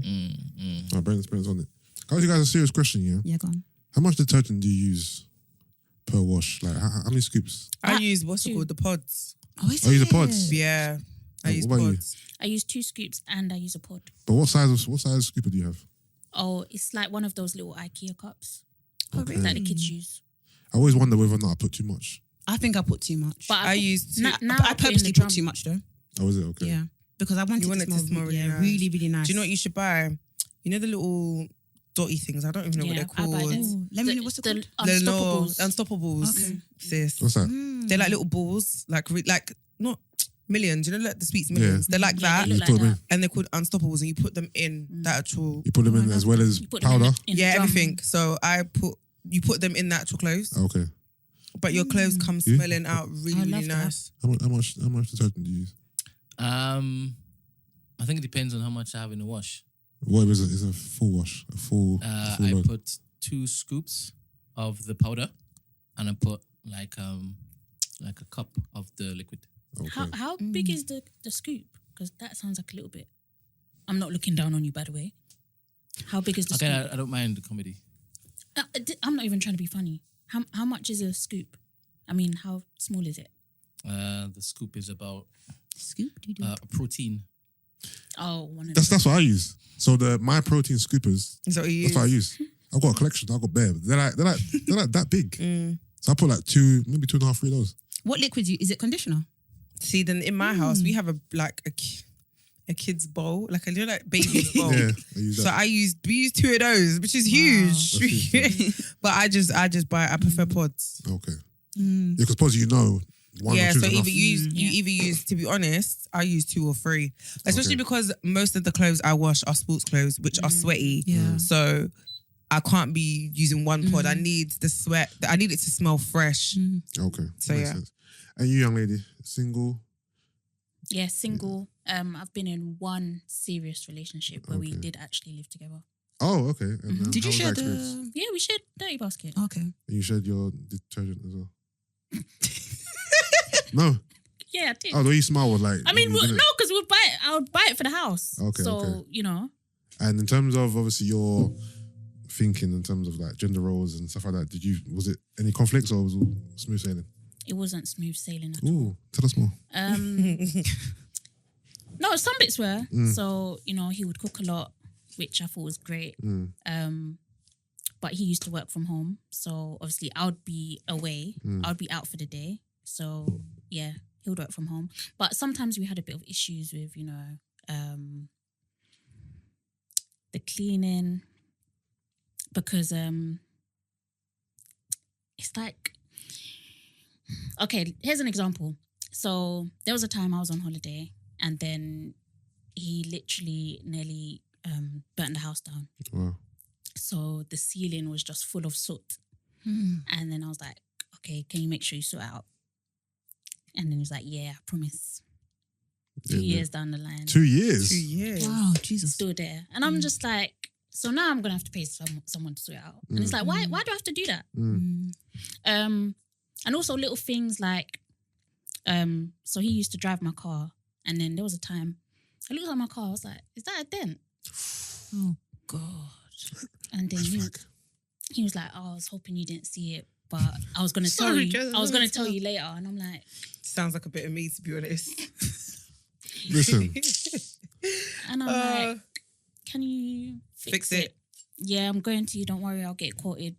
My Brent's on it. Can I ask you guys a serious question, yeah? Yeah, go on. How much detergent do you use per wash? Like, how many scoops? I use what's it called? The pods. Oh, is Oh, you use the it? pods? Yeah. I use what about you? pods. I use 2 scoops and I use a pod. But what size scooper do you have? Oh, it's like one of those little IKEA cups Okay. that the kids use. I always wonder whether or not I put too much. I think I put too much. But I use two. now I purposely put too much though. Oh, is it? Okay. Yeah, because I wanted You want it it to smell really nice. really, really nice. Do you know what you should buy? You know the little dotty things? I don't even know what they're I buy called. them. Ooh, let me know what's it called. Unstoppables. Unstoppables. Okay. Sis. What's that? They're like little balls, like not millions. You know, like the sweets millions. They're like Yeah, that, they look You like put them that. and they're called unstoppables, and you put them in that actual. You put them in as well as You put them in powder? in Yeah, a drum. everything. So you put them in the actual clothes, Okay. but your clothes come Yeah. smelling out really, I really love that. nice. How much detergent do you use? I think it depends on how much I have in the wash. What is a full wash? A full I load? put 2 scoops of the powder, and I put like a cup of the liquid. Okay. How big is the scoop? Because that sounds like a little bit. I'm not looking down on you, by the way. How big is the Okay, scoop? I don't mind the comedy. I'm not even trying to be funny. How much is a scoop? I mean, how small is it? The scoop is about Scoop? a protein. Oh, one of That's those. what I use. So my protein scoopers. Is that what you That's what I use? use. I've got a collection. I've got bare. They're like that big. So I put like 2, maybe 2.5, 3 of those. What liquid is it? Conditioner? See, then in my house we have a kid's bowl, like a little like baby's bowl. Yeah, I use So that. we use 2 of those, which is That's huge. huge, But I just buy. I prefer pods. Okay. Yeah, because suppose one Yeah, or two so is enough. you either use. To be honest, I use 2 or 3, especially because most of the clothes I wash are sports clothes, which are sweaty. Yeah. So I can't be using one pod. I need the sweat. I need it to smell fresh. Okay. So, makes yeah. sense. And you, young lady, single? Yeah, single. I've been in one serious relationship where we Okay. did actually live together. Oh, okay. And Did how you was share that experience? the? Yeah, we shared dirty basket. Okay. And you shared your detergent as well? No. Yeah, I did. Oh, the way you smile was like. I mean, you no, didn't. because we'll buy it. I would buy it for the house. Okay, So, okay. you know. And in terms of obviously your thinking in terms of like gender roles and stuff like that, was it any conflicts or was it all smooth sailing? It wasn't smooth sailing at all. Ooh, tell us more. No, some bits were. So, you know, he would cook a lot, which I thought was great. But he used to work from home. So obviously I would be away. I would be out for the day. So yeah, he would work from home. But sometimes we had a bit of issues with, you know, the cleaning. Because it's like, okay, here's an example. So there was a time I was on holiday and then he literally nearly burnt the house down. Wow. So the ceiling was just full of soot. And then I was like, okay, can you make sure you sort it out? And then he was like, yeah, I promise. 2 years down the line. 2 years? 2 years. Wow, Jesus. Still there. And I'm just like, so now I'm going to have to pay someone to sort it out. And it's like, why do I have to do that? And also little things like, so he used to drive my car. And then there was a time, I looked at my car, I was like, is that a dent? Oh God. And then he was like, oh, I was hoping you didn't see it, but I was going to tell Sorry, you. Jess, I was going to tell you later. And I'm like, Sounds like a bit of me, to be honest. Listen, and I'm like, can you Fix it. Yeah, I'm going to. Don't worry, I'll get quoted.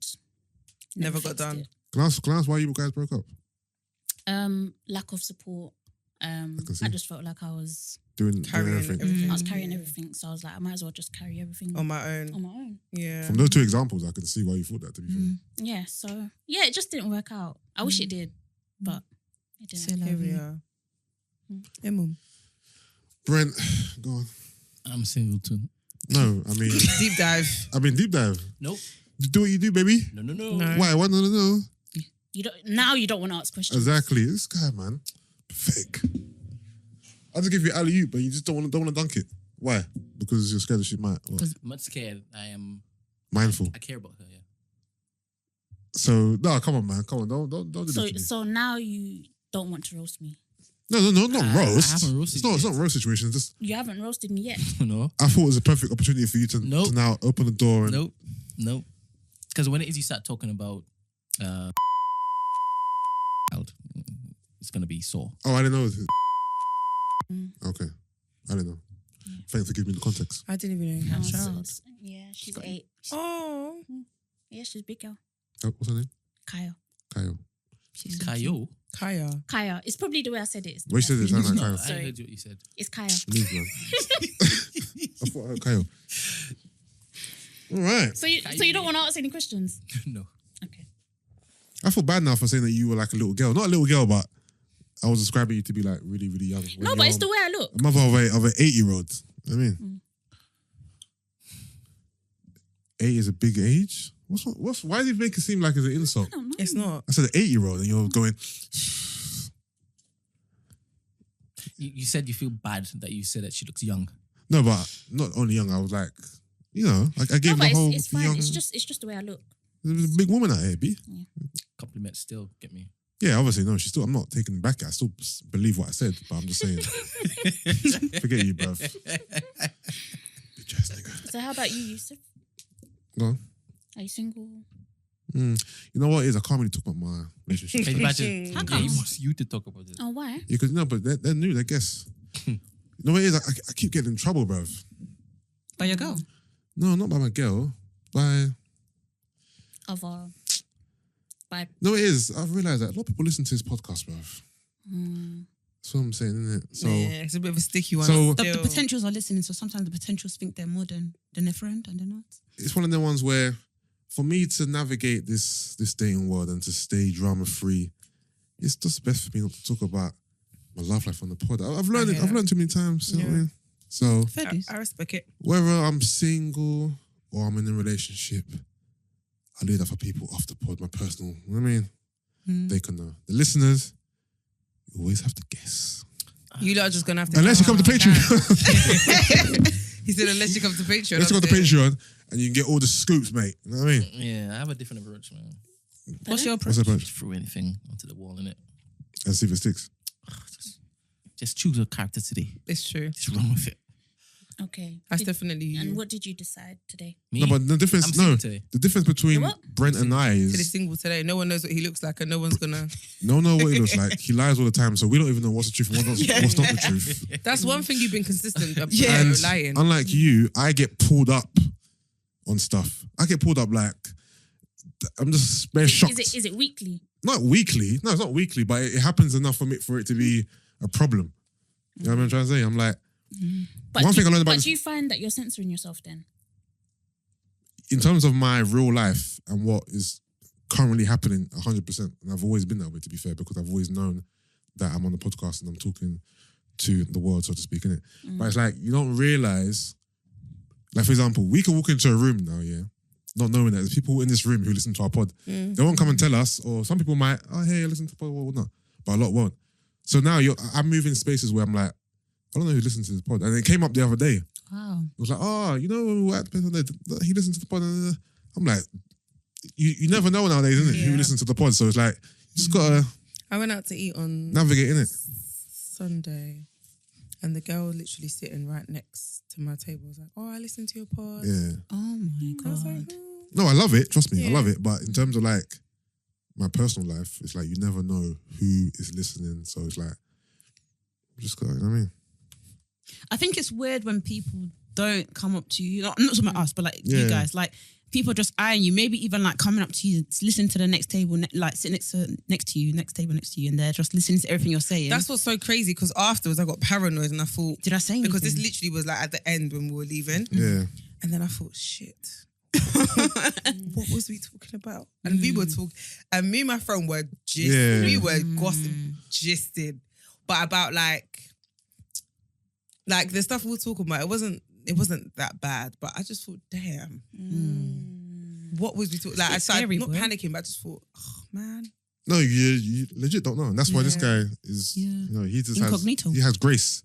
Never got fixed done. it. can I ask why you guys broke up? Lack of support. see. I just felt like I was Doing Carrying everything. everything. I was carrying everything, so I was like, I might as well just carry everything On my own. on my own. Yeah. From those 2 examples, I can see why you thought that, to be fair. Yeah, so yeah, it just didn't work out. I wish it did, but it didn't. C'est la Here we vie. are. Yeah, mum. Brent, go on. I'm single too. No, I mean Deep dive. deep dive. Nope. Do what you do, baby. No. No. Why? Why? No. You don't want to ask questions. Exactly. This guy, man, pathetic. I just give you alley-oop, but you just don't want to dunk it. Why? Because you're scared that she might. What? I'm not scared. I am Mindful. I care about her. Yeah. So no, come on, man. Come on, don't do this to me. So now you don't want to roast me. No, not roast. I haven't roasted It's not you a roast situation. It's just You haven't roasted me yet. No. I thought it was a perfect opportunity for you to now open the door and Nope. Because when it is you start talking about it's gonna be sore. Oh, I didn't know. Okay, I didn't know. Thanks for giving me the context. I didn't even know you had a child. Yeah, she's 8. Oh. Yeah, she's a big girl. Oh, what's her name? Kaya. Kayo. Kayo. Kaya. It's probably the way I said it. What you said it sounded like No, Kayo. I Sorry. heard what you said. It's Kaya. Leave, man. I thought I heard Kayo. All right. So you don't want to ask any questions? No. Okay. I feel bad now for saying that you were like a little girl. Not a little girl, but I was describing you to be like really, really young. When No, but you're it's the way I look. a mother of an 8-year-old. I mean, 8 is a big age. Why does it make it seem like it's an insult? I don't know. It's not. I said an 8-year-old, and you're going. You said you feel bad that you said that she looks young. No, but not only young. I was like, I gave No, the but whole it's fine. young. It's just the way I look. There's a big woman out here, B. Compliments still get me. Yeah, obviously, no. I'm not taking it back. I still believe what I said, but I'm just saying. Forget you, bruv. Bitch ass nigga. So how about you, Yusuff? Go on. Are you single? You know what it is? I can't really talk about my relationship. Can you imagine? How Yeah, come? he wants you to talk about it. Oh, why? Yeah, because but they're new, I guess. You know what it is? I keep getting in trouble, bruv. By your girl. No, not by my girl. By By no, it is. I've realised that a lot of people listen to this podcast, bruv. That's what I'm saying, isn't it? So Yeah, it's a bit of a sticky one. So- The Still. potentials are listening, so sometimes the potentials think they're more than their friend, and they're not. it's one of the ones where, for me to navigate this dating world and to stay drama free, it's just best for me not to talk about my love life on the pod. I've learned it. hear I've that. learned too many times. You know what I mean? So Fair dues. I respect it. whether I'm single or I'm in a relationship, I leave that for people off the pod. My personal. You know what I mean? They can know. The listeners, you always have to guess. You lot are just gonna have to. Unless you come to Patreon. He said, unless you come to Patreon. Let's go to I'm saying. Patreon and you can get all the scoops, mate. You know what I mean? Yeah, I have a different approach, man. What's your What's approach? the approach? Just throw anything onto the wall, innit? And see if it sticks. Just choose a character today. It's true. Just run with it. Okay. That's definitely you. And what did you decide today? Me? No, but the difference, I'm single no, today. the difference between You're what? Brent and I Said he's is single today. No one knows what he looks like, and no one's gonna. no know what he looks like. He lies all the time, so we don't even know what's the truth and what's not the truth. That's one thing you've been consistent about. And Lying. unlike you, I get pulled up on stuff. I get pulled up like I'm just very shocked. Is it weekly? Not weekly. No, it's not weekly, but it happens enough for it to be a problem. You know what I'm trying to say? I'm like, But One thing I learned about But this- do you find that you're censoring yourself then? in terms of my real life and what is currently happening, 100%. And I've always been that way, to be fair, because I've always known that I'm on the podcast and I'm talking to the world, so to speak, innit? But it's like, you don't realize, like, for example, we can walk into a room now, yeah, not knowing that there's people in this room who listen to our pod. They won't come and tell us, or some people might, oh, hey, I listen to the pod, or whatnot. But a lot won't. So now I'm moving spaces where I'm like, I don't know who listens to this pod. And it came up the other day. Wow. It was like, oh, you know, when we were at the place he listened to the pod. I'm like, you never know nowadays, isn't it? Who Yeah. listens to the pod. So it's like, you just gotta I went out to eat on navigate, innit? Sunday, and the girl literally sitting right next to my table was like, "Oh, I listen to your pod." Yeah. Oh my I was like, god. No, I love it. Trust me, I Yeah. love it. But in terms of like my personal life, it's like you never know who is listening. So it's like, just gotta, you know what I mean? I think it's weird when people don't come up to you. I'm not talking about us, but like Yeah. you guys, like people just eyeing you, maybe even like coming up to you, listen to the next table, like sit next to you, next table next to you, and they're just listening to everything you're saying. That's what's so crazy because afterwards I got paranoid and I thought, Did I say anything? because this literally was like at the end when we were leaving, Yeah. and then I thought, shit. What was we talking about? And we were talking, and me and my friend were Yeah. we were gisting, but about like the stuff we were talking about, it wasn't it wasn't that bad, but I just thought, damn, what was we talking? Like I started scary, not boy. panicking, but I just thought, oh man. No, you legit don't know. And that's why this guy is, Yeah. he just Incognito. he has grace.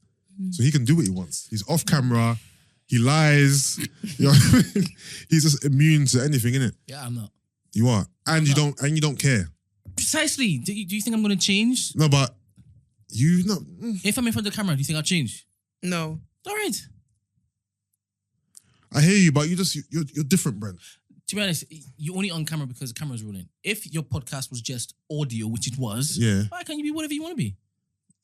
So he can do what he wants. He's off camera. He lies. You know what I mean? He's just immune to anything, innit? Yeah, I'm not. You are. And you don't care. Precisely. Do you think I'm going to change? No, but you know. If I'm in front of the camera, do you think I'll change? No. All right. I hear you, but you're different, Brent. To be honest, you're only on camera because the camera's rolling. If your podcast was just audio, which it was, Yeah. why can't you be whatever you want to be?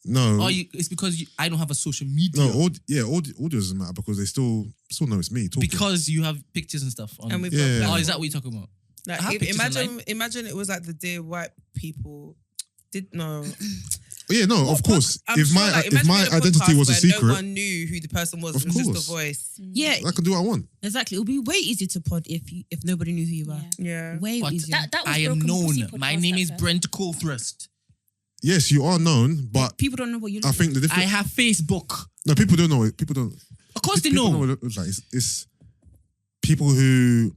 No. Or it's because I don't have a social media. No, audio doesn't matter because they still know it's me talking. Because you have pictures and stuff on. And we've Yeah. got Oh, is that what you're talking about? like, I have pictures imagine it was like the dear white people did no. Yeah, no, of course. I'm If sure, my like, if imagine my being a identity podcast was a where secret, no one knew who the person was. Of It was just course. a voice. Yeah, I can do what I want. exactly. It would be way easier to pod if nobody knew who you were. Yeah. Way But easier. That was I am Broken known. Pussy My podcast name at is first. Brent Colethrust. Yes, you are known, but People don't know what you look I think the I difference. have Facebook. No, people don't know it. People don't. Of course they people know. what it looks like. It's people who,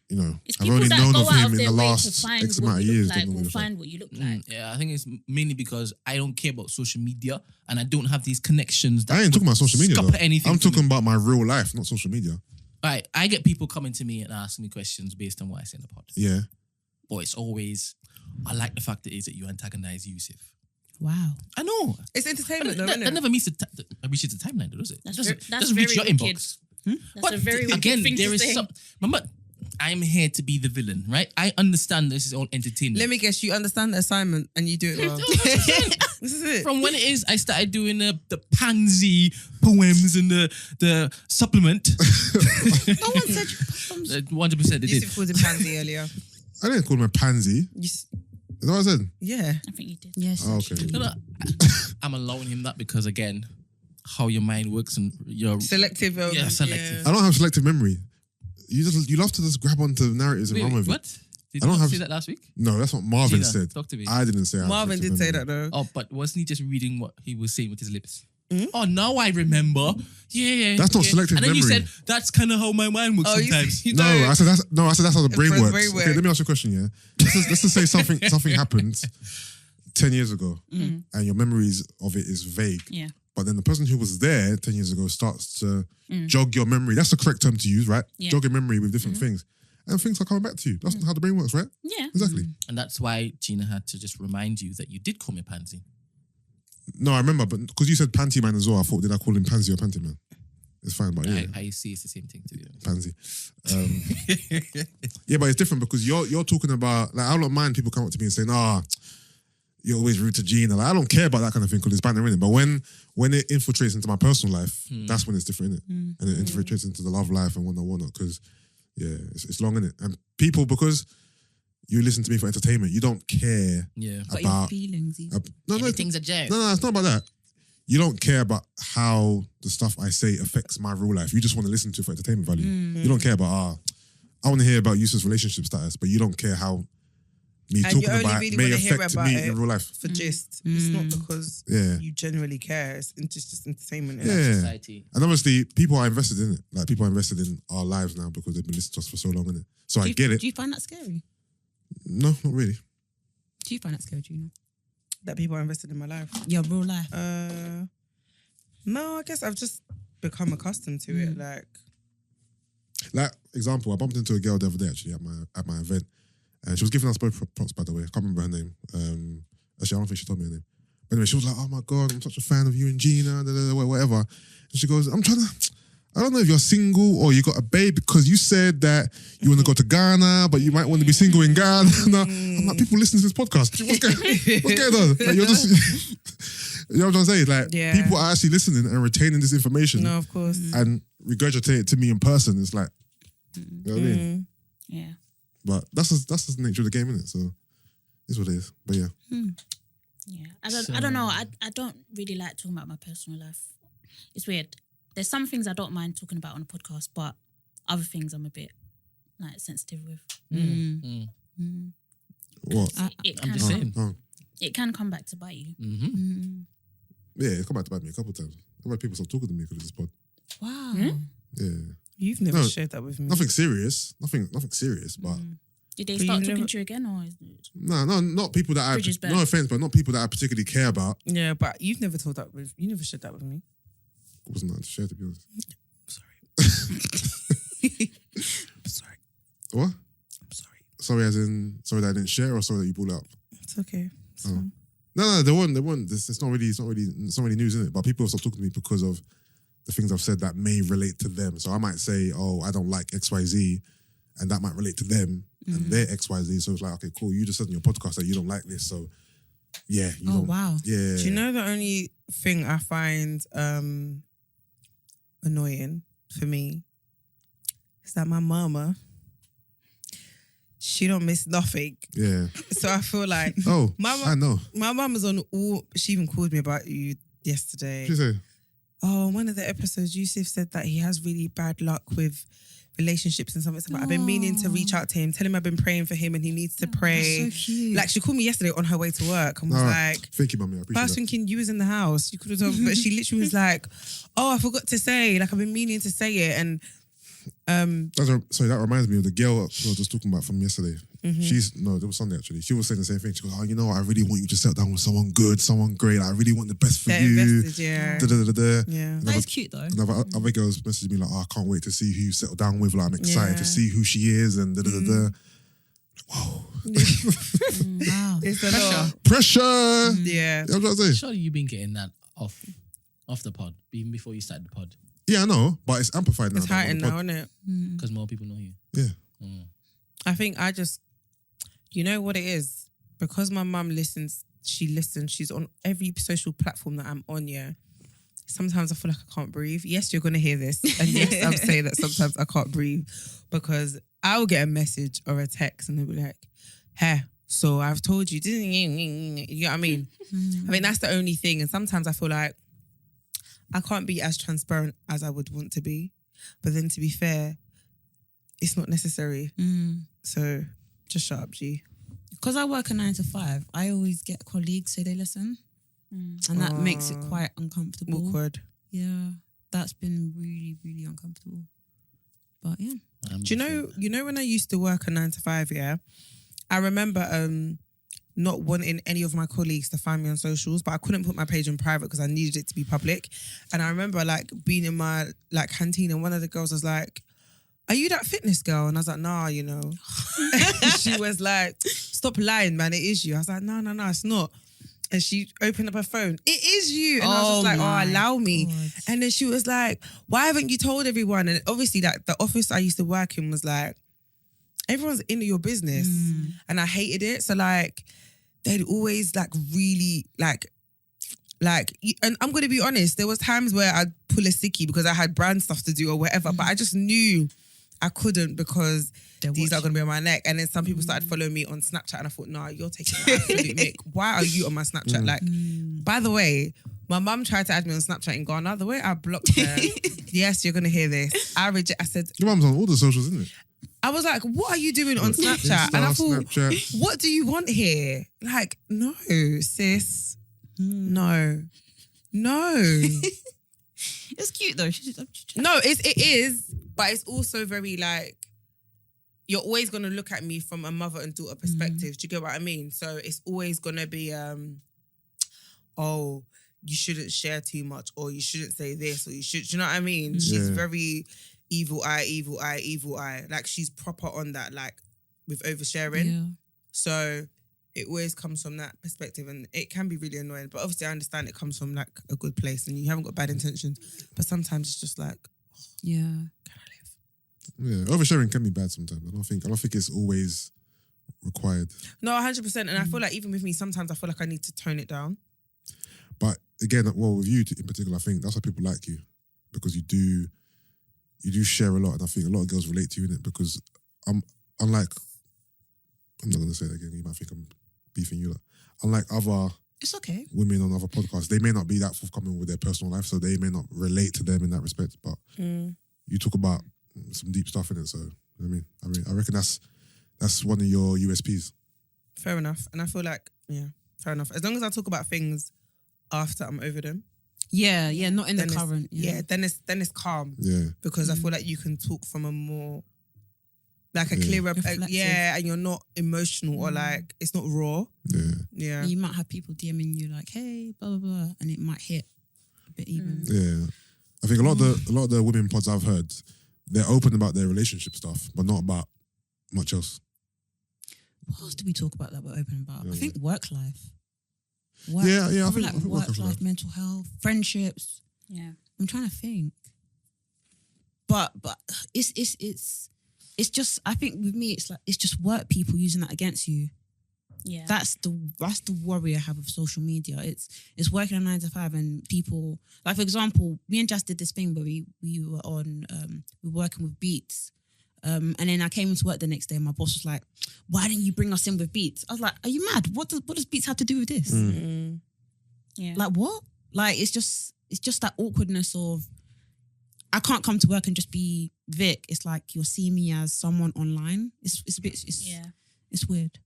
It's have people only that known go of out him of in their the way to last find X what amount of you years. look Don't like know what or it looks like. find what you look like. Yeah, I think it's mainly because I don't care about social media and I don't have these connections. That I ain't talking about social media. scupper Though. anything I'm for me. talking about my real life, not social media. Right, I get people coming to me and asking me questions based on what I say in the pod. Yeah. But it's always, I like the fact that you antagonize Yusuff. Wow. I know. It's entertainment, though, That isn't it? never reaches the timeline, though, does it? That's Doesn't- that's doesn't very reach your wicked. inbox. That's a very wicked again, thing there to is say. some. Remember, I'm here to be the villain, right? I understand this is all entertainment. Let me guess, you understand the assignment and you do it well. This is it. From when it is, I started doing the pansy poems and the supplement. No one said 100% they did. Yusuf called him pansy earlier. I didn't call him a pansy. Is that what I said? Yeah. I think you did. yes. Oh, okay. No, I'm allowing him that because again, how your mind works and your Selective. Yeah, selective. I don't have selective memory. You love to just grab onto narratives and Wait, run with it. what? Did I you don't not have- say that last week? No, that's what Marvin Gina, said. talk to me. I didn't say. I have Marvin selective did say memory. that though. Oh, but wasn't he just reading what he was saying with his lips? Hmm? Oh, now I remember. Yeah. That's not yeah. selective And then you memory. said that's kind of how my mind works Oh, sometimes. you No, know, I said that's how the brain For the works. brain Okay, work. let me ask you a question. Yeah, let's just say something happened 10 years ago, and your memories of it is vague. Yeah. But then the person who was there 10 years ago starts to jog your memory. That's the correct term to use, right? Yeah. Jog your memory with different things, and things are coming back to you. That's how the brain works, right? Yeah. Exactly. And that's why Gina had to just remind you that you did call me pansy. No, I remember, but because you said panty man as well, I thought, did I call him pansy or panty man? It's fine, but yeah, I see it's the same thing to be honest. pansy. Yeah, but it's different because you're talking about, like, I don't mind people come up to me and saying, you're always rude to Gina. Like, I don't care about that kind of thing because it's banter in it. But when it infiltrates into my personal life, that's when it's different, innit? And it infiltrates into the love life and whatnot. Because it's long, innit? And people, because you listen to me for entertainment, you don't care Yeah. But your about feelings. no, Everything's a joke. no, it's not about that. You don't care about how the stuff I say affects my real life. You just want to listen to it for entertainment value. You don't care about I want to hear about Yusuff's relationship status, but you don't care how me And talking you only about really it may want to hear affect about me it in real life. for gist. It's not because Yeah. you generally care. It's just entertainment. Yeah. Society. And obviously, people are invested in it. Like, people are invested in our lives now because they've been listening to us for so long, innit? So I get it. Do you find that scary? No, not really. Do you find that scary, Gina? That people are invested in my life. Your real life. No, I guess I've just become accustomed to it. Like, example, I bumped into a girl the other day, actually, at my event. And she was giving us both props, by the way. I can't remember her name. Actually, I don't think she told me her name. But anyway, she was like, oh my God, I'm such a fan of you and Gina, whatever. And she goes, I don't know if you're single or you got a babe because you said that you want to go to Ghana, but you might want to be single in Ghana. I'm like, people listen to this podcast. What's going on? Like, you're just, you know what I'm saying? Like, Yeah. people are actually listening and retaining this information No, of course. and regurgitate it to me in person. It's like, you know what I mean? Yeah. But that's just the nature of the game, isn't it? So it's what it is. But yeah. Yeah. I don't know. I don't really like talking about my personal life. It's weird. There's some things I don't mind talking about on a podcast, but other things I'm a bit like sensitive with. What? It I'm can just come- saying. Oh. It can come back to bite you. Mm-hmm. Yeah, it's come back to bite me a couple of times. I've had people stop talking to me because of this pod. Wow. Yeah. You've never No, shared that with me. Nothing serious. Nothing serious, but Did they But start you talking never- to you again, or is it... no, not people that Bridges I, burnt. no offense, but not people that I particularly care about. Yeah, but you've never told that with. You never shared that with me. It wasn't that to share, to be honest. I'm sorry. What? I'm sorry. Sorry, as in sorry that I didn't share, or sorry that you brought it up. It's okay. It's Oh. fine. No, they weren't. It's not really news in it. But people have stopped talking to me because of the things I've said that may relate to them. So I might say, "Oh, I don't like XYZ," and that might relate to them and their XYZ. So it's like, okay, cool. You just said in your podcast that you don't like this, so yeah. You Oh don't, wow. Yeah. Do you know the only thing I find annoying for me is that my mama, she don't miss nothing. Yeah. So I feel like Oh, Mama- I know. my mum was on all. She even called me about you yesterday. What did you say? Oh, one of the episodes, Yusuff said that he has really bad luck with relationships and something. I've been meaning to reach out to him, tell him I've been praying for him and he needs to pray. That's so cute. Like she called me yesterday on her way to work and was All like, thank you, mummy. I I was appreciate that. thinking you was in the house. You could have told me, but she literally was like, "Oh, I forgot to say. Like I've been meaning to say it." And Sorry, that reminds me of the girl I was just talking about from yesterday. Mm-hmm. It was Sunday actually. She was saying the same thing. She goes, "Oh, you know what? I really want you to settle down with someone good, someone great. I really want the best for they're you." invested, yeah, Da-da-da-da. yeah. That is cute though. Other girls messaged me like, "Oh, I can't wait to see who you settle down with. Like, I'm excited Yeah. to see who she is." And da-da-da-da. Whoa. Wow. It's a lot. Pressure. Yeah. You know what I'm saying? Surely you've been getting that off the pod, even before you started the pod, Yeah, I know, but it's amplified now. It's heightened now, isn't it? because more people know you. Yeah. I think you know what it is? Because my mum listens, she's on every social platform that I'm on, yeah. Sometimes I feel like I can't breathe. Yes, you're going to hear this. And yes, I'm saying that sometimes I can't breathe because I'll get a message or a text and they'll be like, "Hey, so I've told you." You know what I mean? I mean, that's the only thing. And sometimes I feel like I can't be as transparent as I would want to be. But then to be fair, it's not necessary. So just shut up, G. Because I work a 9 to 5, I always get colleagues say they listen. And that makes it quite uncomfortable. Awkward. Yeah. That's been really, really uncomfortable. But yeah. Do you know when I used to work a 9 to 5, yeah? I remember not wanting any of my colleagues to find me on socials, but I couldn't put my page on private because I needed it to be public. And I remember like being in my like canteen and one of the girls was like, "Are you that fitness girl?" And I was like, "Nah, you know." She was like, "Stop lying, man. It is you." I was like, No, it's not. And she opened up her phone. "It is you." And I was just like, my allow me. God. And then she was like, "Why haven't you told everyone?" And obviously that the office I used to work in was like, everyone's into your business. And I hated it. So like, they'd always like really like, and I'm going to be honest, there was times where I'd pull a sickie because I had brand stuff to do or whatever, but I just knew I couldn't because these are going to be on my neck. And then some people started following me on Snapchat and I thought, nah, you're taking the absolute mick. Why are you on my Snapchat? Like, by the way, my mum tried to add me on Snapchat in Ghana. The way I blocked her, yes, you're going to hear this. I said, Your mum's on all the socials, isn't it? I was like, what are you doing on Snapchat? Insta, And I thought, Snapchat. what do you want here? Like, no, sis. No. It's cute though. No, it is, but it's also very like, you're always going to look at me from a mother and daughter perspective. Do you get what I mean? So it's always going to be, oh, you shouldn't share too much, or you shouldn't say this, or you should, do you know what I mean? She's very evil eye. Like she's proper on that, like with oversharing. Yeah. So it always comes from that perspective and it can be really annoying. But obviously I understand it comes from like a good place and you haven't got bad intentions. But sometimes it's just like, Yeah. can I live? Yeah, oversharing can be bad sometimes. I don't think it's always required. No, 100%. And I feel like even with me, sometimes I feel like I need to tone it down. But again, well, with you in particular, I think that's why people like you, because you do share a lot, and I think a lot of girls relate to you in it. Because I'm not gonna say that again. You might think I'm beefing you. Like, unlike other It's okay. women on other podcasts, they may not be that forthcoming with their personal life, so they may not relate to them in that respect. But you talk about some deep stuff in it, so you know what I mean, I reckon that's one of your USPs. Fair enough. And I feel like, yeah, fair enough. As long as I talk about things after I'm over them. Yeah, not in the Then it's- current. then it's calm. Yeah. Because I feel like you can talk from a more like a clearer, Reflective. and you're not emotional or like it's not raw. Yeah. Yeah, You might have people DMing you like, "Hey, blah blah blah," and it might hit a bit even. Yeah. I think a lot of the women pods I've heard, they're open about their relationship stuff, but not about much else. What else do we talk about that we're open about? Yeah. I think work life. Yeah, I probably think like work work life. life, mental health, friendships. Yeah. I'm trying to think. But it's just, I think with me it's like it's just work people using that against you. Yeah. That's the worry I have of social media. It's working a 9 to 5 and people, like for example, me and Jess did this thing where we were on we were working with beats. And then I came into work the next day and my boss was like, "Why didn't you bring us in with beats?" I was like, "Are you mad? What does beats have to do with this?" Yeah. Like what? Like it's just that awkwardness of I can't come to work and just be Vic. It's like you're seeing me as someone online. It's a bit it's weird.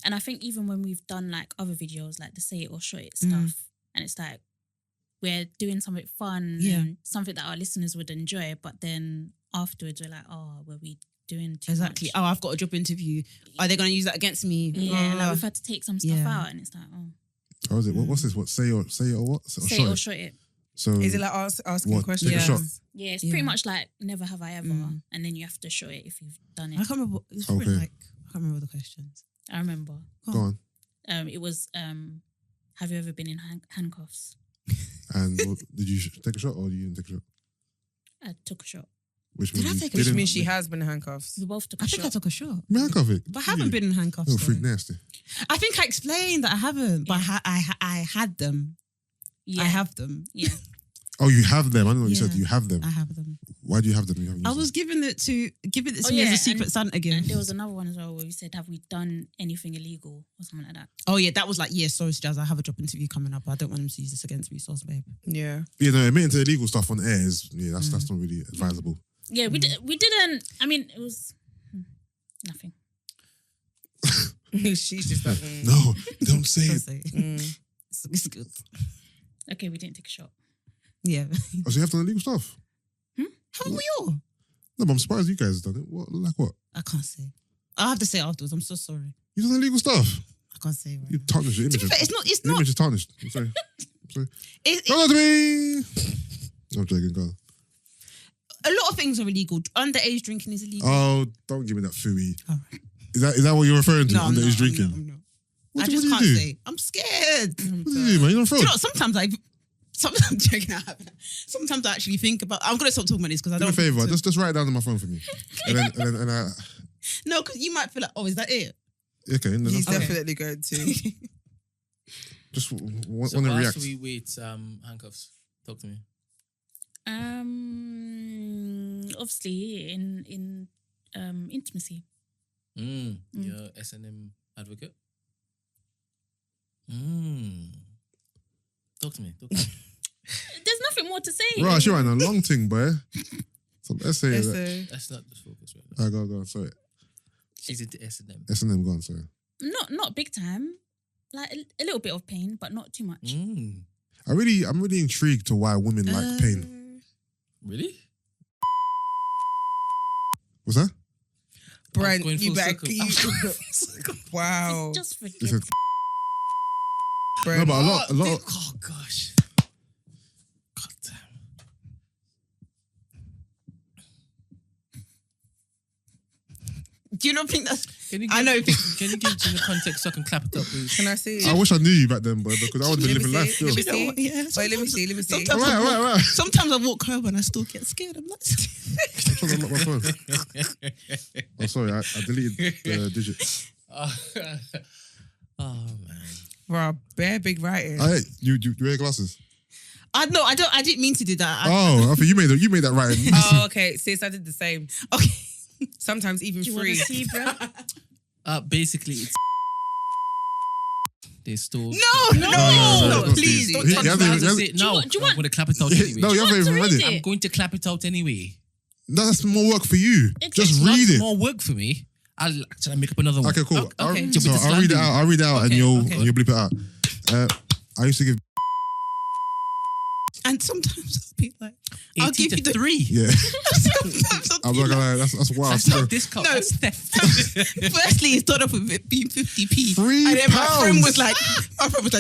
And I think even when we've done like other videos, like the say it or show it stuff, and it's like we're doing something fun and something that our listeners would enjoy, but then afterwards we're like, oh, were we doing too Exactly. much? Oh, I've got a job interview. Are they going to use that against me? Yeah, like we've had to take some stuff out, and it's like, oh, How is it? What's this? What say it or what? say it or show it. So is it like asking what, questions? take a shot? Yeah, it's pretty much like never have I ever, and then you have to show it if you've done it. I can't remember. It's Okay. like I can't remember the questions. I remember. Go on. It was have you ever been in handcuffs? And did you take a shot or you didn't take a shot? I took a shot. Which Did I means you take a Which didn't- means she has been in handcuffs. We both took I a think shot. I took a shot, You handcuff it. but I haven't been in handcuffs. Little freak though. nasty. I think I explained that I haven't, but I had them. Yeah. I have them. Yeah. Oh, you have them. I don't know what you said. Yeah. You have them. I have them. Why do you have them? You haven't I used was giving it to Oh, me as yeah, a secret Santa gift. And there was another one as well where we said, have we done anything illegal or something like that? Oh yeah, that was like, yeah, sorry, Jazz, I have a job interview coming up. I don't want them to use this against me, sauce babe. Yeah. them. Yeah, no, admitting to illegal stuff on air is that's not really advisable. Yeah, we didn't. I mean, it was nothing. She's just like, No, don't say Don't it. say it. It's good. Okay, we didn't take a shot. Yeah. Oh, so you have done illegal stuff? How were you? No, but I'm surprised you guys done it. What? Like what? I can't say. I'll have to say it afterwards. I'm so sorry. You done illegal stuff? I can't say right You now. tarnished your To image. be fair, it's Your not. image is tarnished. I'm sorry. I'm sorry. It, Don't lie to me. I'm joking, go on. a lot of things are illegal. Underage drinking is illegal. Oh, don't give me that fooey. All right. Is that what you're referring to? No, I'm Underage not, drinking? I'm not. What I do- just what can't do you do? say. I'm scared. What do you do, man? You don't throw. Do you know what? Sometimes I'm joking. Sometimes I actually think about. I'm gonna stop talking about this because I Do me don't. a favor. want to- Just write it down on my phone for me. and I. No, because you might feel like, oh, is that it? Okay, no, he's that's fine. definitely going to. Just want So to whilst react. we wait, handcuffs. Talk to me. Obviously in intimacy. You're S&M advocate. Talk to me. There's nothing more to say. Right, she right now. Long thing, boy. Some essay. That's not the focus right now. Go on. Sorry. She's into S&M. S&M, go on. Sorry. Not big time. Like a little bit of pain, but not too much. I'm really intrigued to why women like pain. Really? What's that? Brent, going you full better. circle. Wow. Just forget. He said, Brent. no, but a lot of, Oh gosh. God damn. Do you not think that's? Can you I know. Can you give it in the context so I can clap it up, please? Can I see? I wish I knew you back then, boy, because I would have been Let me living life see, still. let me You know what? Yeah. Wait, let me see. Let me see. Sometimes Right. Sometimes I walk home and I still get scared. I'm like, I'm trying to unlock my phone. Oh, sorry, I deleted the digit. Oh man. Bro, bare big writing. You wear glasses? I didn't mean to do that. Oh, I think you made that right. Oh, okay. Sis, I did the same. Okay. Sometimes even Do you want free. to see, bro? Basically, it's they stole. No, please don't He touch hasn't that. even- That's it. No, do you I'm want- going to clap it out anyway. No, you haven't even read read it. it? I'm going to clap it out anyway. No, that's more work for you. Exactly. Just Not read it. more work for me. Should I make up another one? Okay, cool. Okay. So I'll read it out. I'll read it out, and Okay, you'll okay. bleep it out. I used to give And sometimes I'll be like, I'll 80 give to you the 3. Yeah. Sometimes I'll I'm be not gonna like, lie, that's wild. That's not discount. No. That's theft. firstly, it started off with it being 50p. £3. And then my friend was like,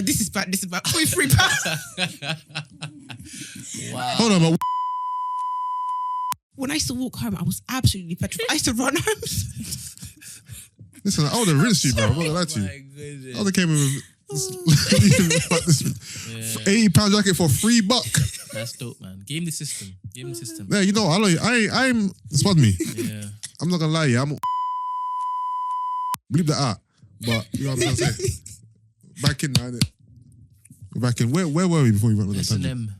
this is bad. Wait, £3. Wow. Hold on, but When I used to walk home, I was absolutely petrified. I used to run home. listen, I would have rinsed you, bro. I'm not gonna lie to you. My goodness. I would have came in with this £80 jacket for $3. That's dope, man. Game the system. Game the system. Yeah, you know, I'm spot me. Yeah. I'm not gonna lie, yeah. I'm bleep that out. But you know what I'm trying to say. Back in, man. Back in. Where were we before we went on that tangent? S&M.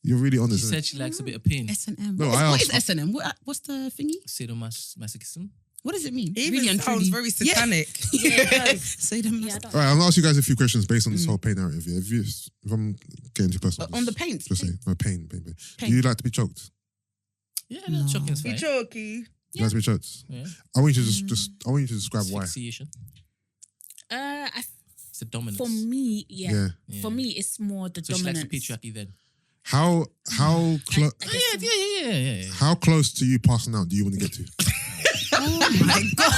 You're really on She this. said she likes a bit of pain. S&M. No, What is S&M? What's the thingy? Sadomasochism. What does it mean? It even sounds very satanic. Yeah. Say them. Yeah, I don't All right, I'm gonna ask you guys a few questions based on this whole pain narrative. Yeah, if I'm getting too personal, On the paint. just say no pain. Do Pain. you like to be choked? Yeah, no, choking's Be fine. jokey. You like to be choked? Yeah. I want you to just I want you to describe why. Asphyxiation. It's the dominance. For me, Yeah. Yeah. For me, it's more the So she likes dominance. the patriarchy then. How close? I guess so. Yeah. How close to you passing out do you want to get to? Oh my God.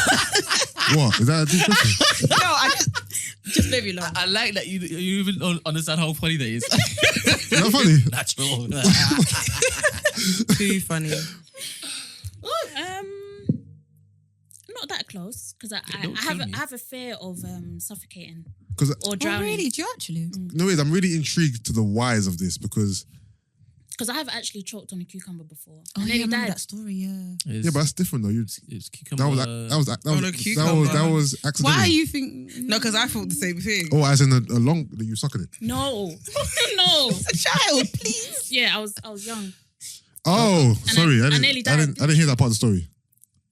What is that a deep question? No, I just maybe long. I like that you even don't understand how funny that is. Is that funny? Natural. Too funny. Not that close because I Don't have kill me. I have a fear of suffocating Because or Oh, drowning. really? Do you actually? no, wait, I'm really intrigued to the whys of this because Because I have actually choked on a cucumber before. Oh, I yeah, I nearly remember died. that story, yeah. yeah, but that's different though. It's cucumber. That On a cucumber. was accidental. Why are you think? No, because I thought the same thing. Oh, as in a long that you sucking it. No, no. A child, please. Yeah, I was young. Oh, sorry, I nearly died. I didn't hear that part of the story.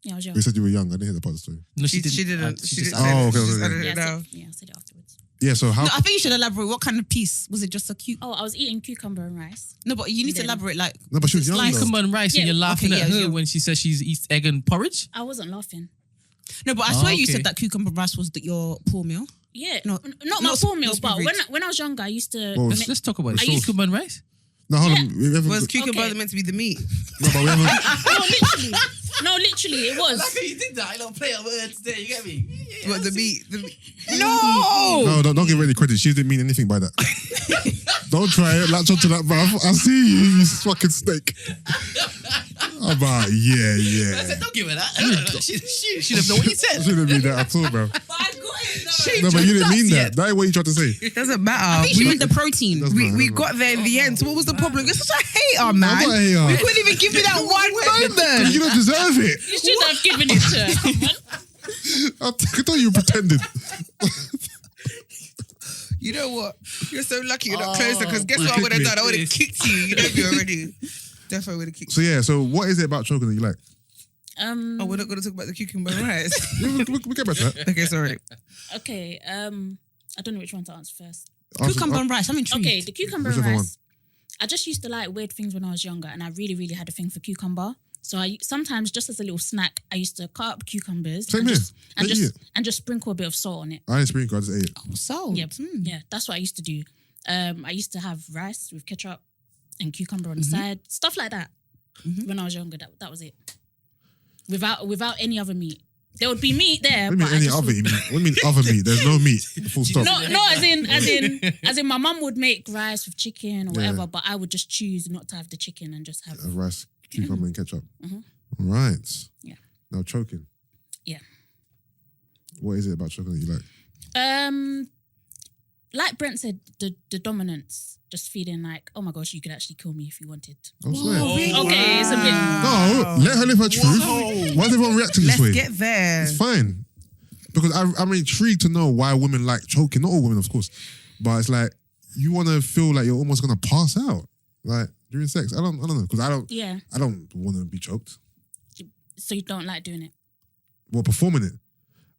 Yeah, I was young. You said you were young. I didn't hear that part of the story. No, She didn't. She didn't. just- say Oh, that. okay, She just okay, added Yeah, it I now. said, I said it afterwards. Yeah. So how? No, I think you should elaborate. What kind of piece was it? Just a cute? Oh, I was eating cucumber and rice. No, but you need to Then- elaborate. Like, No, but she was young Slice though. Cucumber and rice, Yeah, and you're laughing okay, at yeah, her yeah. when she says she's eats egg and porridge. I wasn't laughing. no, but I Oh, swear you okay. said that cucumber rice was your poor meal. Yeah, No, not my not- full meal, not but beverage. when I was younger, I used to. Well, Let's talk about I it. used- Cucumber and rice. No, hold Yeah. on. We haven't. Was cucumber Okay. meant to be the meat? No, but we haven't. No, literally, it was. you did that. I don't play on words there. You get me? What the meat? No. No, don't give her any credit. She didn't mean anything by that. Don't try it. Latch onto that, bruv. I see you, you fucking snake. I'm like, yeah. Don't give her that. She doesn't know what you said. Shouldn't mean that at all, bro. But I got it. No, but you didn't mean that. That ain't what you tried to say. It doesn't I matter. think she meant the protein. Doesn't We matter, we doesn't got there in the end. So what was the problem? You're such a hater, man. I'm not a hater. You couldn't even give me that one moment. You don't deserve it. You should have given it to her. Come on. I thought you were pretending. You know what? You're so lucky you're not closer because guess you what I would have kicked done? I would me. have kicked you. You know me already. Definitely would have kicked So yeah, so what is it about choking that you like? Oh, we're not going to talk about the cucumber and rice. We get back to that. Okay, sorry. Okay, I don't know which one to answer first. Cucumber and rice. I'm intrigued. Okay, the cucumber and Whichever rice. I just used to like weird things when I was younger, and I really, really had a thing for cucumber. So I sometimes, just as a little snack, I used to cut up cucumbers Same and here. and I eat it. just sprinkle a bit of salt on it. I didn't sprinkle, I just ate it. Oh, salt. Yeah, yeah, that's what I used to do. I used to have rice with ketchup and cucumber on the side, stuff like that. When I was younger, that was it. Without any other meat. There would be meat there. What do you but mean I any just other would- meat? What do you mean other meat? There's no meat. Full stop. No, as in, my mum would make rice with chicken or whatever, but I would just choose not to have the chicken and just have. Rice, cucumber, and ketchup. Right. Yeah. Now choking. Yeah. What is it about choking that you like? Like Brent said, the dominance, just feeling like, oh my gosh, you could actually kill me if you wanted. I'm swear. Okay, it's a bit. No, let her live her truth. Why is everyone reacting this Let's way? get there. It's fine. Because I'm intrigued to know why women like choking. Not all women, of course. But it's like, you want to feel like you're almost going to pass out. Like, during sex. I don't know. Because I don't want to be choked. So you don't like doing it? Well, performing it.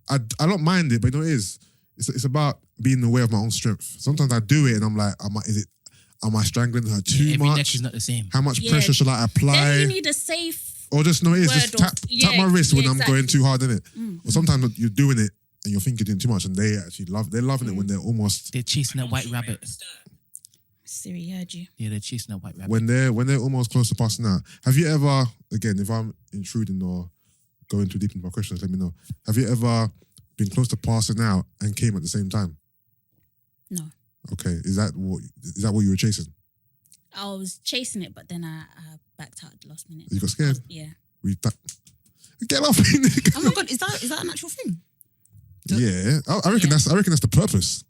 I don't mind it, but you know what it is? It's about being aware of my own strength. Sometimes I do it and I'm like, am I strangling her too Every neck much? is not the same. How much Yeah. pressure should I apply? Then you need a safe. Or just know it is, just word or- tap my wrist when yeah, I'm going exactly. too hard in it. Or sometimes you're doing it and you think you're doing too much and they're loving it when they're almost They're chasing that white rabbit. Siri heard you. Yeah, they're chasing that white rabbit. When they're almost close to passing out, have you ever, again, if I'm intruding or going too deep into my questions, let me know. Have you ever been close to passing out and came at the same time? No. Okay, is that what you were chasing? I was chasing it, but then I backed out at the last minute. You got scared? Yeah. Get off! Oh my god, is that an actual thing? Yeah, I reckon that's the purpose.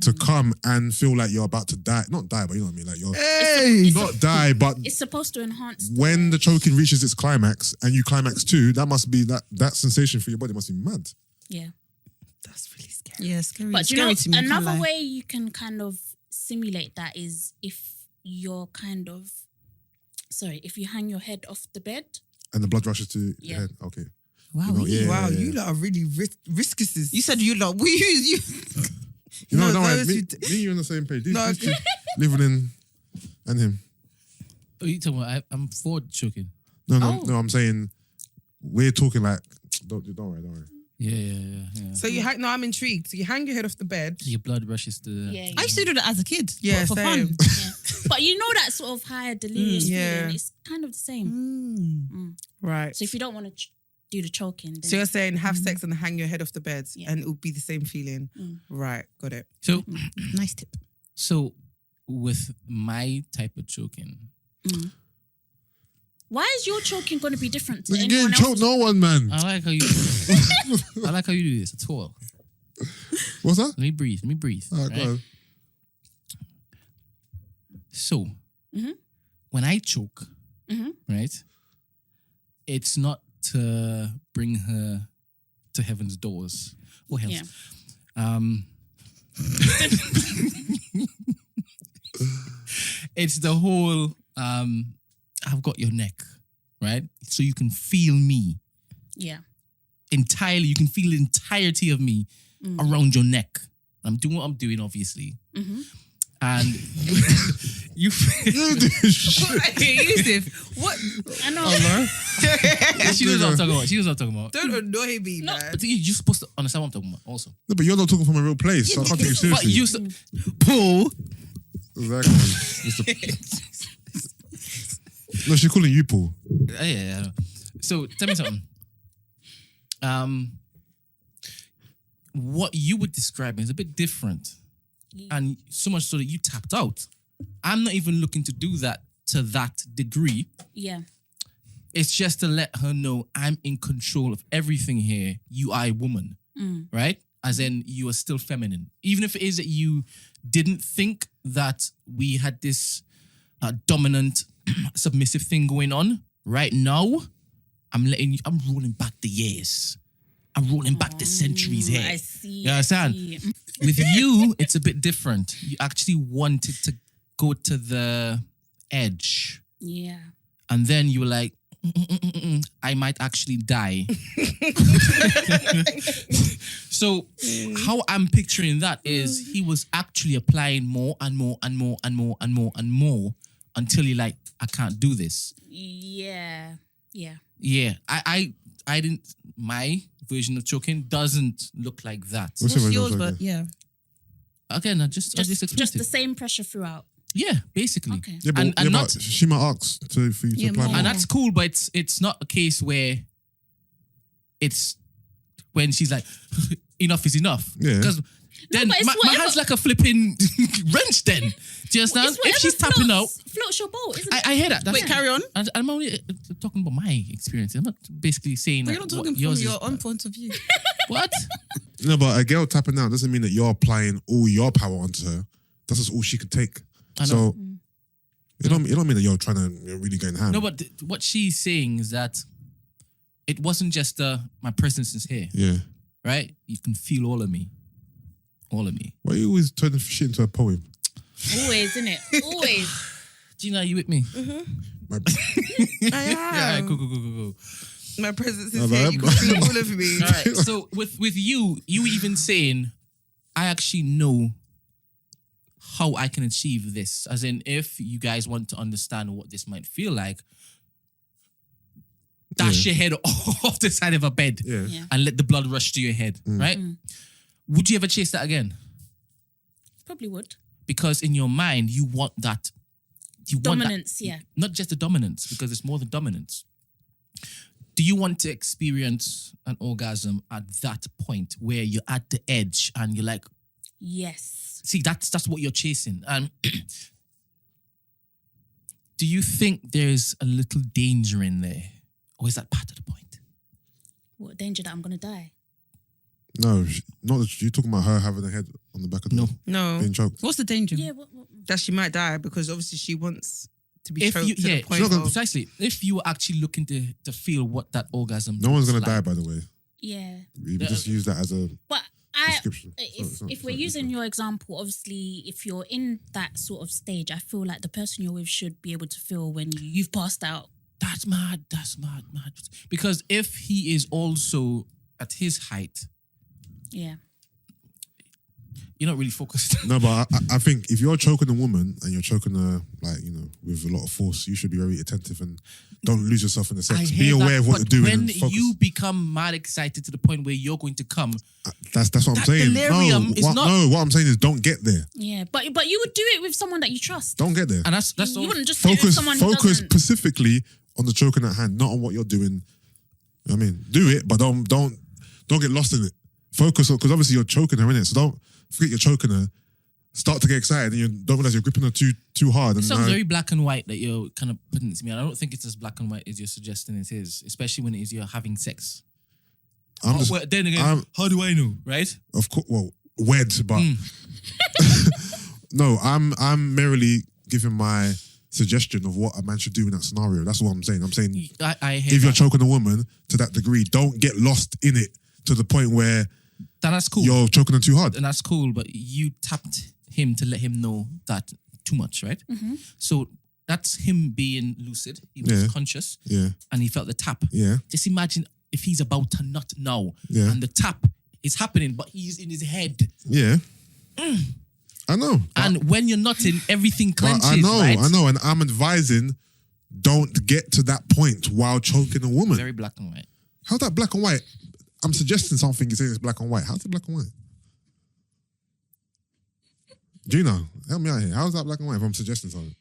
To come and feel like you're about to die. Not die, but you know what I mean? Like you're not die, but it's supposed to enhance when the choking reaches its climax and you climax too, that must be that sensation for your body must be mad. Yeah. That's really scary. Yeah, scary. But scary to me, another way you can kind of simulate that is if you're if you hang your head off the bed. And the blood rushes to your head. Okay. Wow, Wow, you lot are really risky. You said you lot. You. You know, No, don't worry. those Me who and you on the same page. These No, two, Livin and him. Oh, you talking about? I'm for choking. No, I'm saying we're talking like don't worry. Yeah. So you hang. No, I'm intrigued. So you hang your head off the bed. Your blood rushes to the. Yeah. I used to do that as a kid. Yeah, for same. fun. Yeah. But you know that sort of higher delirious yeah. feeling. It's kind of the same. Right. So if you don't want to do the choking, then So you're saying have sex and hang your head off the bed, Yeah. and it will be the same feeling. Right. Got it. So, Nice tip. so with my type of choking, why is your choking going to be different to You anyone didn't choke else? no one, man. I like how you. I like how you do this at all. What's that? Let me breathe. All right, right? go on. So, when I choke, right, it's not to bring her to heaven's doors or hell's. Yeah. It's the whole. I've got your neck, right, so you can feel me Yeah. entirely. You can feel the entirety of me around your neck. I'm doing what I'm doing, obviously. And you Yusuf, what? I know. she knows what I'm talking about. Don't annoy me, man. But you're supposed to understand what I'm talking about also. No, but you're not talking from a real place, so I can't take you But seriously. you Paul. Exactly. No, she's calling you Paul. Yeah. So tell me something. What you would describe is a bit different. And so much so that you tapped out. I'm not even looking to do that to that degree. Yeah. It's just to let her know I'm in control of everything here. You are a woman, right? As in, you are still feminine. Even if it is that you didn't think that we had this dominant, submissive thing going on, right now, I'm rolling back the years. I'm rolling back the centuries here. I see. You understand? With you, it's a bit different. You actually wanted to go to the edge. Yeah. And then you were like, I might actually die. So how I'm picturing that is he was actually applying more and more and more and more and more and more until you're like, I can't do this. Yeah. Yeah. Yeah. I didn't, my version of choking doesn't look like that. What's your What's yours? version of But yeah. Again, I just explained Just it. the same pressure throughout. Yeah, basically. Okay. Yeah, but, And but not- she might ask for you to Yeah, apply more. more. And that's cool, but it's not a case where it's when she's like, enough is enough. Yeah. Because then but it's my whatever- hand's like a flipping wrench then. Do you understand? It's If she's whatever tapping out, floats your boat, isn't it? I hear that. That's Wait, carry on. And I'm only talking about my experience. I'm not basically saying But that you're not what talking from yours your is. own point of view. What? No, but a girl tapping out doesn't mean that you're applying all your power onto her. That's just all she could take. I know. So it don't mean that you're trying to really go in hand. No, but what she's saying is that it wasn't just my presence is here, Yeah. right? You can feel all of me. All of me. Why are you always turning shit into a poem? Always, isn't it? Always. Gina, are you with me? My, I am. Yeah, cool. My presence No, is but here. I'm- You can feel all of me. All right. So with you even saying, I actually know how I can achieve this. As in, if you guys want to understand what this might feel like, dash your head off the side of a bed yeah. Yeah. and let the blood rush to your head, right? Would you ever chase that again? Probably would. because in your mind you want that. You Dominance, want that, not just the dominance, because it's more than dominance. Do you want to experience an orgasm at that point where you're at the edge and you're like, yes. See, that's what you're chasing. And do you think there's a little danger in there? Or is that part of the point? What danger that I'm going to die? No, not that you're talking about her having a head on the back of the No. being choked. What's the danger? Yeah, That she might die because obviously she wants to be If choked you, to the point of... precisely. If you were actually looking to feel what that orgasm No one's looks going to like. die, by the way. yeah. We just use that as a But description. if we're using your example, obviously, if you're in that sort of stage, I feel like the person you're with should be able to feel when you've passed out. That's mad. Because if he is also at his height, Yeah. you're not really focused. No, but I think if you're choking a woman and you're choking her like, with a lot of force, you should be very attentive and don't lose yourself in the sex. Be aware of what you're doing. When and focus. you become mad excited to the point where you're going to come, that's what I'm that saying. delirium is not- No, what I'm saying is don't get there. Yeah. But you would do it with someone that you trust. Don't get there. and that's You all. wouldn't just do it with someone who Focus doesn't. specifically on the choking at hand, not on what you're doing. You know what I mean, do it, but don't get lost in it. Focus on, because obviously you're choking her, innit? So don't forget you're choking her. Start to get excited, and you don't realize you're gripping her too hard. It And sounds very black and white that you're kind of putting it to me. And I don't think it's as black and white as you're suggesting it is, especially when it is you're having sex. Well, then again, how do I know, right? Of course, well, wed, but no, I'm merely giving my suggestion of what a man should do in that scenario. That's what I'm saying. I'm saying I hear if you're that. choking a woman to that degree, don't get lost in it to the point where That's cool. you're choking her too hard. And that's cool, but you tapped him to let him know that too much, right? Mm-hmm. So that's him being lucid. He was Yeah. conscious Yeah, and he felt the tap. yeah, Just imagine if he's about to nut now Yeah. and the tap is happening, but he's in his head. yeah. I know. And when you're nutting, everything But clenches, I know, right? I know, and I'm advising don't get to that point while choking a woman. Very black and white. How's that black and white? I'm suggesting something, you're saying it's black and white. How's it black and white? Gina, help me out here. How's that black and white if I'm suggesting something?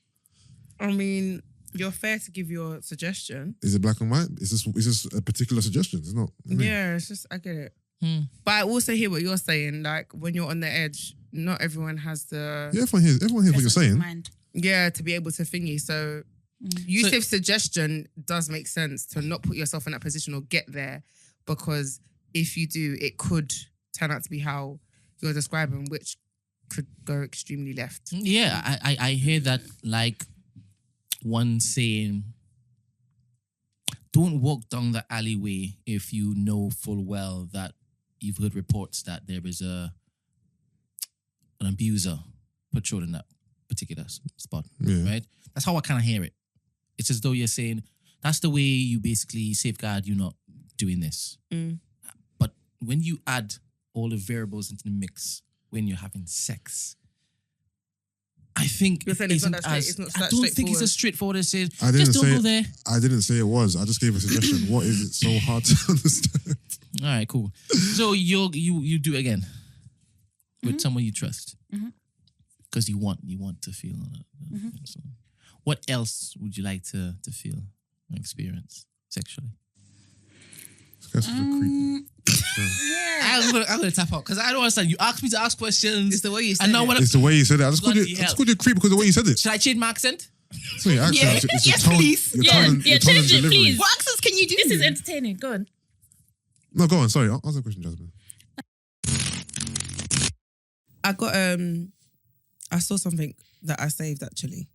I mean, you're fair to give your suggestion. Is it black and white? Is this a particular suggestion? It's not. I mean, Yeah, it's just, I get it. Hmm. But I also hear what you're saying. Like, when you're on the edge, not everyone has the... Yeah, everyone hears what you're Presence of saying. mind. Yeah, to be able to thingy. So, Yusuff's suggestion does make sense to not put yourself in that position or get there, because if you do, it could turn out to be how you're describing, which could go extremely left. Yeah, I hear that like one saying, don't walk down the alleyway if you know full well that you've heard reports that there is an abuser patrolling that particular spot, Yeah. right? That's how I kind of hear it. It's as though you're saying, that's the way you basically safeguard you not doing this. Mm. But when you add all the variables into the mix when you're having sex, I think You're saying it it's not isn't that straight- as... it's not I that don't think it's straightforward. as straightforward as saying, I didn't just don't say go there. I didn't say it was. I just gave a suggestion. What is it so hard to understand? All right, cool. So you do it again with someone you trust because you want to feel. So what else would you like to feel and experience sexually? That's such a creep. I'm gonna tap out because I don't understand. You asked me to ask questions. It's the way you said and now it. when It's the way you said it. I just called Bloody you. I hell. just called you a creep because of the way you said it. should I change my accent? So your accent, Yeah. it's Yes, your tone, please. your Yeah, tone, and- yeah, your tone and change it, delivery. please. What accents can you do? This is entertaining. Go on. No, go on. Sorry, ask the question, Jasmine. I got I saw something that I saved actually.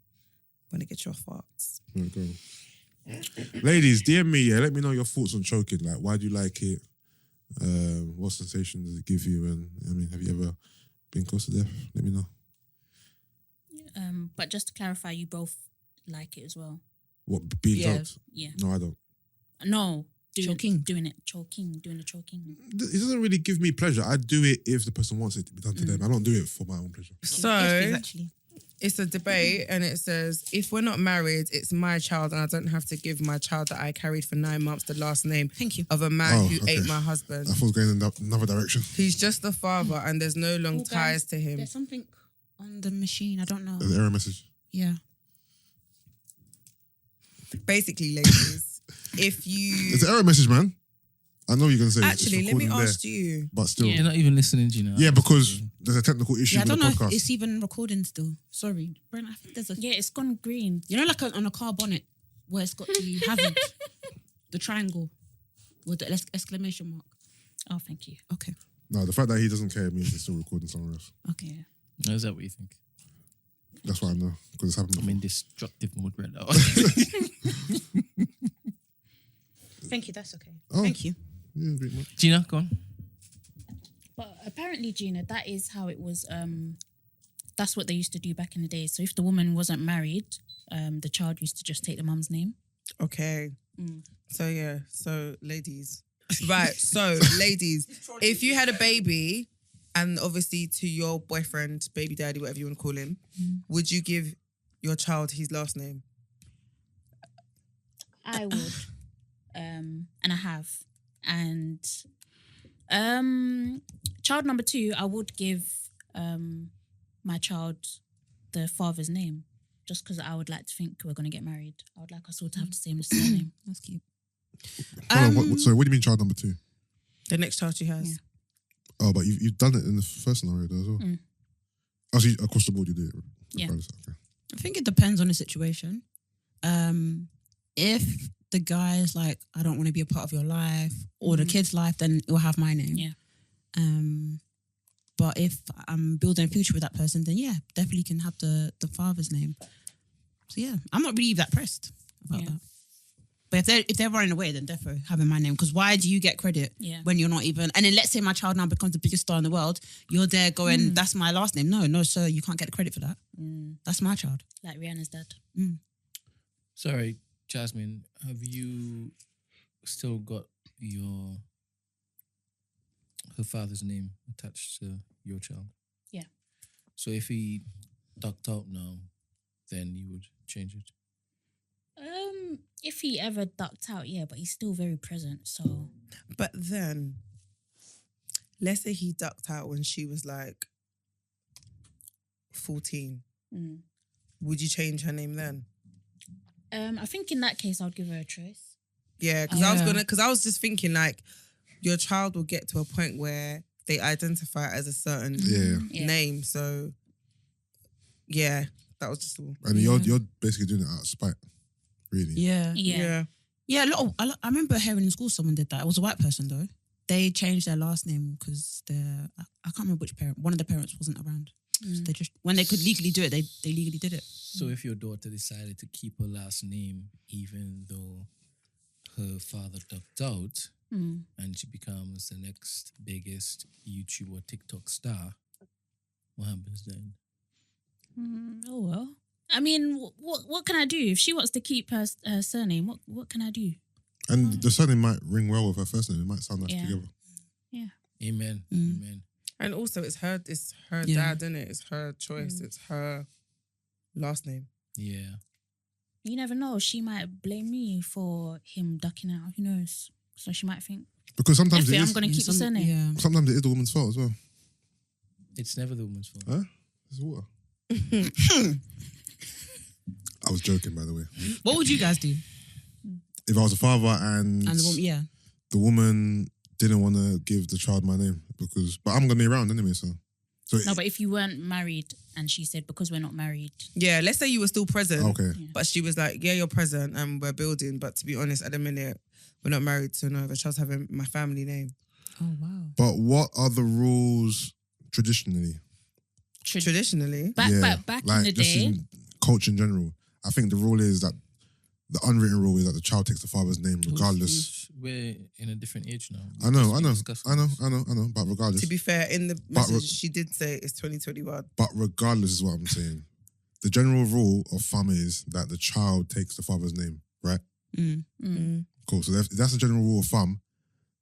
When I get your farts. Right, go on. Ladies, DM me. Yeah, let me know your thoughts on choking. Like, why do you like it? What sensation does it give you? And I mean, have you ever been close to death? Let me know. But just to clarify, you both like it as well. What being Yeah. choked? Yeah. No, I don't. No. Choking. Doing the choking. It doesn't really give me pleasure. I do it if the person wants it to be done to them. I don't do it for my own pleasure. So Actually. it's a debate and it says, if we're not married, it's my child and I don't have to give my child that I carried for 9 months the last name Thank you. of a man Oh, who okay. ate my husband. I thought it was going in another direction. He's just the father and there's no long ties to him. There's something on the machine. I don't know. There's an error message. Yeah. Basically, ladies, if you It's an error message, man. I know you're gonna say. actually, it's let me recording ask you. there, but still, You're not even listening, Gina. yeah, because there's a technical issue Yeah, I with don't the know if podcast. it's even recording still. Sorry, Brent. I think there's a. Yeah, it's gone green. You know, like on a car bonnet where it's got the hazard, the triangle with the exclamation mark. Oh, thank you. Okay. No, the fact that he doesn't care means he's still recording somewhere else. Okay. Yeah. Is that what you think? That's why I know because it's happened I'm before. in destructive mode right now. Thank you. That's okay. Oh. Thank you. Yeah, great, man. Gina, go on. But apparently, Gina, that is how it was. That's what they used to do back in the day. So if the woman wasn't married, the child used to just take the mum's name. Okay. Mm. So ladies. Right. So ladies, if you had a baby and obviously to your boyfriend, baby daddy, whatever you want to call him, would you give your child his last name? I would, and I have, and child number 2, I would give my child the father's name, just because I would like to think we're going to get married. I would like us all to have the same surname. That's cute. Hold on, sorry, what do you mean child number 2? The next child she has. Yeah. Oh, but you've done it in the first scenario though as well. Mm. Oh, so across the board you did it. Yeah. Okay. I think it depends on the situation. If the guy is like, I don't want to be a part of your life or the kid's life, then it will have my name. Yeah. But if I'm building a future with that person, then yeah, definitely can have the father's name. So yeah, I'm not really that pressed about that. But if they're running away, then definitely having my name. Because why do you get credit when you're not even? And then let's say my child now becomes the biggest star in the world. You're there going, that's my last name. No, sir, you can't get the credit for that. That's my child. Like Rihanna's dad. Sorry, Jasmine, have you still got her father's name attached to your child? Yeah. So if he ducked out now, then you would change it? If he ever ducked out, yeah, but he's still very present. So, But then, let's say he ducked out when she was like 14. Would you change her name then? I think in that case, I would give her a choice. Yeah, because I was just thinking like your child will get to a point where they identify as a certain name. So yeah, that was just all. And you're basically doing it out of spite, really. Yeah. Yeah. Yeah, I remember hearing in school someone did that. It was a white person though. They changed their last name because I can't remember which parent. One of the parents wasn't around. So they just, when they could legally do it, they legally did it. So if your daughter decided to keep her last name, even though her father ducked out, and she becomes the next biggest YouTube or TikTok star, what happens then? Oh well. I mean, what can I do if she wants to keep her surname? What can I do? And the surname might ring well with her first name. It might sound nice together. Yeah. Amen. Amen. And also, it's her dad, isn't it? It's her choice. It's her last name. Yeah. You never know. She might blame me for him ducking out. Who knows? So she might think, Because sometimes "Effie, it I'm is. going to keep the surname." Yeah. Sometimes it is the woman's fault as well. It's never the woman's fault. Huh? There's water. I was joking, by the way. What would you guys do? If I was a father and And the woman, yeah. the woman didn't want to give the child my name but I'm gonna be around anyway, so No, but if you weren't married and she said, because we're not married. Yeah, let's say you were still present. okay. But she was like, yeah, you're present and we're building. But to be honest, at the minute, we're not married. So no, the child's having my family name. Oh, wow. But what are the rules traditionally? Traditionally. Back in the just day. in culture in general. I think the rule is that the unwritten rule is that the child takes the father's name regardless. We're in a different age now. I know. But regardless. To be fair, in the But message, she did say it's 2021. But regardless is what I'm saying. The general rule of thumb is that the child takes the father's name, right? Cool. So if that's the general rule of thumb,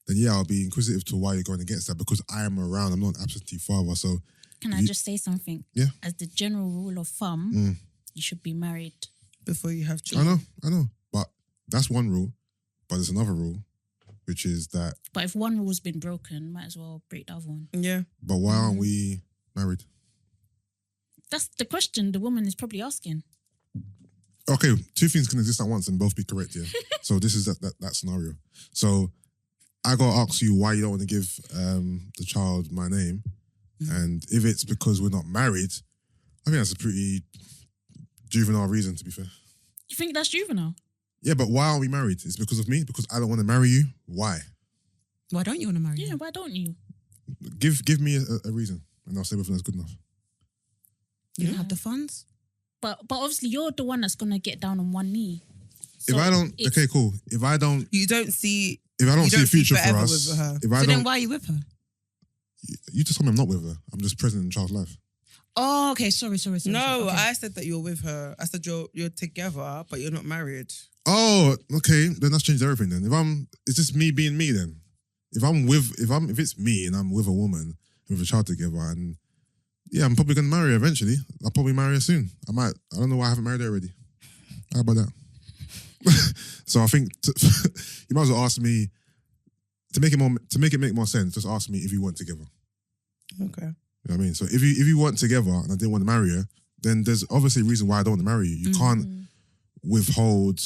then yeah, I'll be inquisitive to why you're going against that because I am around. I'm not an absentee father. So Can I just say something? Yeah. As the general rule of thumb, you should be married. Before you have children. I know. But that's one rule. But there's another rule, which is that. But if one rule's been broken, might as well break the other one. Yeah. But why aren't we married? That's the question the woman is probably asking. Okay, two things can exist at once and both be correct, yeah? So this is that scenario. So I got to ask you why you don't want to give the child my name. And if it's because we're not married, I think that's a pretty juvenile reason, to be fair. You think that's juvenile? Yeah, but why aren't we married? It's because of me? Because I don't want to marry you? Why? Why don't you want to marry Yeah, him? why don't you? Give me a reason and I'll say whether that's good enough. You don't have the funds? But obviously you're the one that's gonna get down on one knee. If I don't, okay, cool. If I don't You don't see. see a future for forever us, with her. if I So don't, then why are you with her? you just told me I'm not with her. I'm just present in child's life. Oh, okay. Sorry. No, okay. I said that you're with her. I said you're together, but you're not married. Oh, okay. Then that's changed everything. Then it's just me being me. Then if it's me and I'm with a woman with a child together, and yeah, I'm probably gonna marry her eventually. I'll probably marry her soon. I don't know why I haven't married her already. How about that? So I think you might as well ask me to make it make more sense. Just ask me if you weren't together. Okay. You know what I mean? So if you weren't together and I didn't want to marry her, then there's obviously a reason why I don't want to marry you. You can't withhold,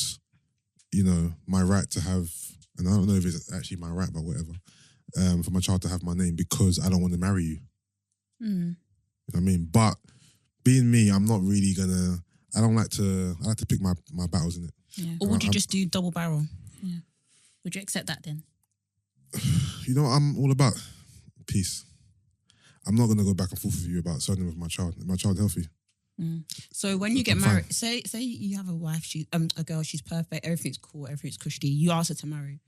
my right to have, and I don't know if it's actually my right, but whatever, for my child to have my name because I don't want to marry you. You know what I mean? But being me, I'm not really gonna. I like to pick my battles in it. Yeah. Or would you just do double barrel? Yeah. Would you accept that then? You know what I'm all about? Peace. I'm not gonna go back and forth with you about surname of my child. Is my child healthy? So when you get I'm married, say you have a wife, a girl, she's perfect, everything's cool, everything's cushy. You ask her to marry,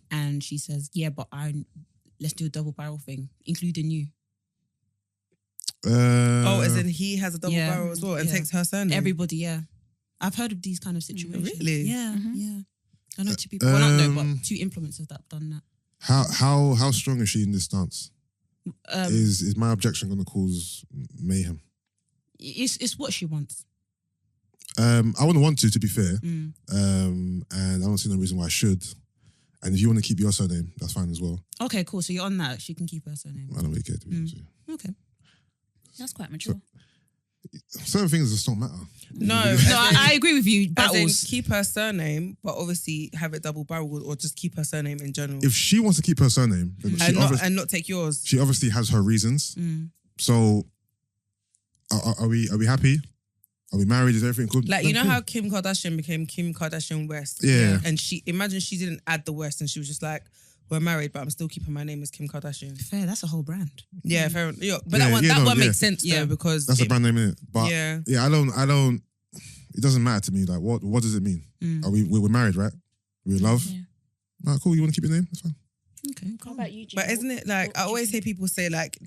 and she says, "Yeah, but let's do a double barrel thing, including you." As in he has a double Yeah. barrel as well and Yeah. takes her surname. Everybody, yeah. I've heard of these kind of situations. Really? Yeah, yeah. I know two people. Well, not know, but two influencers that have done that. How strong is she in this stance? Is my objection going to cause mayhem? It's what she wants. I wouldn't want to be fair. And I don't see no reason why I should. And if you want to keep your surname, that's fine as well. Okay, cool. So you're on that. She can keep her surname. I don't really care to be honest with you. Okay. That's quite mature. Certain things just don't matter. No, I agree with you. as in Battles. keep her surname, but obviously have it double barreled or just keep her surname in general. If she wants to keep her surname, then and not take yours. she obviously has her reasons. So, are we happy? Are we married? Is everything good? Like, you know how Kim Kardashian became Kim Kardashian West? Yeah. And imagine she didn't add the West and she was just like, we're married, but I'm still keeping my name as Kim Kardashian. Fair, that's a whole brand. Yeah, fair enough. Yeah, but Yeah, that one yeah. makes sense though because that's a brand name, innit? But Yeah. I don't. It doesn't matter to me. Like, what does it mean? Are we're married, right? We're in love. Yeah. Alright, cool. You want to keep your name? That's fine. Okay, How cool. about you, Gina? But isn't it like, I always hear people say like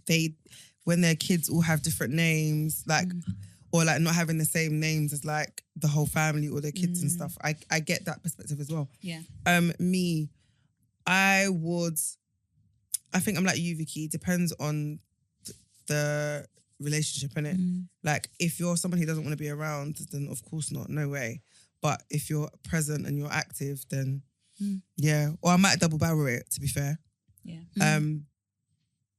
when their kids all have different names, like, or like not having the same names as like the whole family or their kids and stuff. I get that perspective as well. Yeah. Me, I think I'm like you, Vicky. Depends on the relationship, innit? Like, if you're someone who doesn't want to be around, then of course not, no way. But if you're present and you're active, then yeah. Or I might double barrel it, to be fair. Yeah.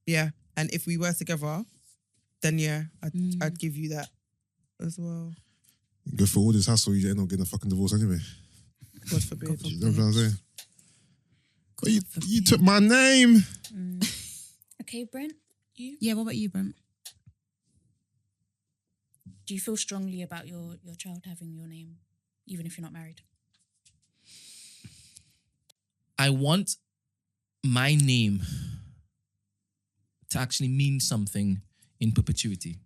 Yeah. And if we were together, then yeah, I'd give you that as well. Go for all this hassle, you end up getting a fucking divorce anyway. God forbid. You know what I'm saying? You took my name. Okay, Brent, you? Yeah, what about you, Brent? Do you feel strongly about your child having your name, even if you're not married? I want my name to actually mean something in perpetuity.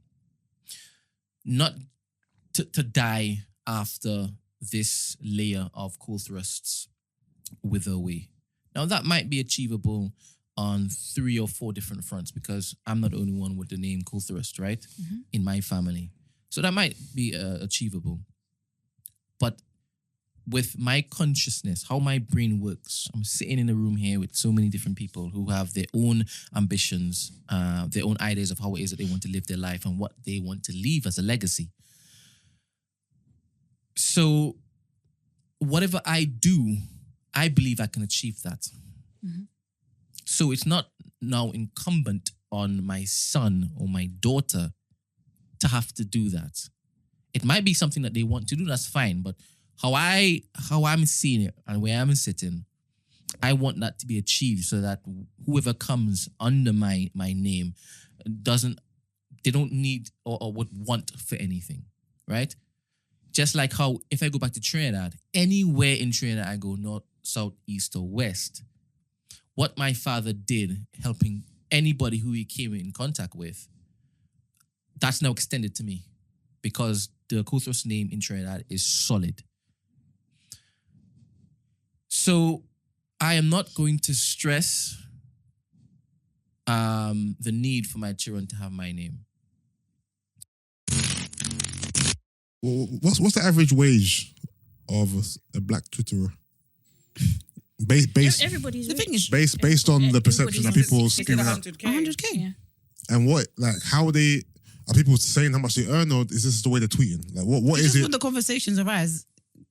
Not to die after this layer of cool thrusts wither away. Now, that might be achievable on 3 or 4 different fronts because I'm not the only one with the name Cool Thrust, right? In my family. So that might be achievable. But with my consciousness, how my brain works, I'm sitting in a room here with so many different people who have their own ambitions, their own ideas of how it is that they want to live their life and what they want to leave as a legacy. So whatever I do, I believe I can achieve that. So it's not now incumbent on my son or my daughter to have to do that. It might be something that they want to do, that's fine. But how I'm seeing it and where I'm sitting, I want that to be achieved so that whoever comes under my name they don't need or would want for anything, right? Just like how if I go back to Trinidad, anywhere in Trinidad I go, north, south, east, or west, what my father did helping anybody who he came in contact with, that's now extended to me because the Kuthos name in Trinidad is solid. So I am not going to stress the need for my children to have my name. Well, what's the average wage of a black Twitterer? Everybody's The thing is, Based on the perception that people It's screaming out. 100K. Yeah. And what, like, how are people saying how much they earn, or is this the way they're tweeting? Like, what It's is just it? when the conversations arise,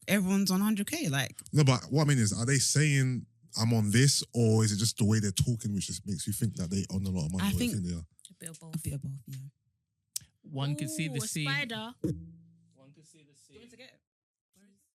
everyone's on 100K. Like, No, but what I mean is, are they saying I'm on this, or is it just the way they're talking which just makes you think that they own a lot of money? I or think- they are? A bit of both. a bit of both, yeah. One could say the Ooh, same. Spider. One could say the same.